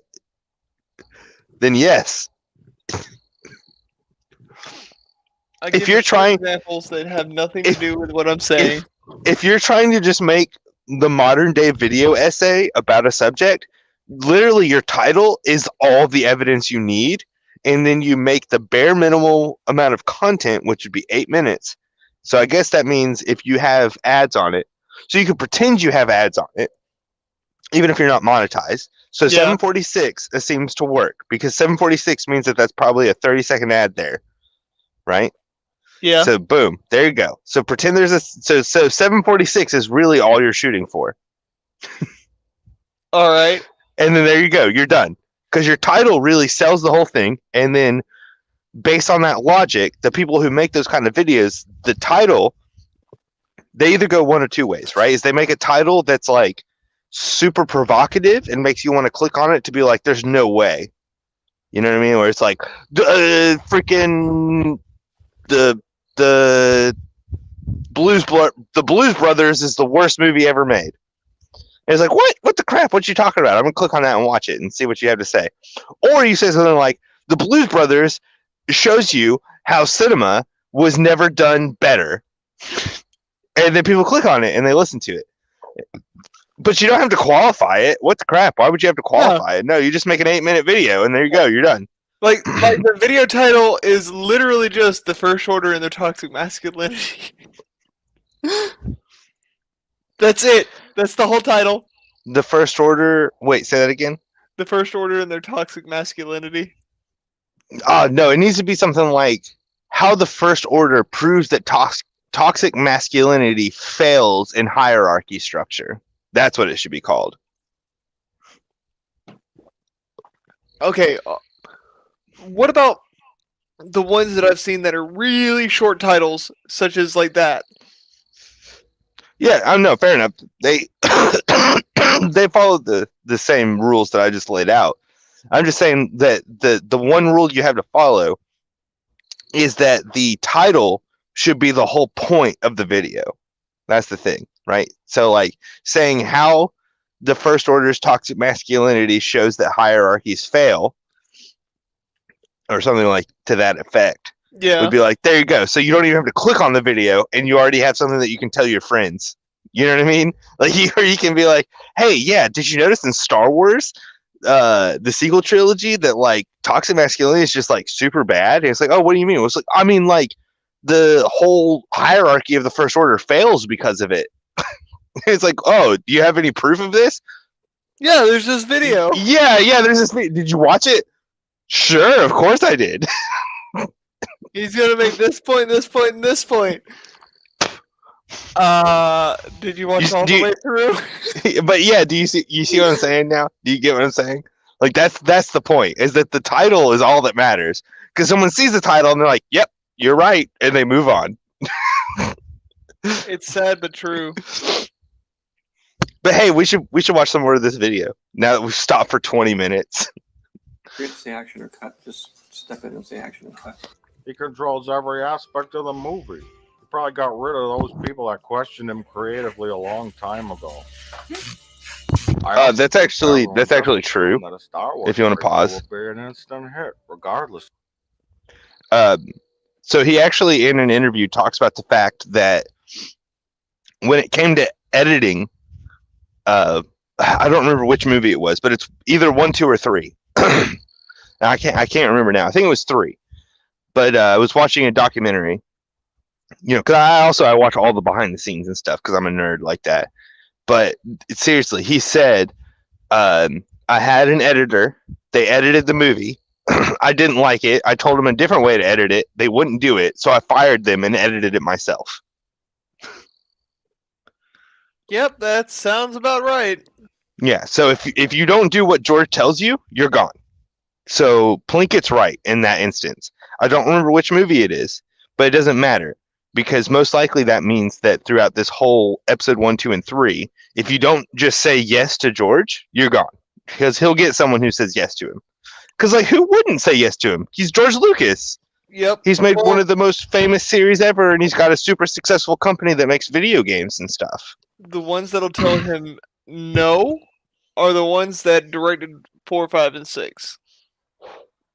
then yes. If you're trying examples that have nothing to do with what I'm saying, if you're trying to just make the modern day video essay about a subject, literally your title is all the evidence you need. And then you make the bare minimal amount of content, which would be 8 minutes. So I guess that means if you have ads on it, so you can pretend you have ads on it, even if you're not monetized. So 746 seems to work because 746 means that that's probably a 30-second ad there, right? Yeah. So boom, there you go. So pretend there's so 746 is really all you're shooting for. All right. And then there you go, you're done. Because your title really sells the whole thing, and then based on that logic, the people who make those kind of videos, the title, they either go one or two ways, right? Is they make a title that's like super provocative and makes you want to click on it to be like, there's no way. You know what I mean? Where it's like, freaking the Blues Brothers is the worst movie ever made. And it's like, what the crap? What you talking about? I'm gonna click on that and watch it and see what you have to say. Or you say something like, the Blues Brothers shows you how cinema was never done better. And then people click on it and they listen to it. But you don't have to qualify it. What the crap? Why would you have to qualify it? No, you just make an 8-minute video and there you go. You're done. Like the video title is literally just the First Order and their toxic masculinity. That's it. That's the whole title. The First Order. Wait, say that again. The First Order and their toxic masculinity. No, it needs to be something like how the First Order proves that toxic masculinity fails in hierarchy structure. That's what it should be called. Okay. What about the ones that I've seen that are really short titles, such as like that? Yeah, I know. Fair enough. They they follow the same rules that I just laid out. I'm just saying that the one rule you have to follow is that the title should be the whole point of the video. That's the thing, right? So, like, saying how the First Order's toxic masculinity shows that hierarchies fail, or something like to that effect. Yeah. Would be like, there you go. So you don't even have to click on the video, and you already have something that you can tell your friends. You know what I mean? Like, you can be like, hey, yeah, did you notice in Star Wars, the sequel trilogy, that like toxic masculinity is just like super bad? And it's like, oh, what do you mean? It's like, I mean, like the whole hierarchy of the First Order fails because of it. It's like, oh, do you have any proof of this? Yeah, there's this video. Yeah, there's this video. Did you watch it? Sure, of course I did. He's gonna make this point, this point, and this point. Did you watch all the way through? But yeah, do you see what I'm saying now? Do you get what I'm saying? Like that's the point, is that the title is all that matters. Because someone sees the title and they're like, yep, you're right, and they move on. It's sad but true. But hey, we should watch some more of this video now that we've stopped for 20 minutes. You have to say action or cut. Just step in and say action and cut. He controls every aspect of the movie. He probably got rid of those people that questioned him creatively a long time ago. That's actually true. If you want to pause. Will be an instant hit, regardless. So he actually, in an interview, talks about the fact that when it came to editing, I don't remember which movie it was, but it's either 1, 2, or 3. I can't remember now. I think it was 3. But I was watching a documentary, because I watch all the behind the scenes and stuff because I'm a nerd like that. But seriously, he said, I had an editor. They edited the movie. I didn't like it. I told them a different way to edit it. They wouldn't do it, so I fired them and edited it myself. Yep, that sounds about right. Yeah, so if you don't do what George tells you, you're gone. So Plinkett's right in that instance. I don't remember which movie it is, but it doesn't matter, because most likely that means that throughout this whole episode 1, 2, and 3, if you don't just say yes to George, you're gone, because he'll get someone who says yes to him. Because like, who wouldn't say yes to him? He's George Lucas. Yep. He's made one of the most famous series ever, and he's got a super successful company that makes video games and stuff. The ones that'll tell him no are the ones that directed 4, 5, and 6.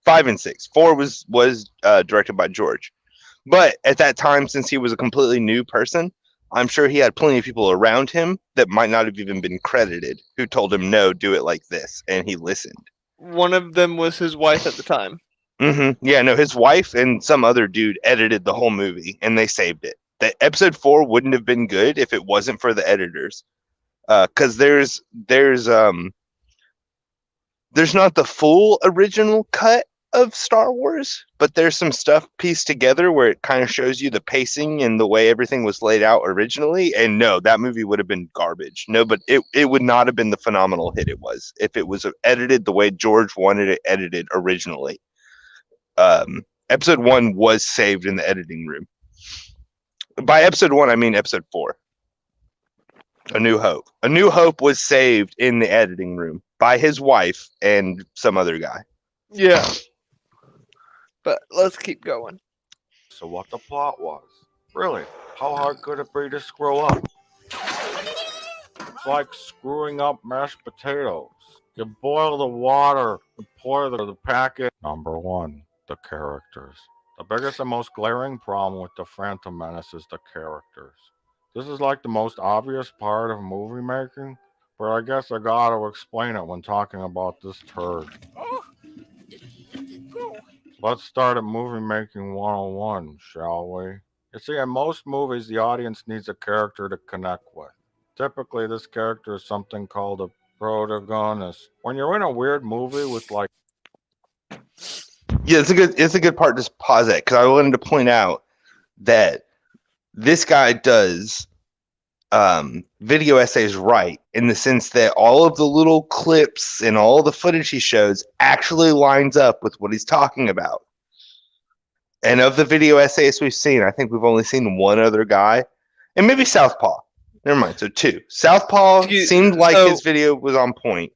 5 and 6. 4 was directed by George. But at that time, since he was a completely new person, I'm sure he had plenty of people around him that might not have even been credited who told him, no, do it like this. And he listened. One of them was his wife at the time. Mm-hmm. Yeah, no, his wife and some other dude edited the whole movie, and they saved it. The episode 4 wouldn't have been good if it wasn't for the editors. Because there's not the full original cut of Star Wars, but there's some stuff pieced together where it kind of shows you the pacing and the way everything was laid out originally. And no, that movie would have been garbage. No, but it would not have been the phenomenal hit it was if it was edited the way George wanted it edited originally. Episode 1 was saved in the editing room. By episode 1, I mean episode 4. A New Hope. A New Hope was saved in the editing room by his wife and some other guy. Yeah. But let's keep going. So what the plot was? Really? How hard could it be to screw up? It's like screwing up mashed potatoes. You boil the water, you pour the packet. Number 1, the characters. The biggest and most glaring problem with the Phantom Menace is the characters. This is like the most obvious part of movie making, but I guess I gotta explain it when talking about this turd. Let's start at movie making 101, shall we? You see, in most movies, the audience needs a character to connect with. Typically, this character is something called a protagonist. When you're in a weird movie with like... Yeah, it's a good part to pause it, because I wanted to point out that this guy does video essays right, in the sense that all of the little clips and all the footage he shows actually lines up with what he's talking about. And of the video essays we've seen, I think we've only seen one other guy, and maybe Southpaw. Never mind, so 2. Southpaw seemed like his video was on point.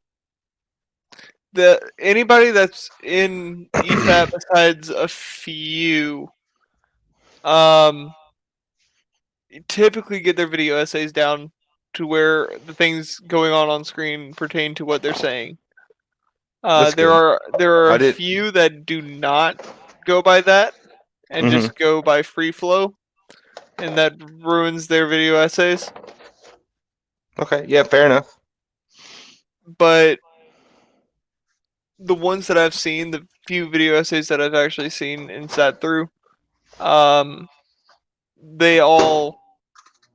Anybody that's in EFAP besides a few, typically get their video essays down to where the things going on screen pertain to what they're saying. There are a few that do not go by that and just go by free flow, and that ruins their video essays. Okay, yeah, fair enough. But the ones that I've seen, the few video essays that I've actually seen and sat through, they all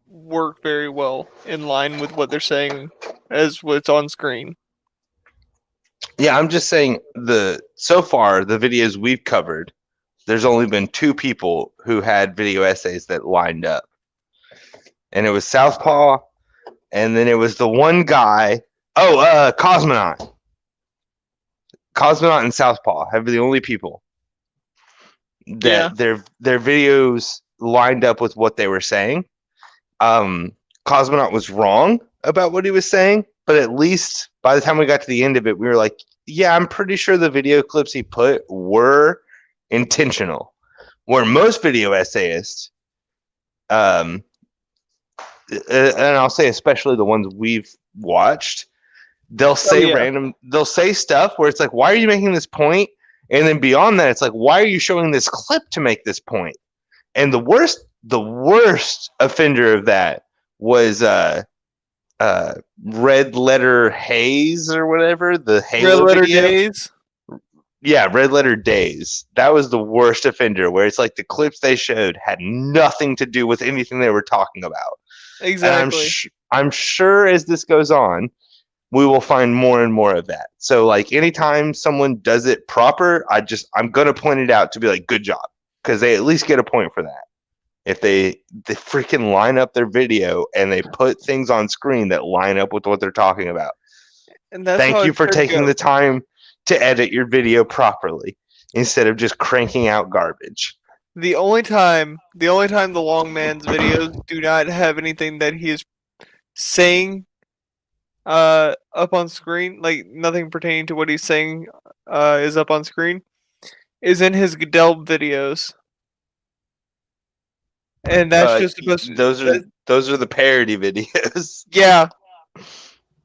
work very well in line with what they're saying as what's on screen. Yeah, I'm just saying so far the videos we've covered, there's only been 2 people who had video essays that lined up. And it was Southpaw, and then it was the one guy, Cosmonaut. Cosmonaut and Southpaw have been the only people that their videos lined up with what they were saying. Cosmonaut was wrong about what he was saying, but at least by the time we got to the end of it, we were like, yeah, I'm pretty sure the video clips he put were intentional. Where most video essayists, and I'll say especially the ones we've watched, they'll say stuff where it's like, why are you making this point? And then beyond that, it's like, why are you showing this clip to make this point? And the worst offender of that was Red Letter Haze or whatever, the Halo Red Letter video. Days. Yeah, Red Letter Days. That was the worst offender, where it's like the clips they showed had nothing to do with anything they were talking about. Exactly. And I'm sure as this goes on, we will find more and more of that. So like anytime someone does it proper, I'm gonna point it out to be like, good job, because they at least get a point for that. If they freaking line up their video and they put things on screen that line up with what they're talking about. And that's Thank you for taking the time to edit your video properly instead of just cranking out garbage. The only time the long man's videos do not have anything that he is saying up on screen, like nothing pertaining to what he's saying is up on screen, is in his Goodell videos. And that's just supposed to, those are the parody videos. Yeah.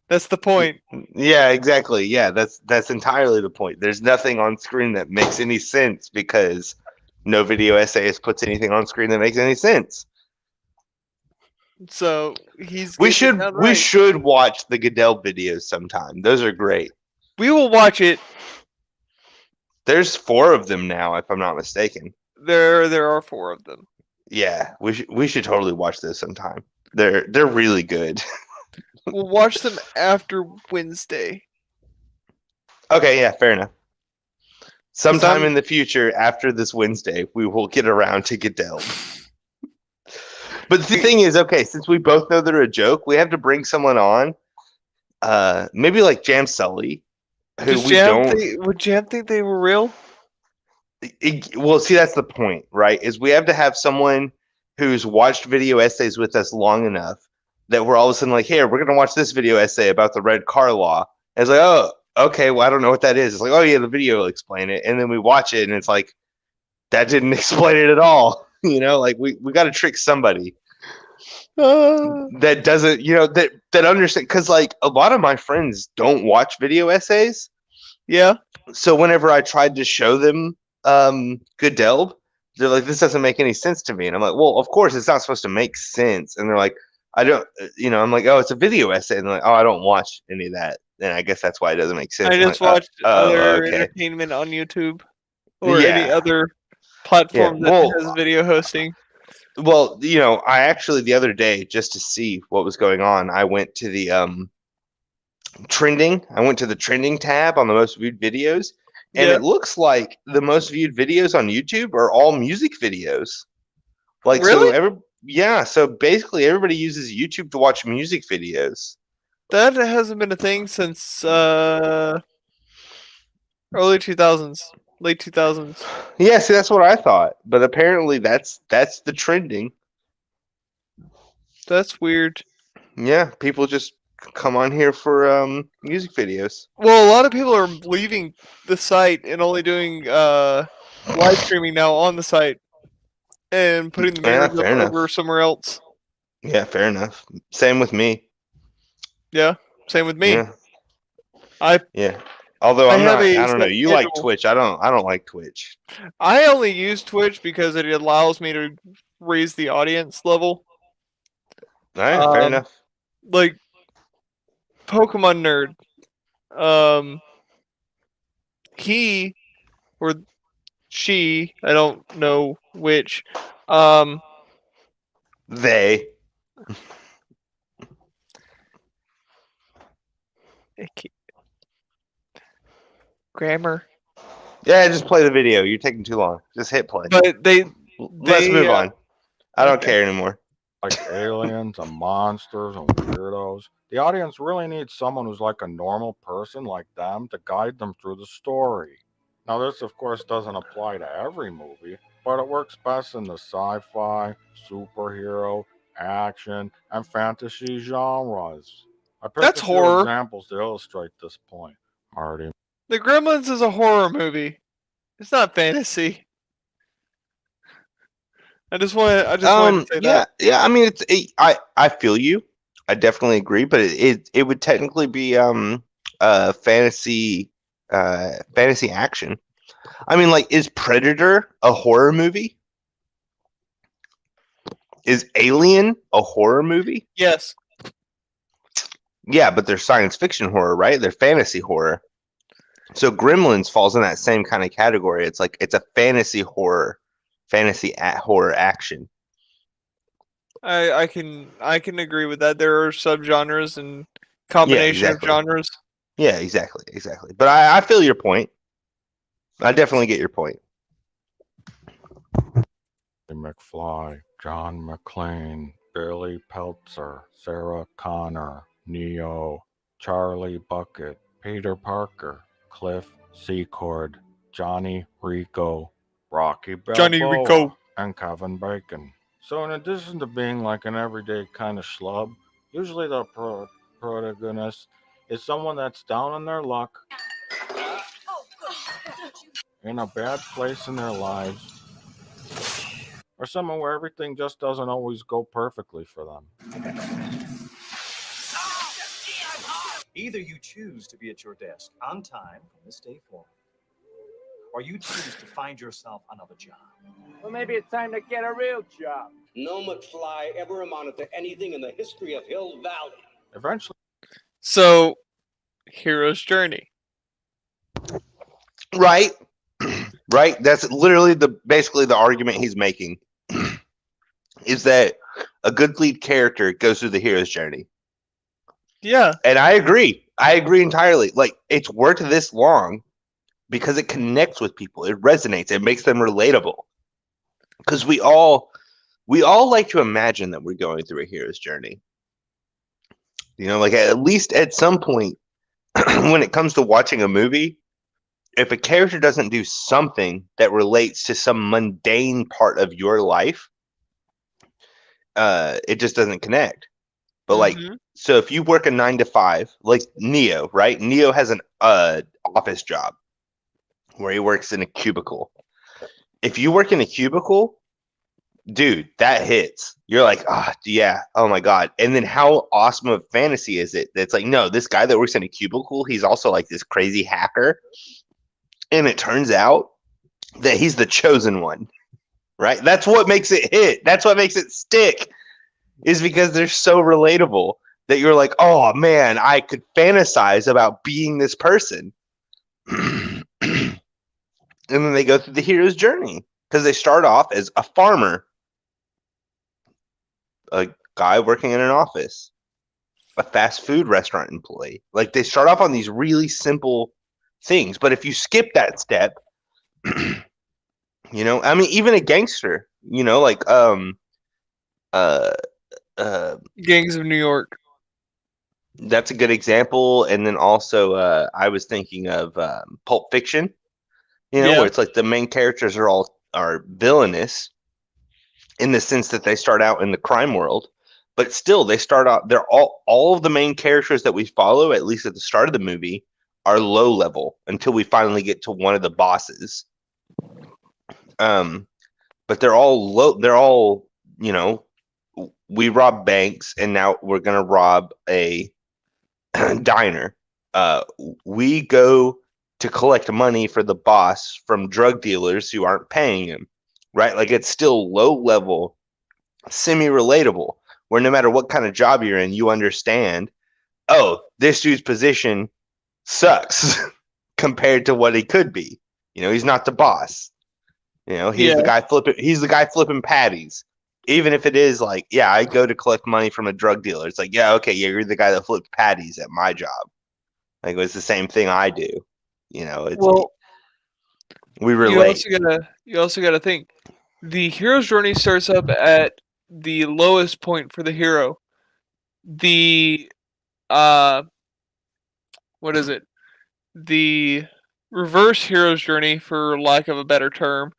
That's the point. Yeah, exactly. Yeah, that's entirely the point. There's nothing on screen that makes any sense because no video essayist puts anything on screen that makes any sense. So we should watch the Goodell videos sometime. Those are great. We will watch it. There's 4 of them now, if I'm not mistaken. There are 4 of them. Yeah, we should totally watch this sometime. They're really good. We'll watch them after Wednesday. Okay, yeah, fair enough. Sometime in the future, after this Wednesday, we will get around to Goodell. But the thing is, okay, since we both know they're a joke, we have to bring someone on. Maybe like Jam Sully, who we don't. Would Jam think they were real? Well, see, that's the point, right? Is we have to have someone who's watched video essays with us long enough that we're all of a sudden like, here, we're going to watch this video essay about the red car law. And it's like, oh, okay, well, I don't know what that is. It's like, oh, yeah, the video will explain it. And then we watch it, and it's like, that didn't explain it at all. You know, like, we got to trick somebody that doesn't, you know, that understand. Because, like, a lot of my friends don't watch video essays. Yeah. So whenever I tried to show them Goodell, they're like, this doesn't make any sense to me. And I'm like, well, of course, it's not supposed to make sense. And they're like, I don't, you know, I'm like, oh, it's a video essay. And they're like, oh, I don't watch any of that. And I guess that's why it doesn't make sense. I just watched other entertainment on YouTube or any other platform that has video hosting. Well, you know, I actually the other day, just to see what was going on, I went to the trending. I went to the trending tab on the most viewed videos. And it looks like the most viewed videos on YouTube are all music videos. Like, really? So basically everybody uses YouTube to watch music videos. That hasn't been a thing since early 2000s, late 2000s. Yeah, see, that's what I thought. But apparently that's the trending. That's weird. Yeah, people just come on here for music videos. Well, a lot of people are leaving the site and only doing live streaming now on the site and putting the mirrors up over somewhere else. Yeah, fair enough. Same with me. Yeah, same with me. Yeah. Although I don't know. You like schedule. Twitch. I don't like Twitch. I only use Twitch because it allows me to raise the audience level. All right, fair enough. Like Pokemon Nerd. He or she, I don't know which. They. Grammar. Yeah, just play the video. You're taking too long. Just hit play. But let's move on. I don't care anymore. Like aliens and monsters and weirdos. The audience really needs someone who's like a normal person like them to guide them through the story. Now, this, of course, doesn't apply to every movie, but it works best in the sci-fi, superhero, action, and fantasy genres. I picked That's a few horror. examples to illustrate this point. Marty. The Gremlins is a horror movie. It's not fantasy. I just want to say that. Yeah. I mean, I feel you. I definitely agree, but it would technically be fantasy action. I mean, like, is Predator a horror movie? Is Alien a horror movie? Yes. Yeah, but they're science fiction horror, right? They're fantasy horror. So Gremlins falls in that same kind of category. It's like it's a fantasy horror action. I can agree with that. There are subgenres and combination of genres. Yeah, exactly. But I feel your point. I definitely get your point. McFly, John McClane, Billy Peltzer, Sarah Connor, Neo, Charlie Bucket, Peter Parker, Cliff Secord, Johnny Rico, Rocky Balboa, and Kevin Bacon. So in addition to being like an everyday kind of schlub, usually the protagonist is someone that's down on their luck, in a bad place in their lives, or someone where everything just doesn't always go perfectly for them. Either you choose to be at your desk on time from this day forward, or you choose to find yourself another job. Well, maybe it's time to get a real job. No McFly ever amounted to anything in the history of Hill Valley. Eventually. So, hero's journey. Right. Right. That's literally basically the argument he's making. Is that a good lead character goes through the hero's journey. Yeah. And I agree. I agree entirely. Like, it's worked this long because it connects with people. It resonates. It makes them relatable. Because we all like to imagine that we're going through a hero's journey. You know, like at least at some point when it comes to watching a movie, if a character doesn't do something that relates to some mundane part of your life, it just doesn't connect. But like, so if you work a 9 to 5, like Neo, right? Neo has an office job where he works in a cubicle. If you work in a cubicle, dude, that hits. You're like, oh, yeah, oh my God. And then how awesome of fantasy is it? It's like, no, this guy that works in a cubicle, he's also like this crazy hacker. And it turns out that he's the chosen one, right? That's what makes it hit. That's what makes it stick, is because they're so relatable that you're like, oh man, I could fantasize about being this person. And then they go through the hero's journey because they start off as a farmer, a guy working in an office, a fast food restaurant employee. Like they start off on these really simple things, but if you skip that step, you know, I mean, even a gangster, you know, like Gangs of New York. That's a good example. And then also I was thinking of Pulp Fiction, you know, where it's like the main characters are villainous in the sense that they start out in the crime world, but still they start out, they're all of the main characters that we follow, at least at the start of the movie, are low level until we finally get to one of the bosses. But they're all low, they're all, you know, we rob banks and now we're going to rob a diner. We go to collect money for the boss from drug dealers who aren't paying him, right? Like it's still low level, semi-relatable, where no matter what kind of job you're in, you understand, oh, this dude's position sucks compared to what he could be. You know, he's not the boss. You know, he's the guy flipping patties. Even if it is like, yeah, I go to collect money from a drug dealer. It's like, yeah, okay, yeah, you're the guy that flipped patties at my job. Like it's the same thing I do. You know, it's we relate. You also gotta think the hero's journey starts up at the lowest point for the hero. The what is it? The reverse hero's journey, for lack of a better term,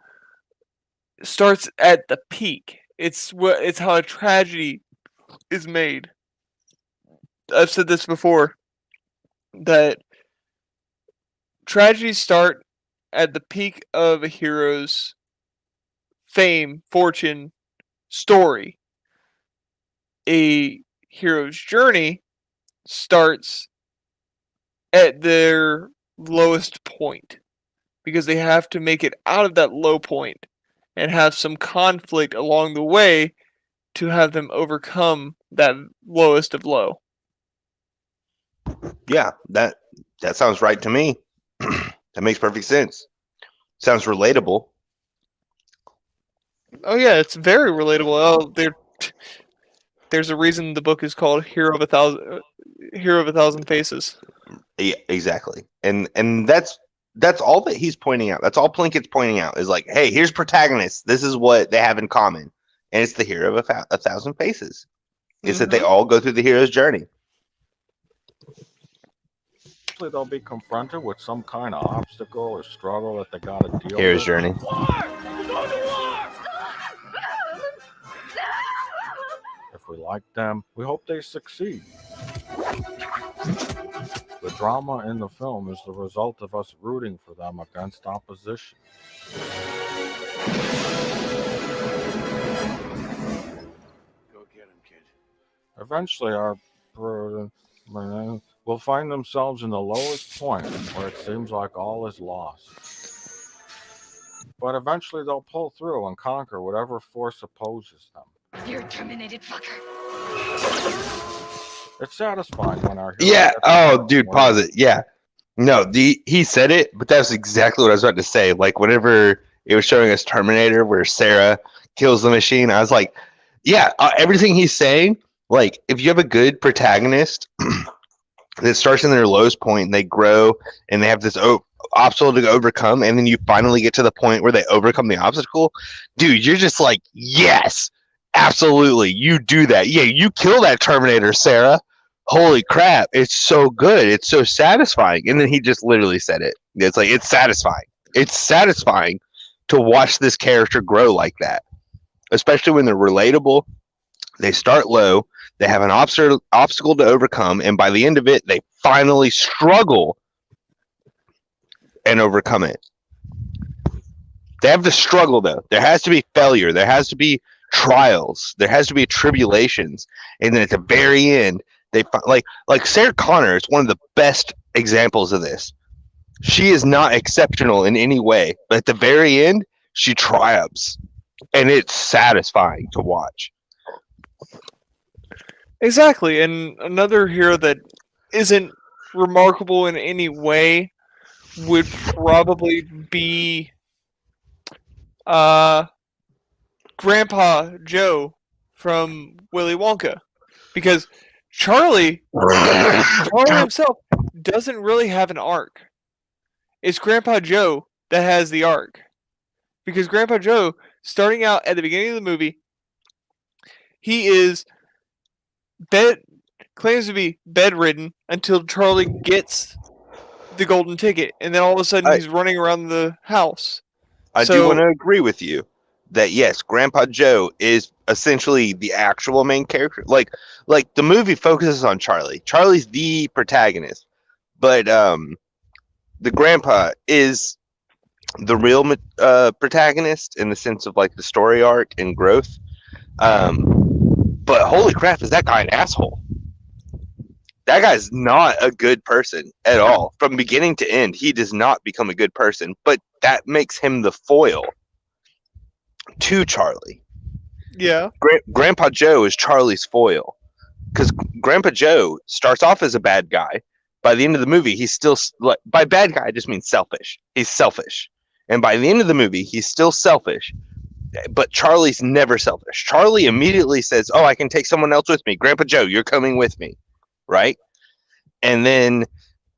starts at the peak. It's how a tragedy is made. I've said this before, that tragedies start at the peak of a hero's fame, fortune, story. A hero's journey starts at their lowest point because they have to make it out of that low point and have some conflict along the way to have them overcome that lowest of low. Yeah, that sounds right to me. That makes perfect sense. Sounds relatable. Oh yeah, it's very relatable. Oh, there's a reason the book is called Hero of a Thousand Faces. Yeah, exactly. And that's all that he's pointing out. That's all Plinkett's pointing out is like, hey, here's protagonists. This is what they have in common, and it's the hero of a thousand faces. It's that they all go through the hero's journey. They'll be confronted with some kind of obstacle or struggle that they got to deal with. Hero's journey. If we like them, we hope they succeed. The drama in the film is the result of us rooting for them against opposition. Go get him, kid. Eventually, our will find themselves in the lowest point where it seems like all is lost. But eventually, they'll pull through and conquer whatever force opposes them. You're a terminated fucker. It's satisfying when our hero Yeah. gets Oh, dude, pause it. Yeah. No, he said it, but that's exactly what I was about to say. Like whenever it was showing us Terminator, where Sarah kills the machine, I was like, yeah, everything he's saying. Like, if you have a good protagonist that starts in their lowest point and they grow and they have this obstacle to overcome, and then you finally get to the point where they overcome the obstacle, dude, you're just like, yes, absolutely, you do that. Yeah, you kill that Terminator, Sarah. Holy crap, it's so good. It's so satisfying. And then he just literally said it. It's like, it's satisfying. It's satisfying to watch this character grow like that, especially when they're relatable. They start low, they have an obstacle to overcome, and by the end of it, they finally struggle and overcome it. They have to struggle, though. There has to be failure. There has to be trials. There has to be tribulations. And then at the very end, they like Sarah Connor is one of the best examples of this. She is not exceptional in any way, but at the very end, she triumphs, and it's satisfying to watch. Exactly, and another hero that isn't remarkable in any way would probably be Grandpa Joe from Willy Wonka, because Charlie himself doesn't really have an arc. It's Grandpa Joe that has the arc, because Grandpa Joe, starting out at the beginning of the movie, he is claims to be bedridden until Charlie gets the golden ticket, and then all of a sudden he's running around the house. I do want to agree with you that yes, Grandpa Joe is essentially the actual main character. Like the movie focuses on Charlie. Charlie's the protagonist, but the grandpa is the real protagonist in the sense of like the story arc and growth. But holy crap, is that guy an asshole? That guy's not a good person at all. From beginning to end, he does not become a good person, but that makes him the foil to Charlie. Yeah. Grandpa Joe is Charlie's foil, because Grandpa Joe starts off as a bad guy. By the end of the movie, he's still like, by bad guy, I just mean selfish. He's selfish. And by the end of the movie, he's still selfish. But Charlie's never selfish. Charlie immediately says, "Oh, I can take someone else with me. Grandpa Joe, you're coming with me." Right? And then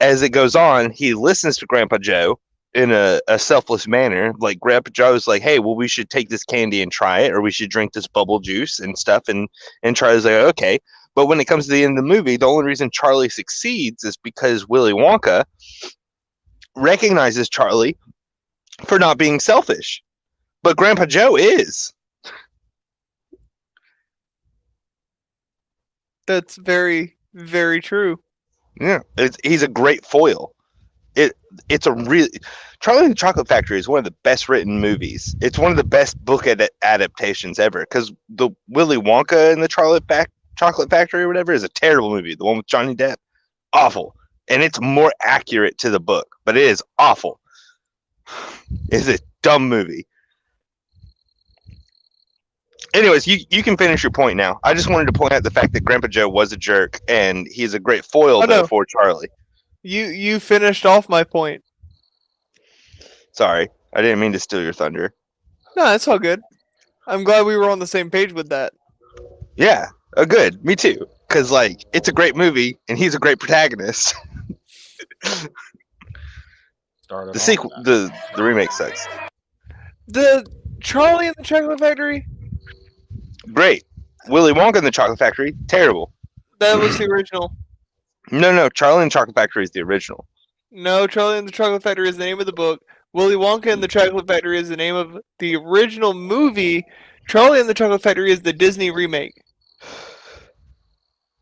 as it goes on, he listens to Grandpa Joe in a selfless manner. Like Grandpa Joe's like, "Hey, well, we should take this candy and try it, or we should drink this bubble juice and stuff." And Charlie's like, "Okay." But when it comes to the end of the movie, the only reason Charlie succeeds is because Willy Wonka recognizes Charlie for not being selfish. But Grandpa Joe is. That's very, very true. Yeah, he's a great foil. It's a really Charlie and the Chocolate Factory is one of the best written movies. It's one of the best book adaptations ever, because the Willy Wonka and the Chocolate Factory or whatever is a terrible movie. The one with Johnny Depp, awful, and it's more accurate to the book, but it is awful. It's a dumb movie. Anyways, you can finish your point now. I just wanted to point out the fact that Grandpa Joe was a jerk, and he's a great foil though for Charlie. You finished off my point. Sorry, I didn't mean to steal your thunder. No, that's all good. I'm glad we were on the same page with that. Yeah, good. Me too. Because like it's a great movie, and he's a great protagonist. The sequel, the remake sucks. The Charlie and the Chocolate Factory. Great. Willy Wonka and the Chocolate Factory, terrible. That was the original. No, Charlie and the Chocolate Factory is the original. No, Charlie and the Chocolate Factory is the name of the book. Willy Wonka and the Chocolate Factory is the name of the original movie. Charlie and the Chocolate Factory is the Disney remake.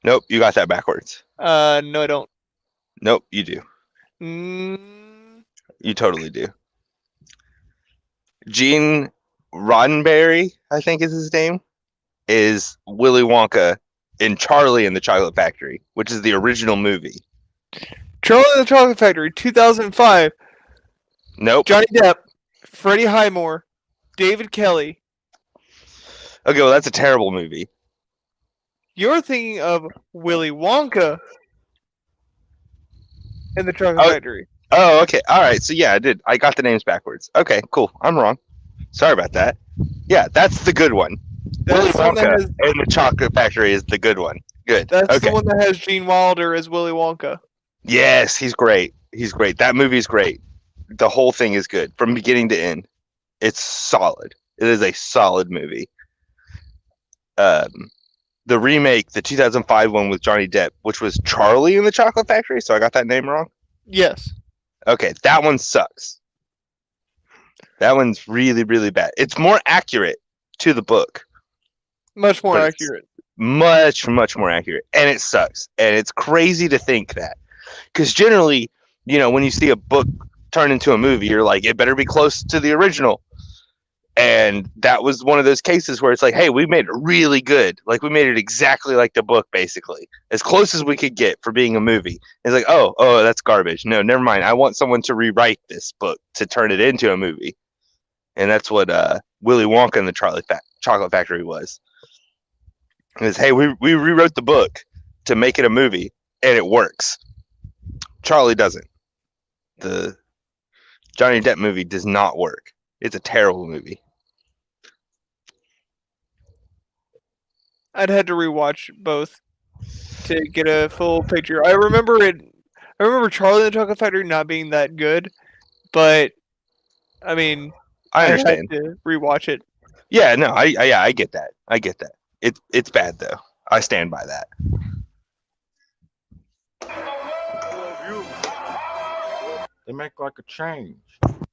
Nope, you got that backwards. No, I don't. Nope, you do. You totally do. Gene Roddenberry, I think is his name, is Willy Wonka in Charlie and the Chocolate Factory, which is the original movie. Charlie and the Chocolate Factory, 2005. Nope. Johnny Depp, Freddie Highmore, David Kelly. Okay, well, that's a terrible movie. You're thinking of Willy Wonka and the Chocolate Factory. Oh, okay. All right. So, yeah, I got the names backwards. Okay, cool. I'm wrong. Sorry about that. Yeah, that's the good one. Willy Wonka and the Chocolate Factory is the good one. Good. That's the one that has Gene Wilder as Willy Wonka. Yes, he's great. He's great. That movie's great. the whole thing is good from beginning to end. It's solid. It is a solid movie. The remake, the 2005 one with Johnny Depp, which was Charlie in the Chocolate Factory. So I got that name wrong. Yes. Okay, that one sucks. That one's really, really bad. It's more accurate to the book. Much more but it's accurate. Much, much more accurate. And it sucks. And it's crazy to think that. Because generally, you know, when you see a book turn into a movie, you're like, it better be close to the original. And that was one of those cases where it's like, hey, we made it really good. Like, we made it exactly like the book, basically. As close as we could get for being a movie. It's like, oh, that's garbage. No, never mind. I want someone to rewrite this book to turn it into a movie. And that's what Willy Wonka and the Chocolate Factory was. It was, hey, we rewrote the book to make it a movie, and it works. Charlie doesn't. The Johnny Depp movie does not work. It's a terrible movie. I'd had to rewatch both to get a full picture. I remember Charlie and the Chocolate Factory not being that good, but I mean, I understand. had to rewatch it. Yeah, no, I get that. I get that. It's bad though. I stand by that. They make like a change.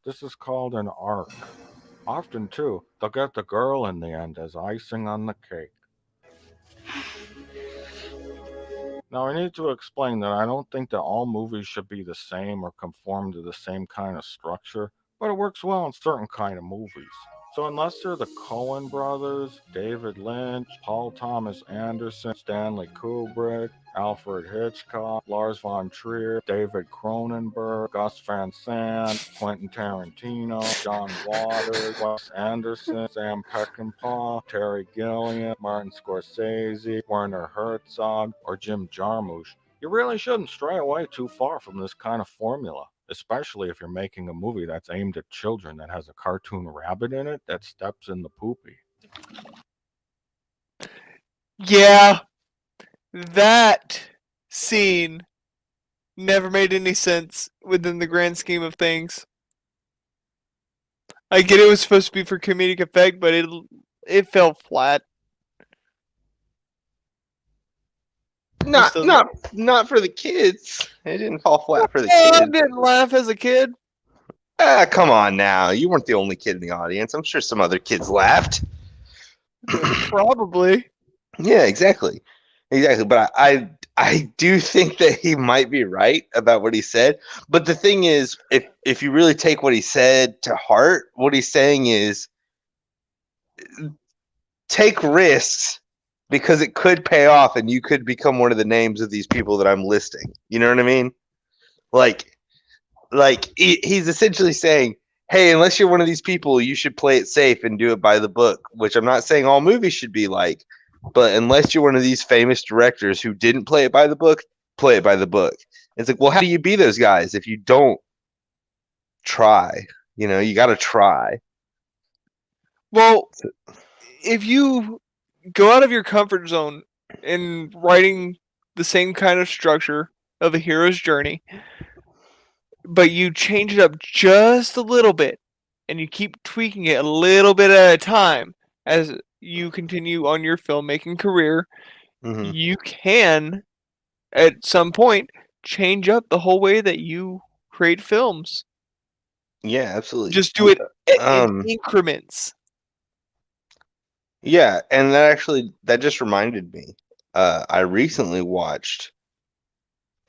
This is called an arc. Often, too, they'll get the girl in the end as icing on the cake. Now, I need to explain that I don't think that all movies should be the same or conform to the same kind of structure, but it works well in certain kind of movies. So unless they're the Coen brothers, David Lynch, Paul Thomas Anderson, Stanley Kubrick, Alfred Hitchcock, Lars von Trier, David Cronenberg, Gus Van Sant, Quentin Tarantino, John Waters, Wes Anderson, Sam Peckinpah, Terry Gilliam, Martin Scorsese, Werner Herzog, or Jim Jarmusch, you really shouldn't stray away too far from this kind of formula. Especially if you're making a movie that's aimed at children that has a cartoon rabbit in it that steps in the poopy. Yeah, that scene never made any sense within the grand scheme of things. I get it was supposed to be for comedic effect, but it fell flat. Not for the kids. It didn't fall flat for the I kids. didn't laugh as a kid. Come on now. You weren't the only kid in the audience. I'm sure some other kids laughed. Probably. Yeah, exactly. But I do think that he might be right about what he said. But the thing is, if you really take what he said to heart, what he's saying is take risks because it could pay off and you could become one of the names of these people that I'm listing. You know what I mean? Like he's essentially saying, hey, unless you're one of these people, you should play it safe and do it by the book, which I'm not saying all movies should be like, but unless you're one of these famous directors who didn't play it by the book, play it by the book. It's like, well, how do you be those guys if you don't try? You know, you got to try. Well, if you go out of your comfort zone in writing the same kind of structure of a hero's journey, but you change it up just a little bit and you keep tweaking it a little bit at a time as you continue on your filmmaking career, you can at some point change up the whole way that you create films. Yeah, absolutely. Just do it in increments. Yeah, and that just reminded me. I recently watched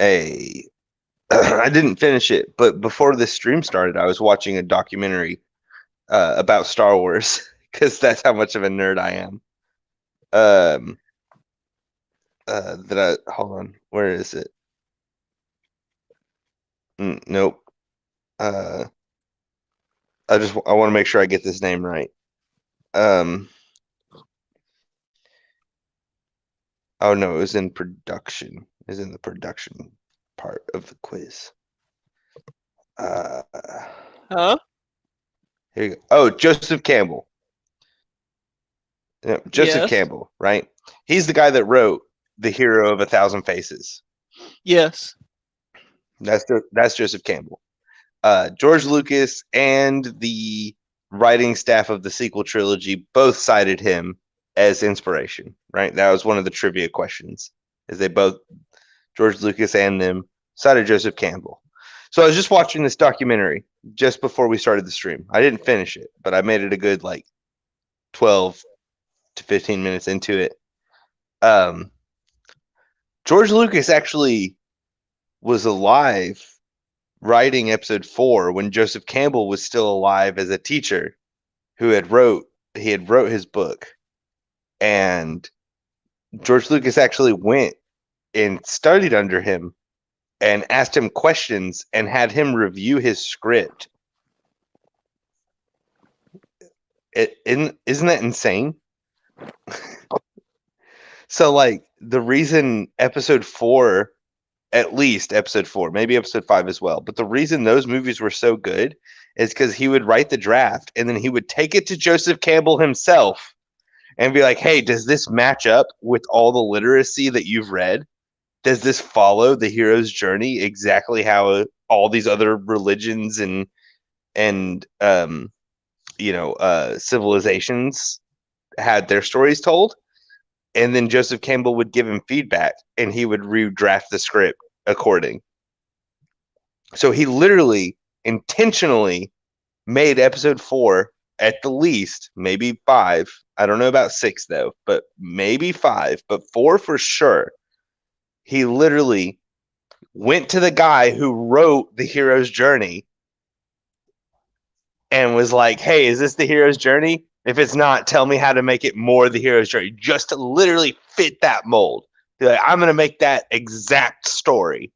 I didn't finish it, but before this stream started, I was watching a documentary about Star Wars because that's how much of a nerd I am. Hold on, where is it? Nope. I want to make sure I get this name right. Oh no, it was in production. It was in the production part of the quiz. Here you go. Oh, Joseph Campbell. Yeah, Joseph Campbell, right? He's the guy that wrote The Hero of 1,000 Faces. Yes. That's Joseph Campbell. George Lucas and the writing staff of the sequel trilogy both cited him as inspiration, right? That was one of the trivia questions, is they both, George Lucas and them, cited Joseph Campbell. So I was just watching this documentary just before we started the stream. I didn't finish it, but I made it a good 12 to 15 minutes into it. George Lucas actually was alive writing episode 4 when Joseph Campbell was still alive as a teacher who had wrote his book. And George Lucas actually went and studied under him and asked him questions and had him review his script. Isn't that insane? So the reason episode 4, at least episode 4, maybe episode 5 as well, but the reason those movies were so good is because he would write the draft and then he would take it to Joseph Campbell himself and be like, hey, does this match up with all the literacy that you've read? Does this follow the hero's journey exactly how all these other religions and civilizations had their stories told? And then Joseph Campbell would give him feedback and he would redraft the script according. So he literally intentionally made episode 4 at the least, maybe 5. I don't know about 6 though, but maybe 5, but 4 for sure. He literally went to the guy who wrote the hero's journey and was like, hey, is this the hero's journey? If it's not, tell me how to make it more the hero's journey, just to literally fit that mold. Be like, I'm going to make that exact story.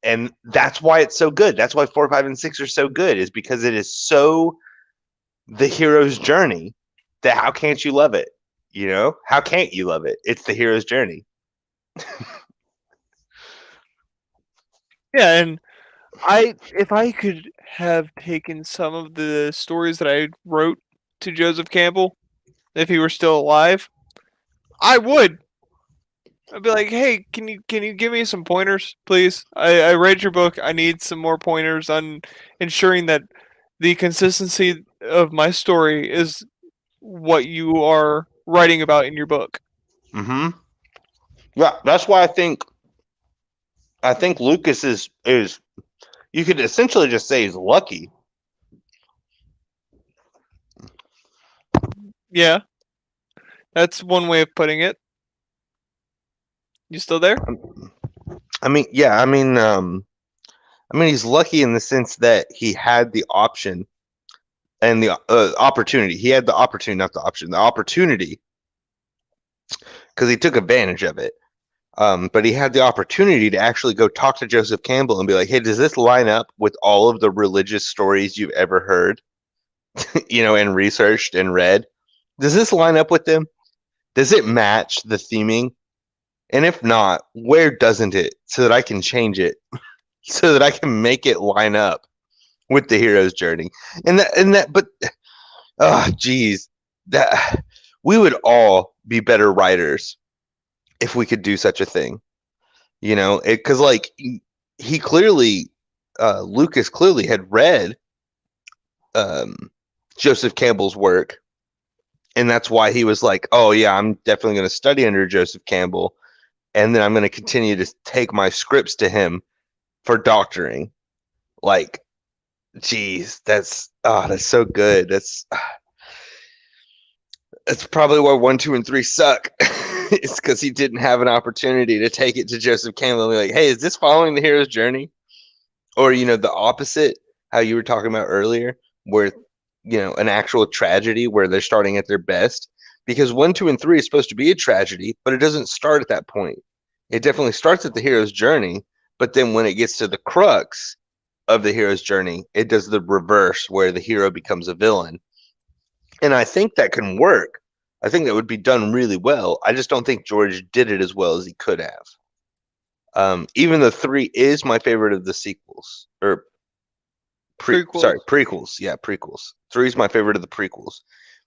And that's why it's so good. That's why 4, 5, and 6 are so good, is because it is so the hero's journey that how can't you love it? How can't you love it? It's the hero's journey. Yeah, and if I could have taken some of the stories that I wrote to Joseph Campbell, if he were still alive, I would. I'd be like, hey, can you give me some pointers, please? I read your book. I need some more pointers on ensuring that the consistency of my story is what you are writing about in your book. Mm-hmm. Yeah, that's why I think Lucas is you could essentially just say he's lucky. Yeah. That's one way of putting it. You still there? He's lucky in the sense that he had the option and the opportunity. He had the opportunity, not the option, the opportunity, because he took advantage of it. But he had the opportunity to actually go talk to Joseph Campbell and be like, hey, does this line up with all of the religious stories you've ever heard, and researched and read? Does this line up with them? Does it match the theming? And if not, where doesn't it? So that I can change it, so that I can make it line up with the hero's journey. But that we would all be better writers if we could do such a thing, because he clearly, Lucas clearly had read Joseph Campbell's work, and that's why he was like, oh yeah, I'm definitely going to study under Joseph Campbell, and then I'm going to continue to take my scripts to him for doctoring. That's so good. That's probably why 1, 2, and 3 suck. It's because he didn't have an opportunity to take it to Joseph Campbell and be like, hey, is this following the hero's journey? Or, the opposite, how you were talking about earlier, where, an actual tragedy where they're starting at their best. Because 1, 2, and 3 is supposed to be a tragedy, but it doesn't start at that point. It definitely starts at the hero's journey, but then when it gets to the crux of the hero's journey, it does the reverse, where the hero becomes a villain. And I think that can work. I think that would be done really well. I just don't think George did it as well as he could have. Even though 3 is my favorite of the sequels, or prequels. Yeah, prequels. 3 is my favorite of the prequels.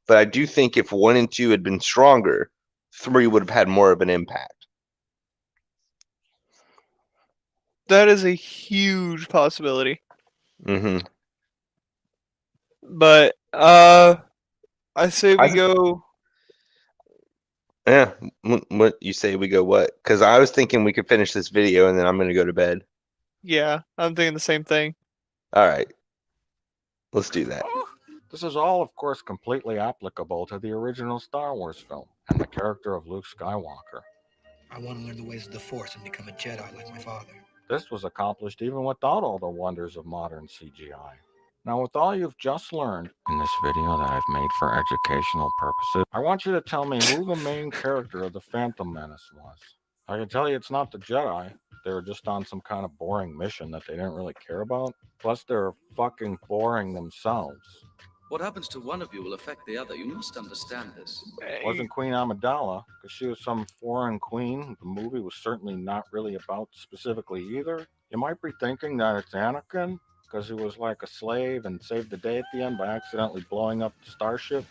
But I do think if 1 and 2 had been stronger, 3 would have had more of an impact. That is a huge possibility. Mm-hmm. But I say we go. Yeah. What you say? We go what? Because I was thinking we could finish this video and then I'm going to go to bed. Yeah, I'm thinking the same thing. All right. Let's do that. This is all, of course, completely applicable to the original Star Wars film and the character of Luke Skywalker. I want to learn the ways of the Force and become a Jedi like my father. This was accomplished even without all the wonders of modern CGI. Now, with all you've just learned in this video that I've made for educational purposes, I want you to tell me who the main character of the Phantom Menace was. I can tell you it's not the Jedi. They were just on some kind of boring mission that they didn't really care about. Plus, they're fucking boring themselves. What happens to one of you will affect the other. You must understand this. It wasn't Queen Amidala, because she was some foreign queen. The movie was certainly not really about specifically either. You might be thinking that it's Anakin, because he was like a slave and saved the day at the end by accidentally blowing up the starship.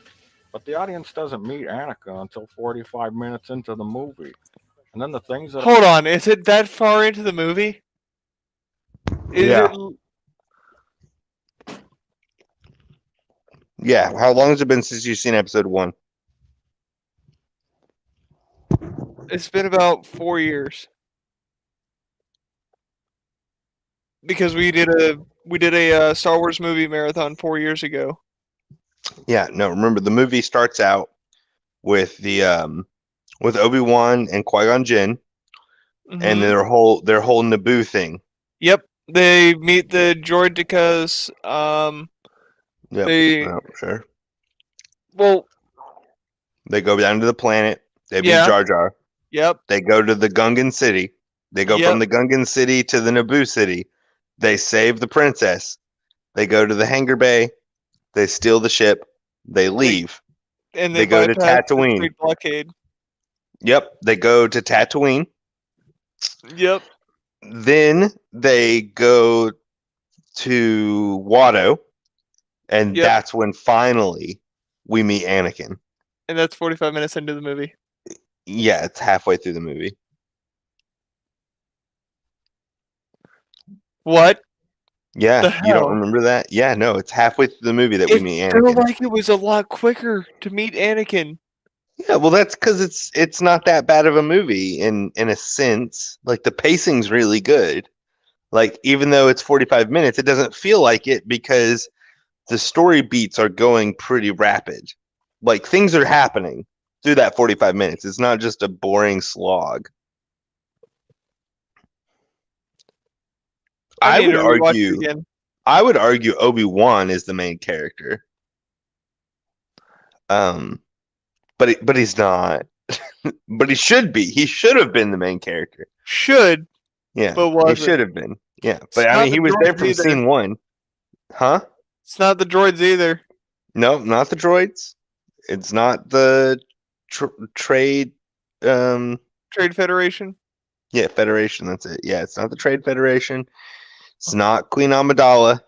But the audience doesn't meet Anakin until 45 minutes into the movie. And then the things that... Hold on, is it that far into the movie? Yeah. Yeah. How long has it been since you've seen episode 1? It's been about 4 years. Because we did a Star Wars movie marathon 4 years ago. Yeah. No. Remember, the movie starts out with the with Obi-Wan and Qui-Gon Jinn, and their whole Naboo thing. Yep. They meet the droidekas. Yep. Sure. Well, they go down to the planet. They meet Yeah. Jar Jar. Yep. They go to the Gungan city. They go from the Gungan city to the Naboo city. They save the princess. They go to the hangar bay. They steal the ship. They leave. And they go to bypass the Tatooine. Great blockade. Yep. They go to Tatooine. Yep. Then they go to Watto. And Yep. that's when finally we meet Anakin. And that's 45 minutes into the movie. Yeah, it's halfway through the movie. What? Yeah, The you don't hell? remember that? Yeah, no, it's halfway through the movie that we meet It felt Anakin. like it was a lot quicker to meet Anakin. Yeah, well, that's because it's not that bad of a movie in a sense. Like the pacing's really good. Like even though it's 45 minutes, it doesn't feel like it because the story beats are going pretty rapid. Like things are happening through that 45 minutes. It's not just a boring slog. I need would to rewatch it argue. again. I would argue Obi-Wan is the main character. But he's not. But he should be. He should have been the main character. Should. Yeah, But he wasn't. should have been. Yeah, It's but I not mean, he the was there droids from either. scene 1. Huh? It's not the droids either. No, not the droids. It's not the trade. Trade Federation. Yeah, Federation. That's it. Yeah, it's not the Trade Federation. It's not Queen Amidala.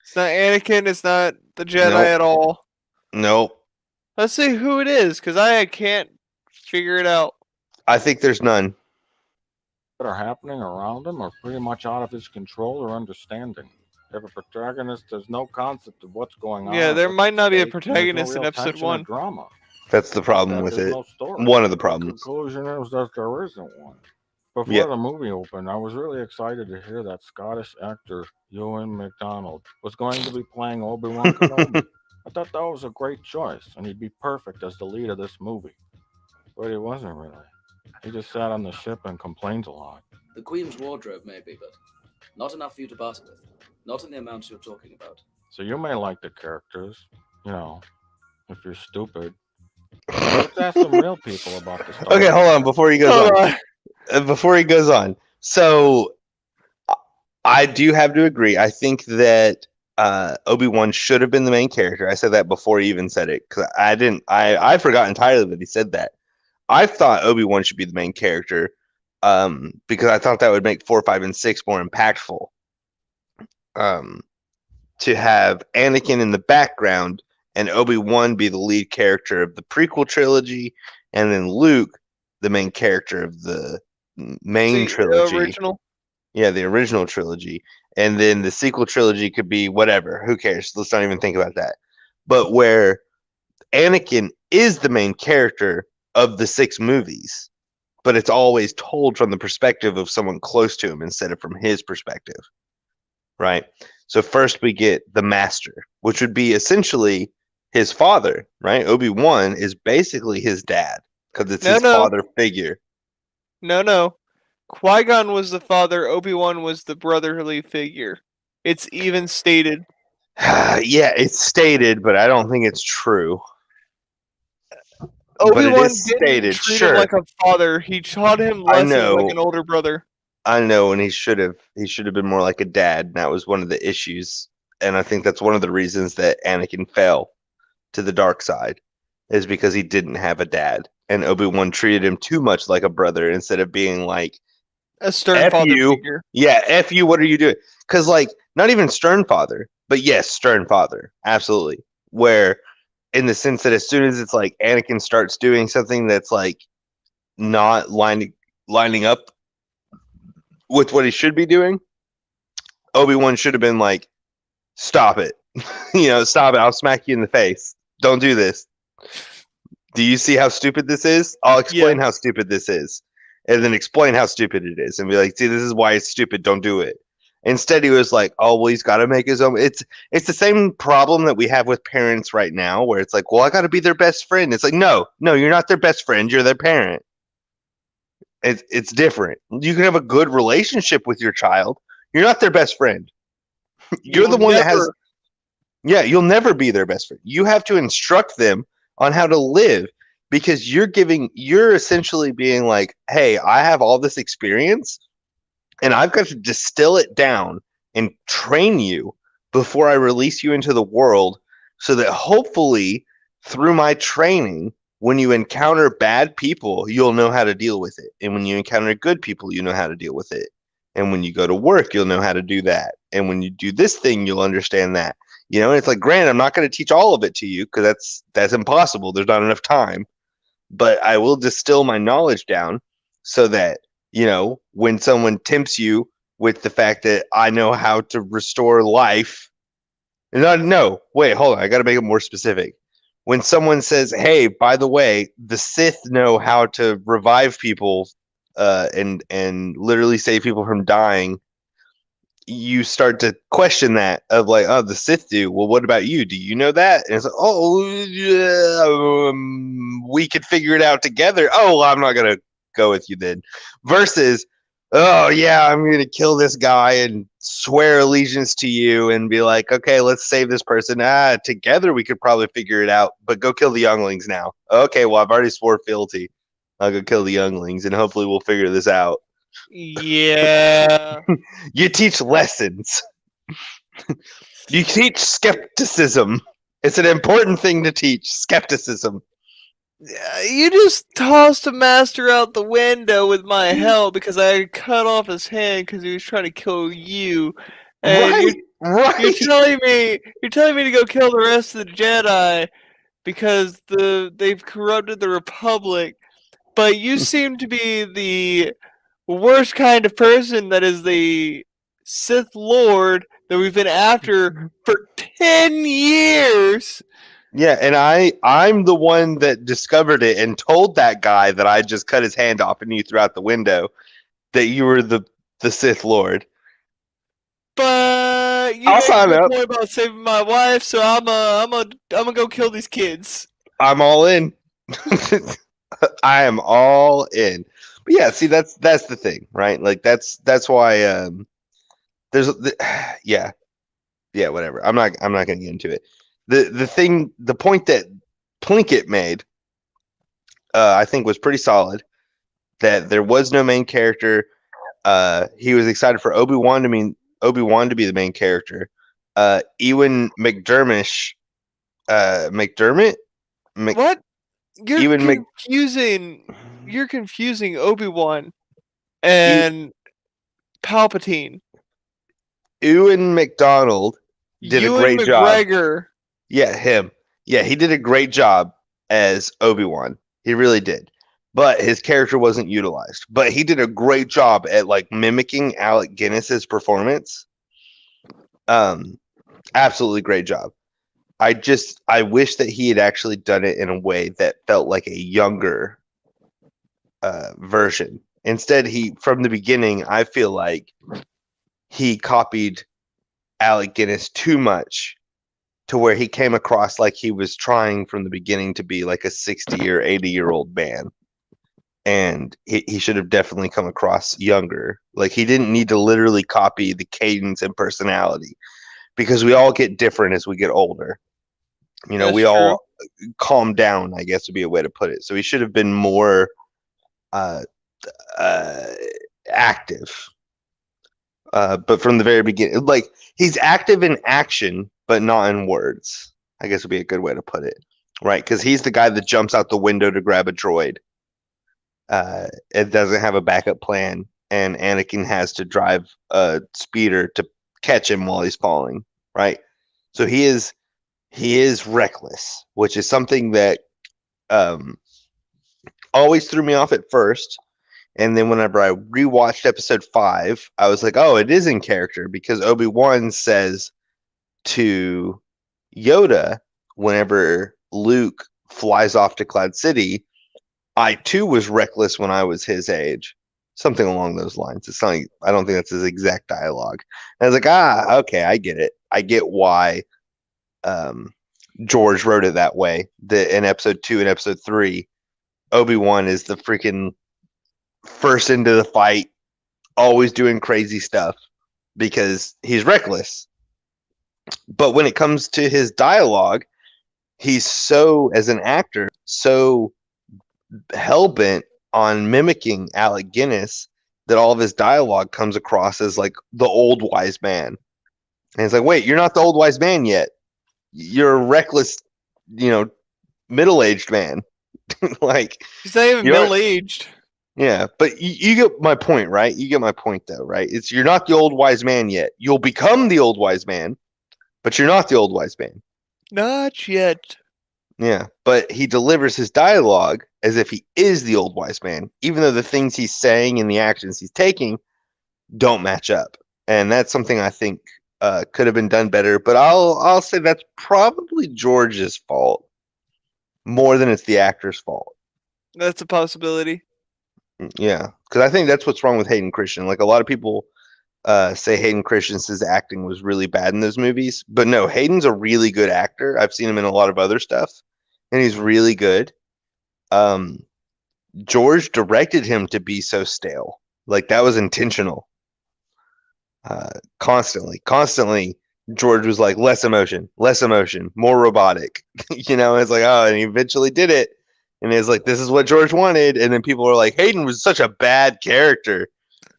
It's not Anakin. It's not the Jedi Nope. at all. Nope. Let's see who it is, because I can't figure it out. I think there's none. That are happening around him are pretty much out of his control or understanding. If a protagonist has no concept of what's going on. Yeah, there what's might at not be a stake, there's no protagonist in real episode tension or 1. drama. That's the problem That with there's it. no story. One of the The problems. conclusion is that there isn't one. Before Yeah. the movie opened, I was really excited to hear that Scottish actor Ewan McDonald was going to be playing Obi-Wan Kenobi. I thought that was a great choice, and he'd be perfect as the lead of this movie. But he wasn't really. He just sat on the ship and complained a lot. The Queen's wardrobe, maybe, but not enough for you to barter with. Not in the amounts you're talking about. So you may like the characters, you know, if you're stupid. Let's ask some real people about this. Okay, hold on. Before he goes on. Before he goes on. So I do have to agree. I think that Obi-Wan should have been the main character. I said that before he even said it because I forgot entirely that he said that. I thought Obi-Wan should be the main character because I thought that would make 4, 5, and 6 more impactful. To have Anakin in the background and Obi-Wan be the lead character of the prequel trilogy, and then Luke the main character of the main trilogy. Original. Yeah, the original trilogy. and then the sequel trilogy could be whatever. Who cares? Let's not even think about that. But where Anakin is the main character of the 6 movies, but it's always told from the perspective of someone close to him instead of from his perspective, right? So first we get the Master, which would be essentially his father, right? Obi-Wan is basically his dad because it's his father figure. No. Qui-Gon was the father. Obi-Wan was the brotherly figure. It's even stated. Yeah, it's stated, but I don't think it's true. Obi-Wan didn't treat him like a father. He taught him lessons like an older brother. I know, and he should have been more like a dad. And that was one of the issues, and I think that's one of the reasons that Anakin fell to the dark side, is because he didn't have a dad, and Obi-Wan treated him too much like a brother instead of being like a stern F father you. figure. Yeah, F you. What are you doing? Because like not even stern father, but yes, stern father, absolutely. Where in the sense that as soon as it's like Anakin starts doing something that's like not lining up with what he should be doing, Obi-Wan should have been like, stop it. Stop it. I'll smack you in the face. Don't do this. Do you see how stupid this is? I'll explain how stupid this is. And then explain how stupid it is. And be like, see, this is why it's stupid. Don't do it. Instead, he was like, oh, well, he's got to make his own. It's the same problem that we have with parents right now, where it's like, well, I got to be their best friend. It's like, no, you're not their best friend. You're their parent. It's different. You can have a good relationship with your child. You're not their best friend. You're the one that has. Yeah, you'll never be their best friend. You have to instruct them on how to live, because you're essentially being like, hey, I have all this experience and I've got to distill it down and train you before I release you into the world, so that hopefully through my training, when you encounter bad people, you'll know how to deal with it. And when you encounter good people, you know how to deal with it. And when you go to work, you'll know how to do that. And when you do this thing, you'll understand that. And it's like, granted, I'm not going to teach all of it to you because that's impossible. There's not enough time. But I will distill my knowledge down so that, when someone tempts you with the fact that I know how to restore life. No, wait, hold on. I got to make it more specific. When someone says, hey, by the way, the Sith know how to revive people and literally save people from dying, you start to question that of like, oh, the Sith do. Well, what about you? Do you know that? And it's like, oh, yeah, we could figure it out together. Oh, well, I'm not going to go with you then. Versus, oh, yeah, I'm going to kill this guy and swear allegiance to you and be like, okay, let's save this person. Together we could probably figure it out, but go kill the younglings now. Okay, well, I've already swore fealty. I'll go kill the younglings and hopefully we'll figure this out. Yeah. You teach lessons. You teach skepticism. It's an important thing to teach, skepticism. You just tossed a master out the window with my help because I cut off his hand because he was trying to kill you. And you're telling me to go kill the rest of the Jedi because they've corrupted the Republic. But you seem to be the worst kind of person that is the Sith Lord that we've been after for 10 years. Yeah, and I'm the one that discovered it and told that guy that I just cut his hand off and you threw out the window that you were the Sith Lord. But you made a point about saving my wife, so I'm gonna go kill these kids. I'm all in. I am all in. But yeah, see, that's the thing, right? Like that's why there's whatever. I'm not gonna get into it. The point that Plinkett made, I think was pretty solid. That there was no main character. He was excited for Obi-Wan to be the main character. Ewan McDermott. What? You're confusing Obi-Wan and Palpatine. Ewan McDonald did a great McGregor. job. Yeah, him. Yeah, he did a great job as Obi-Wan. He really did. But his character wasn't utilized. But he did a great job at like mimicking Alec Guinness's performance. Absolutely great job. I wish that he had actually done it in a way that felt like a younger version. Instead, from the beginning, I feel like he copied Alec Guinness too much to where he came across like he was trying from the beginning to be like a 60 or 80-year-old man. And he should have definitely come across younger. Like, he didn't need to literally copy the cadence and personality, because we all get different as we get older. You know, That's we all calm down, I guess would be a way to put it. So he should have been more active. But from the very beginning, like, he's active in action, but not in words, I guess would be a good way to put it. Right? Because he's the guy that jumps out the window to grab a droid. It doesn't have a backup plan, and Anakin has to drive a speeder to catch him while he's falling. Right? So he is reckless, which is something that always threw me off at first. And then whenever I rewatched episode 5, I was like, oh, it is in character, because Obi-Wan says to Yoda whenever Luke flies off to Cloud City, I too was reckless when I was his age. Something along those lines. It's not, I don't think that's his exact dialogue. And I was like, okay, I get it. I get why George wrote it that way. In episode 2 and episode 3, Obi-Wan is the freaking first into the fight, always doing crazy stuff because he's reckless. But when it comes to his dialogue, he's so, as an actor, so hell-bent on mimicking Alec Guinness that all of his dialogue comes across as like the old wise man. And it's like, wait, you're not the old wise man yet. You're a reckless, middle-aged man. Like, he's not even middle-aged. Yeah, but you get my point, right? You get my point, though, right? It's, you're not the old wise man yet. You'll become the old wise man, but you're not the old wise man. Not yet. Yeah, but he delivers his dialogue as if he is the old wise man, even though the things he's saying and the actions he's taking don't match up. And that's something I think could have been done better. But I'll say that's probably George's fault more than it's the actor's fault. That's a possibility. Yeah, because I think that's what's wrong with Hayden Christensen. Like, a lot of people say Hayden Christensen's acting was really bad in those movies, but no, Hayden's a really good actor. I've seen him in a lot of other stuff, and he's really good. George directed him to be so stale. Like, that was intentional. Constantly, George was like, less emotion, more robotic. It's like, oh, and he eventually did it. And it's like, this is what George wanted. And then people were like, Hayden was such a bad character.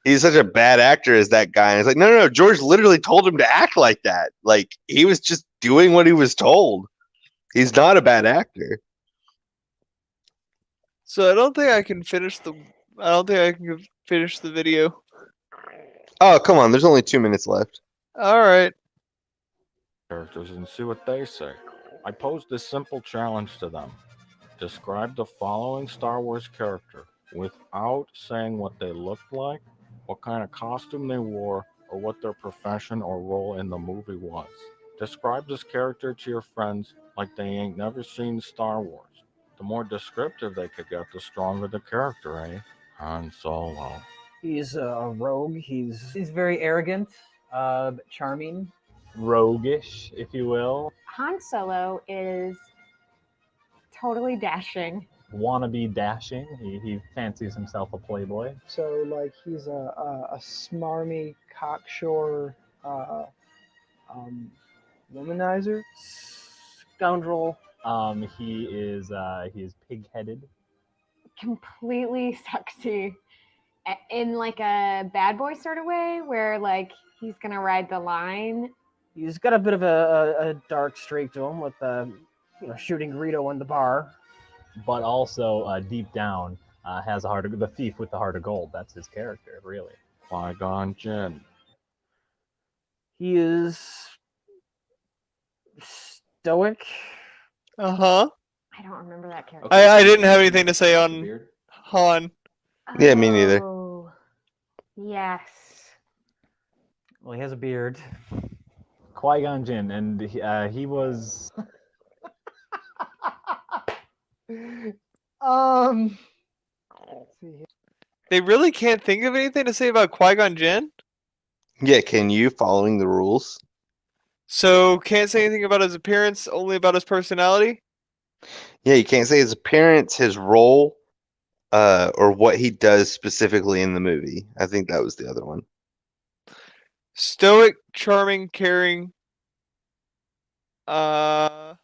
He's such a bad actor as that guy. And it's like, no. George literally told him to act like that. Like, he was just doing what he was told. He's not a bad actor. So I don't think I can finish the video. Oh, come on. There's only 2 minutes left. All right. Characters and see what they say. I posed this simple challenge to them. Describe the following Star Wars character without saying what they looked like, what kind of costume they wore, or what their profession or role in the movie was. Describe this character to your friends like they ain't never seen Star Wars. The more descriptive they could get, the stronger the character, eh? Han Solo. He's a rogue. He's very arrogant, charming. Roguish, if you will. Han Solo is totally dashing. Wannabe dashing. He fancies himself a playboy. So, like, he's a smarmy, cocksure, womanizer, scoundrel. He is pig-headed. Completely sexy. In like a bad boy sort of way, where like he's gonna ride the line. He's got a bit of a dark streak to him with shooting Greedo in the bar. But also, deep down, has a heart of the thief with the heart of gold. That's his character, really. Qui-Gon Jinn. He is stoic. Uh-huh. I don't remember that character. I didn't have anything to say on Han. Yeah, me neither. Oh, yes. Well, he has a beard. Qui-Gon Jinn, and he was. Let's see here. They really can't think of anything to say about Qui-Gon Jinn? Yeah, can you, following the rules? So can't say anything about his appearance, only about his personality? Yeah, you can't say his appearance, his role, or what he does specifically in the movie. I think that was the other one. Stoic, charming, caring. All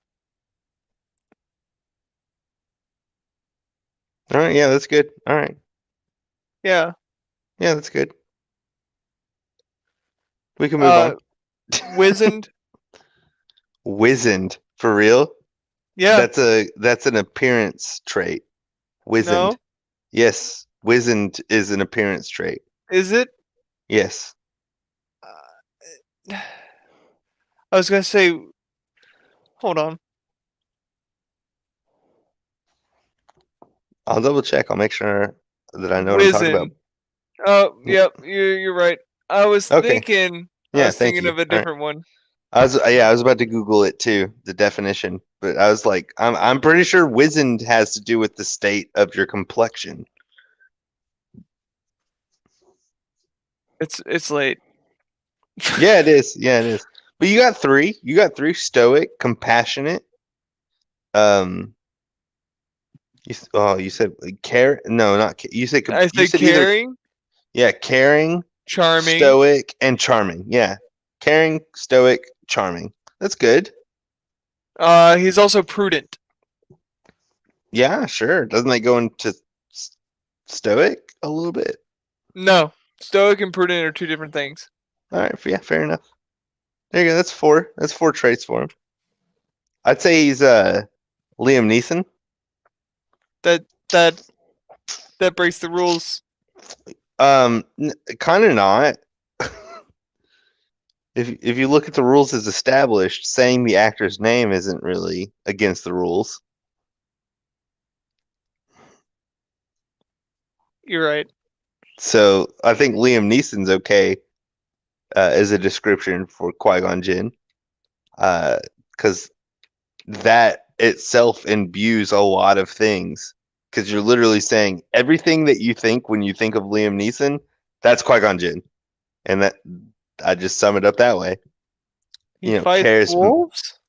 right, yeah, that's good. All right. Yeah. Yeah, that's good. We can move on. Wizened. Wizened, for real? Yeah. That's an appearance trait. Wizened. No. Yes, wizened is an appearance trait. Is it? Yes. I was gonna say. Hold on. I'll double check. I'll make sure that I know what I'm talking about. Wizened. Oh, yep. You're right. I was Okay. thinking. Yeah, I was thank thinking you. of a All right. different one. I was about to Google it too, the definition, but I was like, I'm pretty sure wizened has to do with the state of your complexion. It's late. Yeah, it is. Yeah, it is. But you got three. You got three: stoic, compassionate. You said care? No, not you said. I you said either- caring, yeah, caring, charming. stoic, and charming. Yeah, caring, stoic, charming. That's good. He's also prudent. Yeah, sure. Doesn't that go into stoic a little bit? No, stoic and prudent are two different things. All right, yeah, fair enough. There you go. That's four. That's four traits for him. I'd say he's Liam Neeson. That breaks the rules. Kind of not. If you look at the rules as established, saying the actor's name isn't really against the rules. You're right. So I think Liam Neeson's okay as a description for Qui-Gon Jinn, because that itself imbues a lot of things. Because you're literally saying everything that you think when you think of Liam Neeson, that's Qui-Gon Jinn, and that I just sum it up that way. He fights wolves?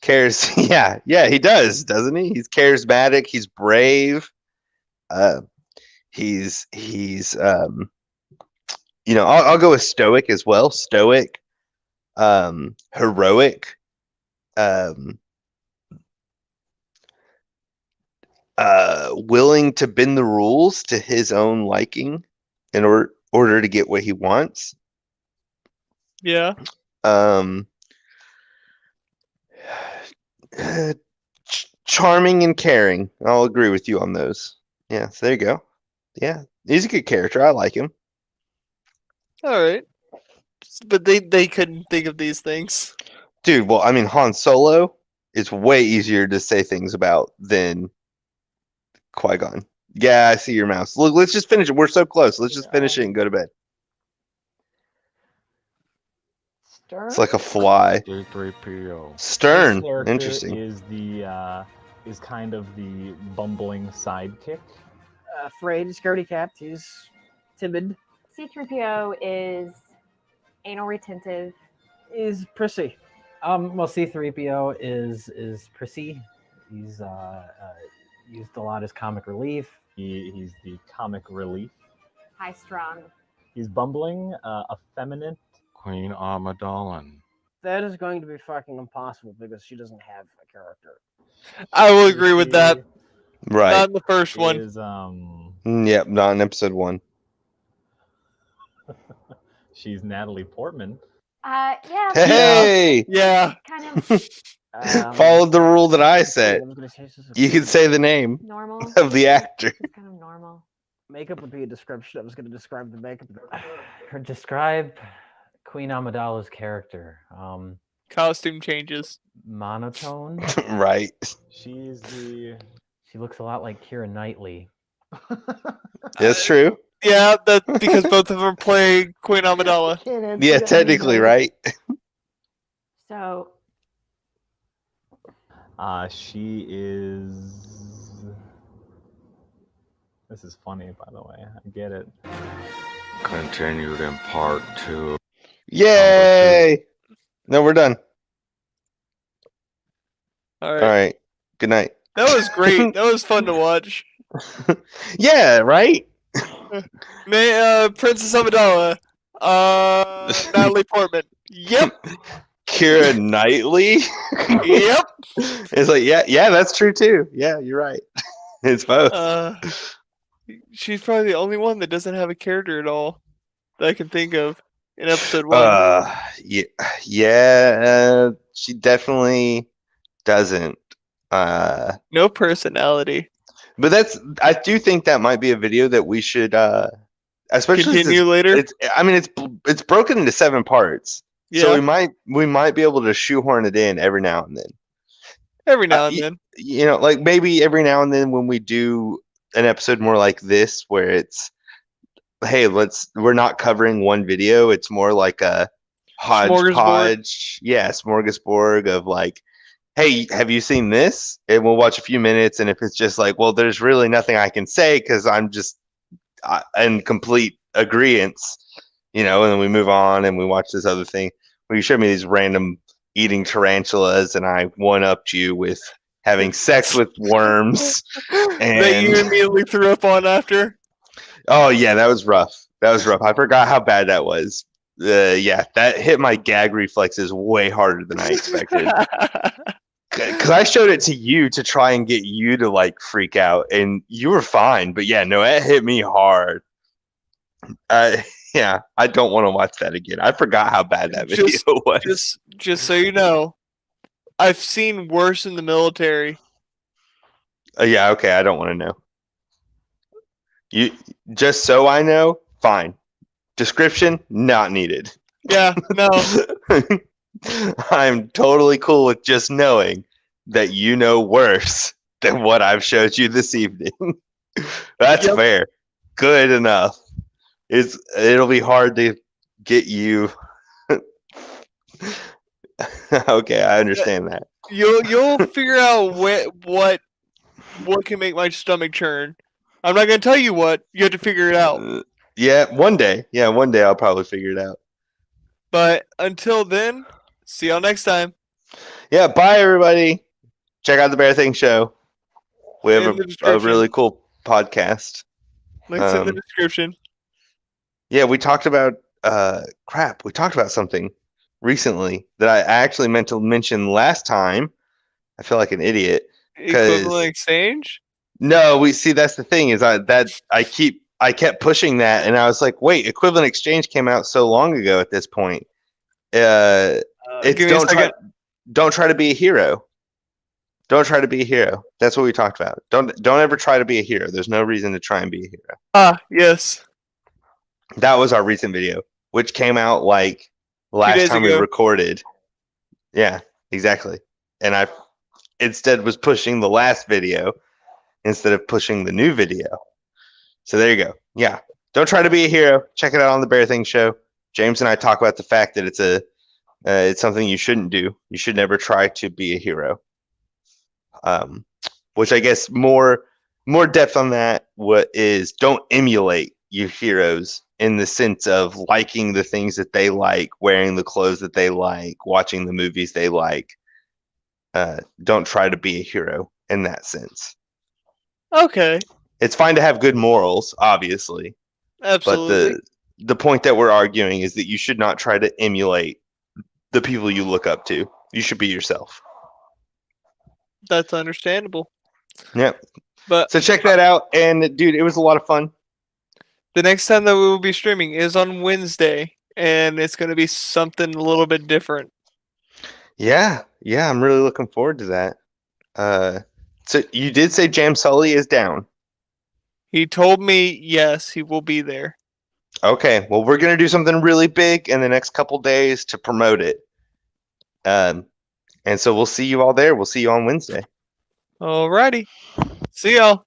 Cares, yeah, he does, doesn't he? He's charismatic. He's brave. He's I'll go with stoic as well. Stoic, heroic, willing to bend the rules to his own liking in order to get what he wants. Yeah. Charming and caring. I'll agree with you on those. Yeah, so there you go. Yeah, he's a good character. I like him. All right. But they couldn't think of these things. Dude, well, I mean, Han Solo is way easier to say things about than Qui-Gon. Yeah, I see your mouse. Look, let's just finish it. We're so close. Let's just finish it and go to bed. Stern? It's like a fly. D3PO. Stern. This character Interesting. is kind of the bumbling sidekick. Afraid, scaredy cat. He's timid. C3PO is anal retentive. Is prissy. Well, C3PO is prissy. He's used a lot as comic relief. He's the comic relief. High strung. He's bumbling, effeminate. Queen Amidala. That is going to be fucking impossible because she doesn't have a character. I will agree with that. Right. Not in the first one. Is, Yep, not in episode 1. She's Natalie Portman. Yeah. Hey! Yeah. Kind of Followed the rule that I said. You can say the name normal of the actor. kind of normal. Makeup would be a description. I was going to describe the makeup. Her describe Queen Amidala's character. Costume changes. Monotone. Right. She looks a lot like Keira Knightley. That's true. Yeah, that's because both of them play Queen Amidala. Yeah, technically, right? So She is. This is funny, by the way. I get it. Continued in part 2. Yay! No, we're done. All All right. right. Good night. That was great. That was fun to watch. Yeah, right? Princess Amidala. Natalie Portman. Yep. Kira Knightley? Yep. It's like, yeah, that's true too. Yeah, you're right. It's both. She's probably the only one that doesn't have a character at all that I can think of in episode 1. Yeah, she definitely doesn't. No personality. But I do think that might be a video that we should especially Continue later. It's broken into 7 parts. Yeah. So we might be able to shoehorn it in every now and then. Every now and then. You know, like maybe every now and then when we do an episode more like this where it's, hey, we're not covering one video, it's more like a hodgepodge, smorgasbord of like, hey, have you seen this? And we'll watch a few minutes, and if it's just like, well, there's really nothing I can say because I'm just in complete agreement, you know, and then we move on and we watch this other thing. Well, you showed me these random eating tarantulas, and I one-upped you with having sex with worms. And that you immediately threw up on after. Oh yeah, that was rough. I forgot how bad that was. Yeah, that hit my gag reflexes way harder than I expected. Because I showed it to you to try and get you to like freak out, and you were fine. But yeah, no, it hit me hard. Yeah, I don't want to watch that again. I forgot how bad that video was. Just so you know, I've seen worse in the military. Yeah, okay, I don't want to know. You just so I know, fine. Description not needed. Yeah, no. I'm totally cool with just knowing that you know worse than what I've showed you this evening. That's fair. Good enough. It'll be hard to get you. Okay, I understand that. You'll figure out what can make my stomach churn. I'm not gonna tell you what. You have to figure it out. Yeah, one day. Yeah, one day I'll probably figure it out. But until then, see y'all next time. Yeah, bye everybody. Check out the Bear Thing Show. We have a really cool podcast. Links in the description. Yeah, we talked about we talked about something recently that I actually meant to mention last time. I feel like an idiot. Equivalent exchange? No, that's the thing is I kept pushing that, and I was like, wait, equivalent exchange came out so long ago at this point. It's don't try to be a hero. Don't try to be a hero. That's what we talked about. Don't ever try to be a hero. There's no reason to try and be a hero. Yes. That was our recent video, which came out like last time we recorded. Yeah, exactly. And I instead was pushing the last video instead of pushing the new video. So there you go. Yeah. Don't try to be a hero. Check it out on the Bear Thing Show. James and I talk about the fact that it's something you shouldn't do. You should never try to be a hero. Which I guess more depth on that don't emulate your heroes in the sense of liking the things that they like, wearing the clothes that they like, watching the movies they like. Don't try to be a hero in that sense. Okay. It's fine to have good morals, obviously. Absolutely. But the point that we're arguing is that you should not try to emulate the people you look up to. You should be yourself. That's understandable. Yep. But so check that out, and dude, it was a lot of fun. The next time that we will be streaming is on Wednesday, and it's going to be something a little bit different. Yeah, I'm really looking forward to that. So you did say Jam Sully is down. He told me yes, he will be there. Okay, well, we're gonna do something really big in the next couple days to promote it. And so we'll see you all there. We'll see you on Wednesday. Alrighty. See y'all.